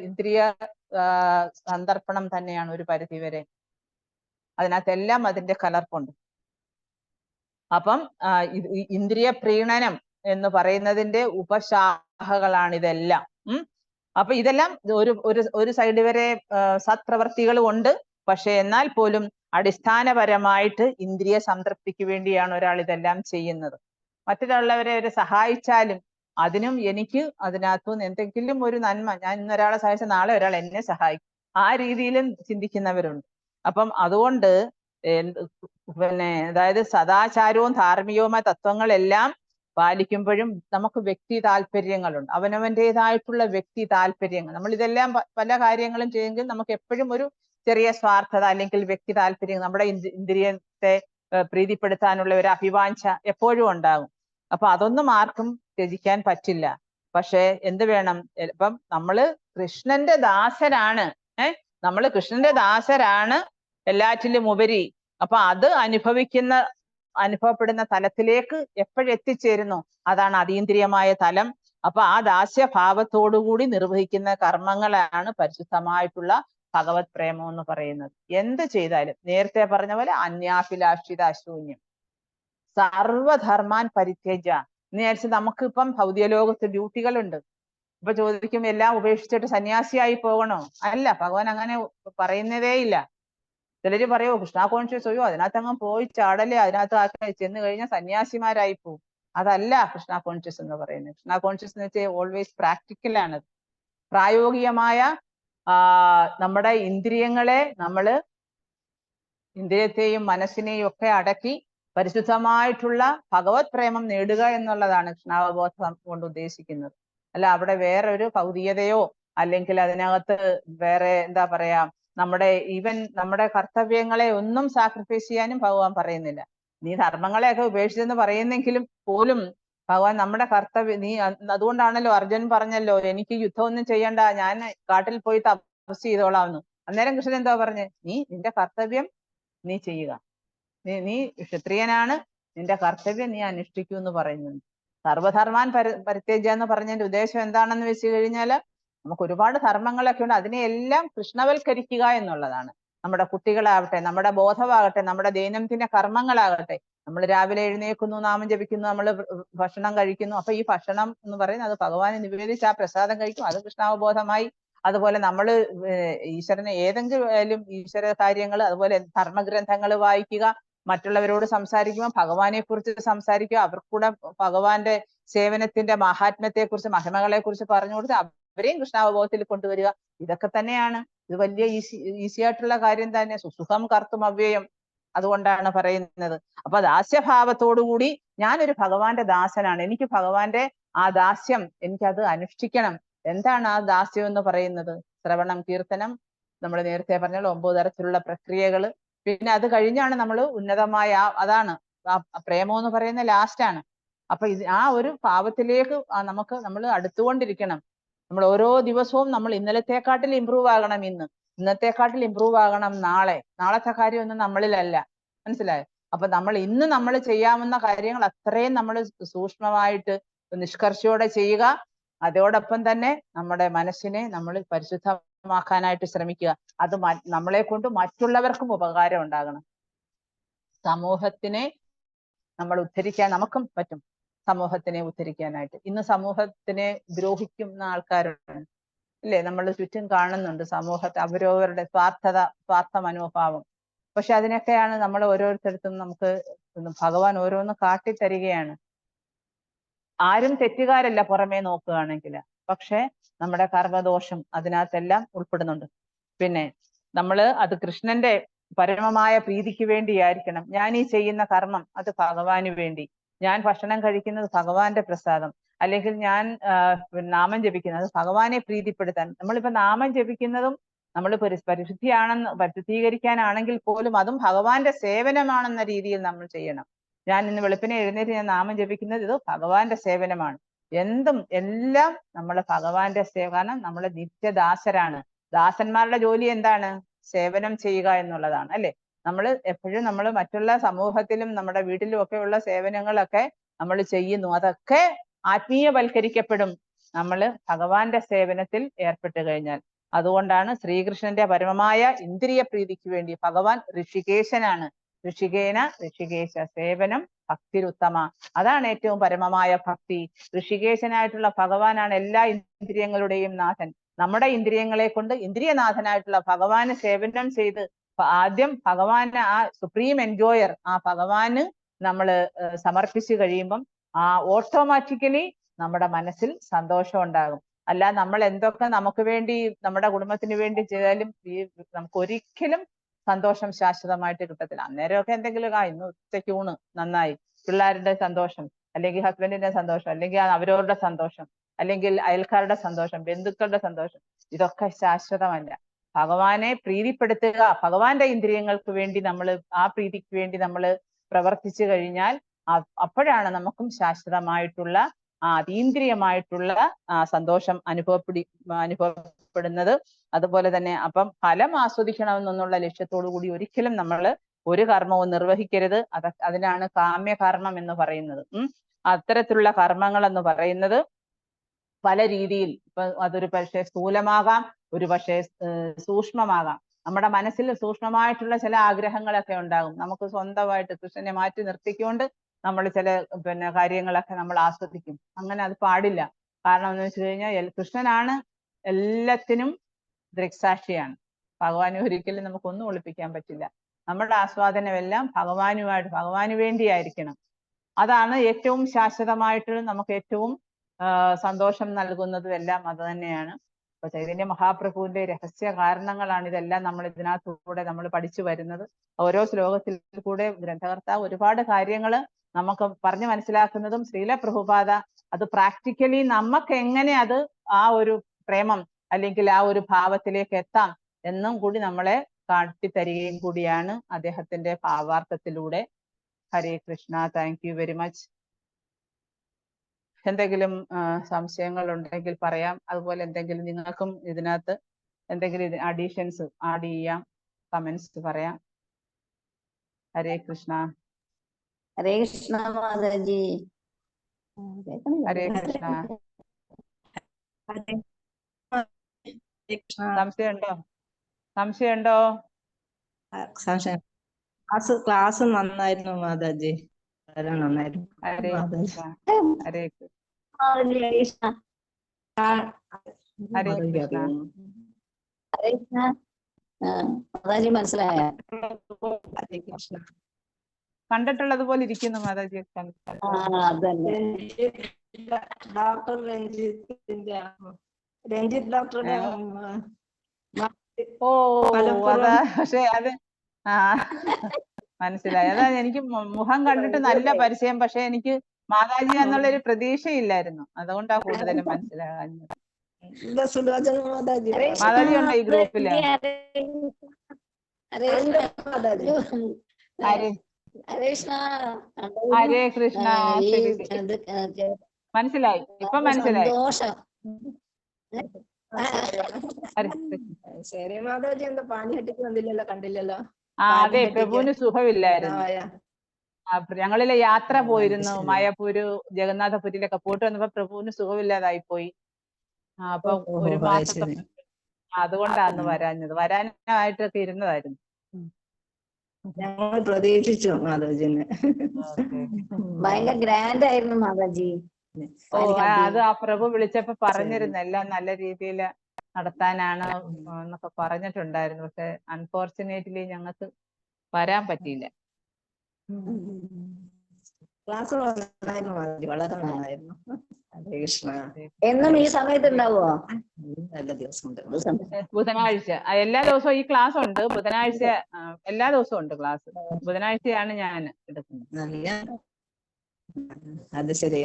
ഇന്ദ്രിയ സന്ദർപ്പണം തന്നെയാണ് ഒരു പരിധിവരെ. അതിനകത്തെല്ലാം അതിന്റെ കലർപ്പുണ്ട്. അപ്പം ഇന്ദ്രിയ പ്രീണനം എന്ന് പറയുന്നതിന്റെ ഉപശാഖകളാണ് ഇതെല്ലാം. അപ്പൊ ഇതെല്ലാം ഒരു സൈഡ് വരെ സത്പ്രവർത്തികളും ഉണ്ട്. പക്ഷെ എന്നാൽ പോലും അടിസ്ഥാനപരമായിട്ട് ഇന്ദ്രിയ സംതൃപ്തിക്ക് വേണ്ടിയാണ് ഒരാൾ ഇതെല്ലാം ചെയ്യുന്നത്. മറ്റൊരാളവരെ സഹായിച്ചാലും അതിനും എനിക്ക് അതിനകത്തുനിന്ന് എന്തെങ്കിലും ഒരു നന്മ, ഞാൻ ഇന്നൊരാളെ സഹായിച്ച നാളെ ഒരാൾ എന്നെ സഹായിക്കും, ആ രീതിയിലും ചിന്തിക്കുന്നവരുണ്ട്. അപ്പം അതുകൊണ്ട് അതായത് സദാചാരവും ധാർമ്മികവുമായ തത്വങ്ങളെല്ലാം പാലിക്കുമ്പോഴും നമുക്ക് വ്യക്തി താല്പര്യങ്ങളുണ്ട്, അവനവൻ്റെതായിട്ടുള്ള വ്യക്തി താല്പര്യങ്ങൾ. നമ്മൾ ഇതെല്ലാം പല കാര്യങ്ങളും ചെയ്യുമെങ്കിൽ നമുക്ക് എപ്പോഴും ഒരു ചെറിയ സ്വാർത്ഥത അല്ലെങ്കിൽ വ്യക്തി താല്പര്യം, നമ്മുടെ ഇന്ദ്രിയത്തെ പ്രീതിപ്പെടുത്താനുള്ള ഒരു അഭിവാഞ്ച എപ്പോഴും ഉണ്ടാകും. അപ്പൊ അതൊന്നും ആർക്കും ത്യജിക്കാൻ പറ്റില്ല. പക്ഷെ എന്ത് വേണം, ഇപ്പം നമ്മള് കൃഷ്ണന്റെ ദാസരാണ്, നമ്മള് കൃഷ്ണന്റെ ദാസരാണ് എല്ലാറ്റിലും ഉപരി. അപ്പൊ അത് അനുഭവപ്പെടുന്ന തലത്തിലേക്ക് എപ്പോഴെത്തിച്ചേരുന്നു, അതാണ് അതീന്ദ്രിയമായ തലം. അപ്പൊ ആ ദാസ്യഭാവത്തോടുകൂടി നിർവഹിക്കുന്ന കർമ്മങ്ങളാണ് പരിശുദ്ധമായിട്ടുള്ള ഭഗവത് പ്രേമം എന്ന് പറയുന്നത്. എന്ത് ചെയ്താലും നേരത്തെ പറഞ്ഞ പോലെ അന്യാഭിലാഷിത അശൂന്യം, സർവധർമാൻ പരിത്യജ എന്ന് വിചാരിച്ച് നമുക്കിപ്പം ഭൗതിക ലോകത്ത് ഡ്യൂട്ടികളുണ്ട്. ഇപ്പൊ ചോദിക്കും എല്ലാം ഉപേക്ഷിച്ചിട്ട് സന്യാസിയായി പോകണോ? അല്ല, ഭഗവാൻ അങ്ങനെ പറയുന്നതേ ഇല്ല. ചിലര് പറയോ കൃഷ്ണ കോൺഷ്യസ്, അയ്യോ അതിനകത്ത് അങ്ങ് പോയി ചാടല്ലേ, അതിനകത്ത് ചെന്ന് കഴിഞ്ഞാൽ സന്യാസിമാരായി പോവും. അതല്ല കൃഷ്ണ കോൺഷ്യസ് എന്ന് പറയുന്നത്. കൃഷ്ണ കോൺഷ്യസ് എന്ന് വെച്ചാൽ ഓൾവേസ് പ്രാക്ടിക്കലാണ്, പ്രായോഗികമായ നമ്മുടെ ഇന്ദ്രിയങ്ങളെ ഇന്ദ്രിയത്തെയും മനസ്സിനെയും ഒക്കെ അടക്കി പരിശുദ്ധമായിട്ടുള്ള ഭഗവത് പ്രേമം നേടുക എന്നുള്ളതാണ് കൃഷ്ണാവബോധം കൊണ്ട് ഉദ്ദേശിക്കുന്നത്. അല്ല അവിടെ വേറെ ഒരു ഭൗതികതയോ അല്ലെങ്കിൽ അതിനകത്ത് വേറെ എന്താ പറയാ, നമ്മുടെ കർത്തവ്യങ്ങളെ ഒന്നും സാക്രിഫൈസ് ചെയ്യാനും ഭഗവാൻ പറയുന്നില്ല. നീ ധർമ്മങ്ങളെയൊക്കെ ഉപേക്ഷിച്ചെന്ന് പറയുന്നെങ്കിലും പോലും ഭഗവാൻ നമ്മുടെ കർത്തവ്യം അതുകൊണ്ടാണല്ലോ അർജുനൻ പറഞ്ഞല്ലോ എനിക്ക് യുദ്ധമൊന്നും ചെയ്യണ്ട, ഞാൻ കാട്ടിൽ പോയി തപസ് ചെയ്തോളാവുന്നു. അന്നേരം കൃഷ്ണൻ എന്താ പറഞ്ഞ്, നിന്റെ കർത്തവ്യം നീ ചെയ്യുക, നീ ക്ഷത്രിയനാണ്, നിന്റെ കർത്തവ്യം നീ അനുഷ്ഠിക്കൂ എന്ന് പറയുന്നുണ്ട്. സർവധർമാൻ പരിത്യജ എന്ന് പറഞ്ഞതിന്റെ ഉദ്ദേശം എന്താണെന്ന് വെച്ച് കഴിഞ്ഞാൽ നമുക്ക് ഒരുപാട് ധർമ്മങ്ങളൊക്കെ ഉണ്ട്, അതിനെയെല്ലാം കൃഷ്ണവൽക്കരിക്കുക എന്നുള്ളതാണ്. നമ്മുടെ കുട്ടികളാവട്ടെ, നമ്മുടെ ബോധമാകട്ടെ, നമ്മുടെ ദൈനംദിന കർമ്മങ്ങളാകട്ടെ, നമ്മൾ രാവിലെ എഴുന്നേൽക്കുന്നു, നാമം ജപിക്കുന്നു, നമ്മൾ ഭക്ഷണം കഴിക്കുന്നു. അപ്പൊ ഈ ഭക്ഷണം എന്ന് പറയുന്നത് അത് ഭഗവാനെ നിവേദിച്ച് ആ പ്രസാദം കഴിക്കും, അത് കൃഷ്ണാവബോധമായി. അതുപോലെ നമ്മൾ ഈശ്വരനെ ഏതെങ്കിലും ഈശ്വര കാര്യങ്ങൾ, അതുപോലെ ധർമ്മഗ്രന്ഥങ്ങൾ വായിക്കുക, മറ്റുള്ളവരോട് സംസാരിക്കുമ്പോൾ ഭഗവാനെ കുറിച്ച് സംസാരിക്കുക, അവർക്കൂടെ ഭഗവാന്റെ സേവനത്തിന്റെ മഹാത്മ്യത്തെ കുറിച്ച്, മഹിമകളെ കുറിച്ച് പറഞ്ഞു കൊടുത്ത് അവരെയും കൃഷ്ണാവബോധത്തിൽ കൊണ്ടുവരിക. ഇതൊക്കെ തന്നെയാണ്, ഇത് വലിയ ഈസി ആയിട്ടുള്ള കാര്യം തന്നെ. സുസുഖം കർത്തും അവ്യയം, അതുകൊണ്ടാണ് പറയുന്നത്. അപ്പൊ ദാസ്യഭാവത്തോടുകൂടി ഞാനൊരു ഭഗവാന്റെ ദാസനാണ്, എനിക്ക് ഭഗവാന്റെ ആ ദാസ്യം എനിക്കത് അനുഷ്ഠിക്കണം. എന്താണ് ആ ദാസ്യം എന്ന് പറയുന്നത്? ശ്രവണം, കീർത്തനം, നമ്മൾ നേരത്തെ പറഞ്ഞ 9 തരത്തിലുള്ള പ്രക്രിയകൾ. പിന്നെ അത് കഴിഞ്ഞാണ് നമ്മൾ ഉന്നതമായ അതാണ് പ്രേമം എന്ന് പറയുന്ന ലാസ്റ്റാണ്. അപ്പൊ ആ ഒരു ഭാവത്തിലേക്ക് നമ്മൾ അടുത്തുകൊണ്ടിരിക്കണം. നമ്മൾ ഓരോ ദിവസവും നമ്മൾ ഇന്നലത്തെക്കാട്ടിൽ ഇമ്പ്രൂവ് ആകണം, ഇന്നത്തെക്കാട്ടിൽ ഇമ്പ്രൂവ് ആകണം നാളത്തെ കാര്യമൊന്നും നമ്മളിലല്ല, മനസ്സിലായോ? അപ്പൊ നമ്മൾ ചെയ്യാവുന്ന കാര്യങ്ങൾ അത്രയും നമ്മൾ സൂക്ഷ്മമായിട്ട് നിഷ്കർഷയോടെ ചെയ്യുക. അതോടൊപ്പം തന്നെ നമ്മുടെ മനസ്സിനെ നമ്മൾ പരിശുദ്ധമാക്കാനായിട്ട് ശ്രമിക്കുക. അത് നമ്മളെ കൊണ്ട് മറ്റുള്ളവർക്കും ഉപകാരം ഉണ്ടാകണം. സമൂഹത്തിനെ നമ്മൾ ഉദ്ധരിക്കാൻ നമുക്കും പറ്റും, സമൂഹത്തിനെ ഉദ്ധരിക്കാനായിട്ട്. ഇന്ന് സമൂഹത്തിനെ ദ്രോഹിക്കുന്ന ആൾക്കാരുണ്ട്, അല്ലേ? നമ്മൾ ചുറ്റും കാണുന്നുണ്ട് സമൂഹത്തെ, അവരവരുടെ സ്വാർത്ഥ മനോഭാവം. പക്ഷെ അതിനൊക്കെയാണ് നമ്മൾ ഓരോരുത്തർക്കും നമുക്ക് ഭഗവാൻ ഓരോന്ന് കാട്ടിത്തരികയാണ്. ആരും തെറ്റുകാരല്ല പുറമേ നോക്കുകയാണെങ്കിൽ, പക്ഷെ നമ്മുടെ കർമ്മദോഷം അതിനകത്തെല്ലാം ഉൾപ്പെടുന്നുണ്ട്. പിന്നെ അത് കൃഷ്ണന്റെ പരമമായ പ്രീതിക്ക് വേണ്ടിയായിരിക്കണം. ഞാൻ ഈ ചെയ്യുന്ന കർമ്മം അത് ഭഗവാന് വേണ്ടി, ഞാൻ ഭക്ഷണം കഴിക്കുന്നത് ഭഗവാന്റെ പ്രസാദം, അല്ലെങ്കിൽ ഞാൻ നാമം ജപിക്കുന്നത് ഭഗവാനെ പ്രീതിപ്പെടുത്താൻ. നമ്മളിപ്പോ നാമം ജപിക്കുന്നതും നമ്മൾ പരിശുദ്ധീകരിക്കാനാണെങ്കിൽ പോലും അതും ഭഗവാന്റെ സേവനമാണെന്ന രീതിയിൽ നമ്മൾ ചെയ്യണം. ഞാൻ ഇന്ന് വെളുപ്പിനെ എഴുന്നേറ്റ് ഞാൻ നാമം ജപിക്കുന്നത് ഇത് ഭഗവാന്റെ സേവനമാണ്. എല്ലാം നമ്മൾ ഭഗവാന്റെ കാരണം നമ്മൾ നിത്യദാസരാണ്. ദാസന്മാരുടെ ജോലി എന്താണ്? സേവനം ചെയ്യുക എന്നുള്ളതാണ്, അല്ലെ? നമ്മൾ എപ്പോഴും മറ്റുള്ള സമൂഹത്തിലും നമ്മുടെ വീട്ടിലും ഒക്കെ ഉള്ള സേവനങ്ങളൊക്കെ നമ്മൾ ചെയ്യുന്നു. അതൊക്കെ ആത്മീയവൽക്കരിക്കപ്പെടും നമ്മൾ ഭഗവാന്റെ സേവനത്തിൽ ഏർപ്പെട്ടു കഴിഞ്ഞാൽ. അതുകൊണ്ടാണ് ശ്രീകൃഷ്ണന്റെ പരമമായ ഇന്ദ്രിയ പ്രീതിക്ക് വേണ്ടി ഭഗവാൻ ഋഷികേശനാണ്. ഋഷികേശ സേവനം ഭക്തിരുത്തമ. അതാണ് ഏറ്റവും പരമമായ ഭക്തി. ഋഷികേശനായിട്ടുള്ള ഭഗവാനാണ് എല്ലാ ഇന്ദ്രിയങ്ങളുടെയും നാഥൻ. നമ്മുടെ ഇന്ദ്രിയങ്ങളെ കൊണ്ട് ഇന്ദ്രിയനാഥനായിട്ടുള്ള ഭഗവാന് സേവനം ചെയ്ത് ആദ്യം ഭഗവാന് ആ സുപ്രീം എൻജോയർ ആ ഭഗവാന് നമ്മൾ സമർപ്പിച്ചു കഴിയുമ്പം ആ ഓട്ടോമാറ്റിക്കലി നമ്മുടെ മനസ്സിൽ സന്തോഷം ഉണ്ടാകും. അല്ല നമ്മൾ എന്തൊക്കെ നമുക്ക് വേണ്ടി നമ്മുടെ കുടുംബത്തിന് വേണ്ടി ചെയ്താലും നമുക്ക് ഒരിക്കലും സന്തോഷം ശാശ്വതമായിട്ട് കിട്ടത്തില്ല. അന്നേരമൊക്കെ എന്തെങ്കിലും ഇന്ന് ഉച്ചയ്ക്ക് ഊണ് നന്നായി, പിള്ളേരുടെ സന്തോഷം, അല്ലെങ്കിൽ ഹസ്ബൻഡിന്റെ സന്തോഷം, അല്ലെങ്കിൽ അവരവരുടെ സന്തോഷം, അല്ലെങ്കിൽ അയൽക്കാരുടെ സന്തോഷം, ബന്ധുക്കളുടെ സന്തോഷം, ഇതൊക്കെ ശാശ്വതമല്ല. ഭഗവാനെ പ്രീതിപ്പെടുത്തുക, ഭഗവാന്റെ ഇന്ദ്രിയങ്ങൾക്ക് വേണ്ടി നമ്മൾ ആ പ്രീതിക്ക് വേണ്ടി നമ്മൾ പ്രവർത്തിച്ചു കഴിഞ്ഞാൽ അപ്പോഴാണ് നമുക്കും ശാശ്വതമായിട്ടുള്ള അതീന്ദ്രിയമായിട്ടുള്ള സന്തോഷം അനുഭവപ്പെടുന്നത്. അതുപോലെ തന്നെ അപ്പം ഫലം ആസ്വദിക്കണമെന്നുള്ള ലക്ഷ്യത്തോടു കൂടി ഒരിക്കലും നമ്മൾ ഒരു കർമ്മവും നിർവഹിക്കരുത്. അതിനാണ് കാമ്യകർമ്മം എന്ന് പറയുന്നത്. അത്തരത്തിലുള്ള കർമ്മങ്ങൾ എന്ന് പറയുന്നത് പല രീതിയിൽ, ഇപ്പൊ അതൊരു പക്ഷേ സ്ഥൂലമാകാം, ഒരു പക്ഷേ സൂക്ഷ്മമാകാം. നമ്മുടെ മനസ്സിൽ സൂക്ഷ്മമായിട്ടുള്ള ചില ആഗ്രഹങ്ങളൊക്കെ ഉണ്ടാകും. നമുക്ക് സ്വന്തമായിട്ട് കൃഷ്ണനെ മാറ്റി നിർത്തിക്കൊണ്ട് നമ്മൾ ചില കാര്യങ്ങളൊക്കെ നമ്മൾ ആസ്വദിക്കും. അങ്ങനെ അത് പാടില്ല. കാരണം എന്ന് വെച്ച് കഴിഞ്ഞാൽ കൃഷ്ണനാണ് എല്ലാത്തിനും ദൃക്സാക്ഷിയാണ്. ഭഗവാനെ ഒരിക്കലും നമുക്കൊന്നും ഒളിപ്പിക്കാൻ പറ്റില്ല. നമ്മുടെ ആസ്വാദനമെല്ലാം ഭഗവാന് വേണ്ടിയായിരിക്കണം. അതാണ് ഏറ്റവും ശാശ്വതമായിട്ട് നമുക്ക് ഏറ്റവും സന്തോഷം നൽകുന്നതും എല്ലാം അത് തന്നെയാണ്. അപ്പൊ ചൈതന്യ മഹാപ്രഭുവിന്റെ രഹസ്യ കാരണങ്ങളാണ് ഇതെല്ലാം നമ്മൾ ഇതിനകത്തൂടെ നമ്മൾ പഠിച്ചു വരുന്നത്. ഓരോ ശ്ലോകത്തിൽ കൂടെ ഗ്രന്ഥകർത്താവ് ഒരുപാട് കാര്യങ്ങൾ നമുക്ക് പറഞ്ഞു മനസ്സിലാക്കുന്നതും ശ്രീല പ്രഭുപാദ അത് പ്രാക്ടിക്കലി നമുക്ക് എങ്ങനെ അത് ആ ഒരു പ്രേമം അല്ലെങ്കിൽ ആ ഒരു ഭാവത്തിലേക്ക് എത്താം എന്നും കൂടി നമ്മളെ കാട്ടിത്തരികയും കൂടിയാണ് അദ്ദേഹത്തിന്റെ ഭാവാർത്ഥത്തിലൂടെ. Hare Krishna. Thank you very much. എന്തെങ്കിലും സംശയങ്ങൾ ഉണ്ടെങ്കിൽ പറയാം. അതുപോലെ എന്തെങ്കിലും നിങ്ങൾക്കും ഇതിനകത്ത് എന്തെങ്കിലും അഡീഷൻസ് ആഡ് ചെയ്യാം, കമന്റ്സ് പറയാം. ഹരേ കൃഷ്ണ. ഹരേ കൃഷ്ണ മാതാജി. ഹരേ കൃഷ്ണ. സംശയമുണ്ടോ? ക്ലാസ് നന്നായിരുന്നു മാതാജി, വളരെ നന്നായിരുന്നു. ഹരേ കൃഷ്ണ. ഹരേ കൃഷ്ണ. ഹരേ കൃഷ്ണ. ഹരേ കൃഷ്ണ. മാതാജി മനസ്സിലായ? കണ്ടിട്ടുള്ളത് പോലെ ഇരിക്കുന്നു മാതാജി. അതന്നെ ഡോക്ടർ രഞ്ജിത്ത് ഡോക്ടറുടെ അതാ. പക്ഷെ അത് മനസ്സിലായി. അതാ എനിക്ക് മുഖം കണ്ടിട്ട് നല്ല പരിചയം, പക്ഷെ എനിക്ക് മാതാജി എന്നുള്ളൊരു പ്രതീക്ഷയില്ലായിരുന്നു. അതുകൊണ്ടാ കൂടുതലും മനസ്സിലാകാഞ്ഞത്. മാതാജി ഉണ്ടോ ഈ ഗ്രൂപ്പില്? ഹരേ കൃഷ്ണ. മനസ്സിലായി, ഇപ്പൊ മനസ്സിലായി. ശരി മാതാജി, എന്താ പാനിഹട്ടിക്ക് വന്നില്ലല്ലോ, കണ്ടില്ലല്ലോ. അതെ, പ്രഭുവിന് സുഖമില്ലായിരുന്നു. ഞങ്ങളിലെ യാത്ര പോയിരുന്നു, മായാപൂര് ജഗന്നാഥപുരിയിലൊക്കെ പോയിട്ട് വന്നപ്പോ പ്രഭുവിന് സുഖമില്ലാതായി പോയി. അപ്പൊ ഒരു മാസത്തെ അതുകൊണ്ടാണ് വരാനായിട്ടൊക്കെ ഇരുന്നതായിരുന്നു. ഞങ്ങൾ പ്രതീക്ഷിച്ചു മാതാജിനെ. ഭയങ്കര ഗ്രാൻഡ് ആയിരുന്നു മാതാജി. അത് ആ പ്രഭു വിളിച്ചപ്പോ പറഞ്ഞിരുന്നു എല്ലാം നല്ല രീതിയിൽ നടത്താനാണ് എന്നൊക്കെ പറഞ്ഞിട്ടുണ്ടായിരുന്നു. പക്ഷെ അൺഫോർച്ചുനേറ്റ്ലി ഞങ്ങൾക്ക് വരാൻ പറ്റിയില്ല. ക്ലാസ് വളരെ നന്നായിരുന്നു. ഹരേ കൃഷ്ണ. എന്നും ഈ സമയത്ത് ഉണ്ടാവോ? എല്ലാ ദിവസവും ബുധനാഴ്ച എല്ലാ ദിവസവും ഈ ക്ലാസ് ഉണ്ട്. ബുധനാഴ്ച എല്ലാ ദിവസവും ഉണ്ട് ക്ലാസ്. ബുധനാഴ്ചയാണ് ഞാൻ എടുക്കുന്നത്. അത് ശരി.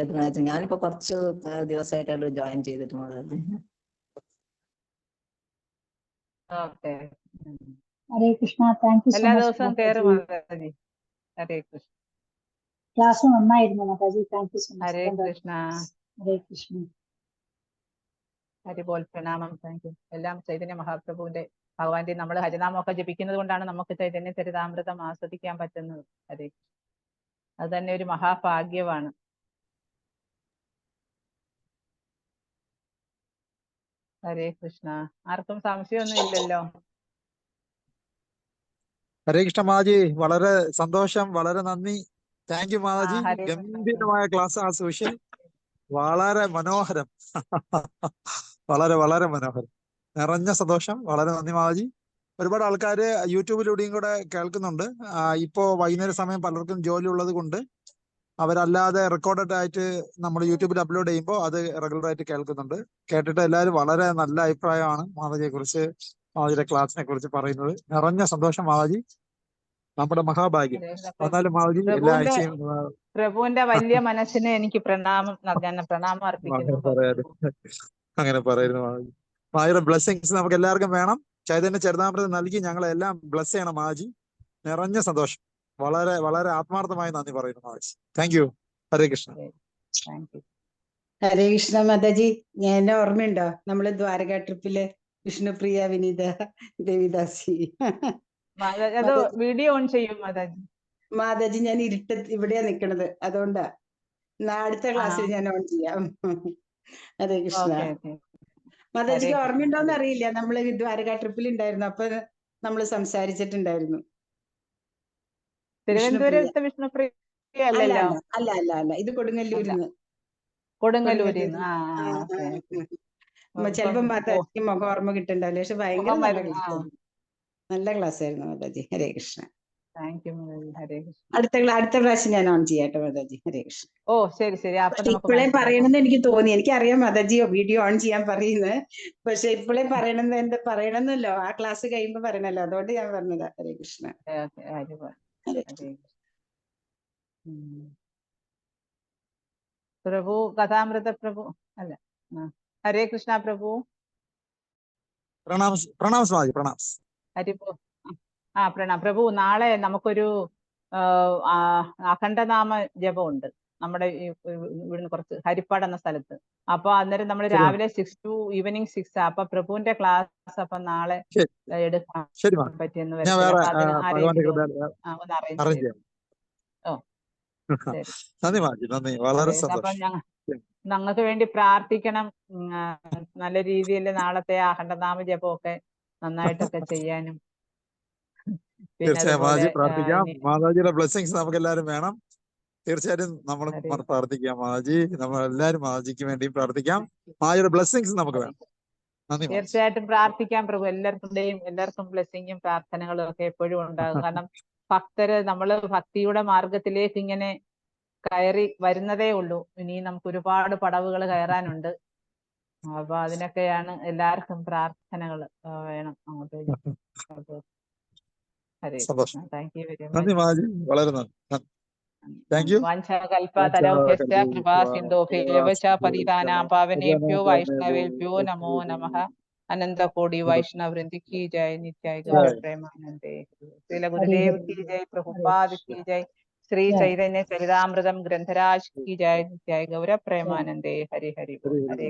ഞാനിപ്പോ കുറച്ച് ദിവസമായിട്ടാണ് ജോയിൻ ചെയ്തിട്ടുള്ളത്. Okay. Hare Krishna. Thank you so much. എല്ലാ ദിവസവും കയറും മാതാജി. ഹരേ കൃഷ്ണ. ക്ലാസ് നന്നായിരുന്നു മാതാജി. Thank you so much. Hare Krishna. Hare Krishna. ഹരിബോൾ പ്രണാമം. Thank you. എല്ലാം ചൈതന്യ മഹാപ്രഭുവിന്റെ ഭഗവാന്റെ നമ്മൾ ഹരിനാമമൊക്കെ ജപിക്കുന്നത് കൊണ്ടാണ് നമുക്ക് ചൈതന്യ ചരിതാമൃതം ആസ്വദിക്കാൻ പറ്റുന്നത്. ഹരേ കൃഷ്ണ. അത് തന്നെ ഒരു മഹാഭാഗ്യമാണ്. ഹരേ കൃഷ്ണ. ആർക്കും സംശയമൊന്നും ഇല്ലല്ലോ? ഹരേ കൃഷ്ണ മാതാജി, വളരെ സന്തോഷം, വളരെ നന്ദി. താങ്ക് യു മാതാജി. ഹരേ കൃഷ്ണ. ഗംഭീരമായ ക്ലാസ് ആസ് യൂഷ്വൽ. വളരെ മനോഹരം. വളരെ വളരെ മനോഹരം. നിറഞ്ഞ സന്തോഷം. വളരെ നന്ദി മാതാജി. ഒരുപാട് ആൾക്കാർ യൂട്യൂബിലൂടെയും കൂടെ കേൾക്കുന്നുണ്ട്. ഇപ്പോ വൈകുന്നേര സമയം പലർക്കും ജോലി ഉള്ളത് കൊണ്ട് അവരല്ലാതെ റെക്കോർഡഡ് ആയിട്ട് നമ്മൾ യൂട്യൂബിൽ അപ്ലോഡ് ചെയ്യുമ്പോൾ അത് റെഗുലർ ആയിട്ട് കേൾക്കുന്നുണ്ട്. കേട്ടിട്ട് എല്ലാവരും വളരെ നല്ല അഭിപ്രായമാണ് മാതാജിയെ കുറിച്ച്, മാതാജിയുടെ ക്ലാസ്സിനെ കുറിച്ച് പറയുന്നത്. നിറഞ്ഞ സന്തോഷം മാതാജി, നമ്മുടെ മഹാഭാഗ്യം. എന്നാലും മാതാജി എല്ലാ ആഴ്ചയും പ്രഭുവിന്റെ വലിയ മനസ്സിന് എനിക്ക് പ്രണാമം അർപ്പിക്കുന്നു. അങ്ങനെ പറയുന്നു മാതാജി. മാതാജിയുടെ ബ്ലെസ്സിങ്സ് നമുക്ക് എല്ലാവർക്കും വേണം. ചൈതന്യ ചരിതാമൃതം നൽകി ഞങ്ങളെല്ലാം ബ്ലെസ് ചെയ്യണം മാതാജി. നിറഞ്ഞ സന്തോഷം. വളരെ വളരെ ആത്മാർത്ഥമായി നന്ദി പറയുന്നു മാതാജി. Thank you. ഹരേ കൃഷ്ണ. ഹരേ കൃഷ്ണ മാതാജി. എന്നെ ഓർമ്മയുണ്ടോ? നമ്മള് ദ്വാരക ട്രിപ്പില് വിഷ്ണുപ്രിയ, വിനീത, ദേവിദാസി. അത് വീഡിയോ ഓൺ ചെയ്യും മാതാജി. മാതാജി, ഞാൻ ഇവിടെയാ നിക്കണത്, അതുകൊണ്ടാ. അടുത്ത ക്ലാസ്സിൽ ഞാൻ ഓൺ ചെയ്യാം. ഹരേ കൃഷ്ണ. മാതാജിക്ക് ഓർമ്മയുണ്ടോന്ന് അറിയില്ല, നമ്മള് ദ്വാരക ട്രിപ്പിൽ ഉണ്ടായിരുന്നു, അപ്പൊ നമ്മള് സംസാരിച്ചിട്ടുണ്ടായിരുന്നു. തിരുവനന്തപുരത്ത് വിഷ്ണുപ്രിയ അല്ലല്ലോ? അല്ല അല്ല അല്ല, ഇത് കൊടുങ്ങല്ലൂരിന്ന്. കൊടുങ്ങല്ലൂരിന്ന്. ചിലപ്പോ മാതാജിക്ക് മുഖം ഓർമ്മ കിട്ടുന്നുണ്ടാവില്ല, പക്ഷെ ഭയങ്കര നല്ല ക്ലാസ് ആയിരുന്നു മാതാജി. ഹരേ കൃഷ്ണ. അടുത്ത പ്രാവശ്യം ഞാൻ ഓൺ ചെയ്യാട്ടോ മാതാജി. ഹരേ കൃഷ്ണ. ഓ ശരി ശരി. ഇപ്പോഴേ പറയണമെന്ന് എനിക്ക് തോന്നി. എനിക്കറിയാം മാതാജി വീഡിയോ ഓൺ ചെയ്യാൻ പറയുന്നത്, പക്ഷെ ഇപ്പോഴേ പറയണമെന്നല്ലോ, ആ ക്ലാസ് കഴിയുമ്പോ പറയണല്ലോ, അതുകൊണ്ട് ഞാൻ പറഞ്ഞതാ. ഹരേ കൃഷ്ണ. പ്രഭു കഥാമൃത പ്രഭു അല്ല, ഹരേ കൃഷ്ണ പ്രഭു. ഹരിപോ. പ്രണാം പ്രഭു. നാളെ നമുക്കൊരു അഖണ്ഡനാമ ജപമുണ്ട് നമ്മുടെ ഇവിടുന്ന് കുറച്ച് ഹരിപ്പാട് എന്ന സ്ഥലത്ത്. അപ്പൊ അന്നേരം നമ്മൾ രാവിലെ 6 to ഈവനിങ് 6. അപ്പൊ പ്രഭുവിന്റെ ക്ലാസ് അപ്പൊ നാളെ എടുക്കാൻ പറ്റിയെന്ന് വരും. അപ്പൊ ഞങ്ങൾക്ക് വേണ്ടി പ്രാർത്ഥിക്കണം. നല്ല രീതിയിൽ നാളത്തെ അഖണ്ഡനാമ ജപമൊക്കെ നന്നായിട്ടൊക്കെ ചെയ്യാനും. തീർച്ചയായും മാതാജി പ്രാർത്ഥിക്കാം. മാതാജിയുടെ ബ്ലെസ്സിങ്സ് നമുക്ക് എല്ലാവരും വേണം. തീർച്ചയായിട്ടും നമ്മൾ പ്രാർത്ഥിക്കാം മാതാജി. നമ്മൾ എല്ലാവരും മാതാജിക്ക് വേണ്ടി പ്രാർത്ഥിക്കാം. മാതാജിയുടെ ബ്ലെസ്സിങ്സ് നമുക്ക് വേണം. തീർച്ചയായിട്ടും പ്രാർത്ഥിക്കാം പ്രഭു. എല്ലാവർക്കും ബ്ലെസ്സിങ്ങും പ്രാർത്ഥനകളും ഒക്കെ എപ്പോഴും ഉണ്ടാകും. കാരണം ഭക്തര് നമ്മള് ഭക്തിയുടെ മാർഗത്തിലേക്ക് ഇങ്ങനെ കയറി വരുന്നതേ ഉള്ളൂ. ഇനി നമുക്ക് ഒരുപാട് പടവുകൾ കയറാനുണ്ട്. അപ്പൊ അതിനൊക്കെയാണ് എല്ലാവർക്കും പ്രാർത്ഥനകൾ വേണം അങ്ങോട്ട്. Hare Krishna. Thank you very much. വളരെ നന്ദി. വാഞ്ചകൽപതരൗഭ്യശ്ച കൃപാസിന്ധോഭ്യൈവ ച പതിതാനാം പാവനേഭ്യോ വൈഷ്ണവേഭ്യോ നമോ നമഃ. अनंतकोटि वैष्णव वृंद की जय. नित्याय गौर प्रेमानंदे. श्रील गुरुदेव की जय. प्रभुपाद की जय. श्री चैतन्य चरितामृतम ग्रंथराज की जय. नित्याय गौर प्रेमानंदे. हरि हरि बोल. हरे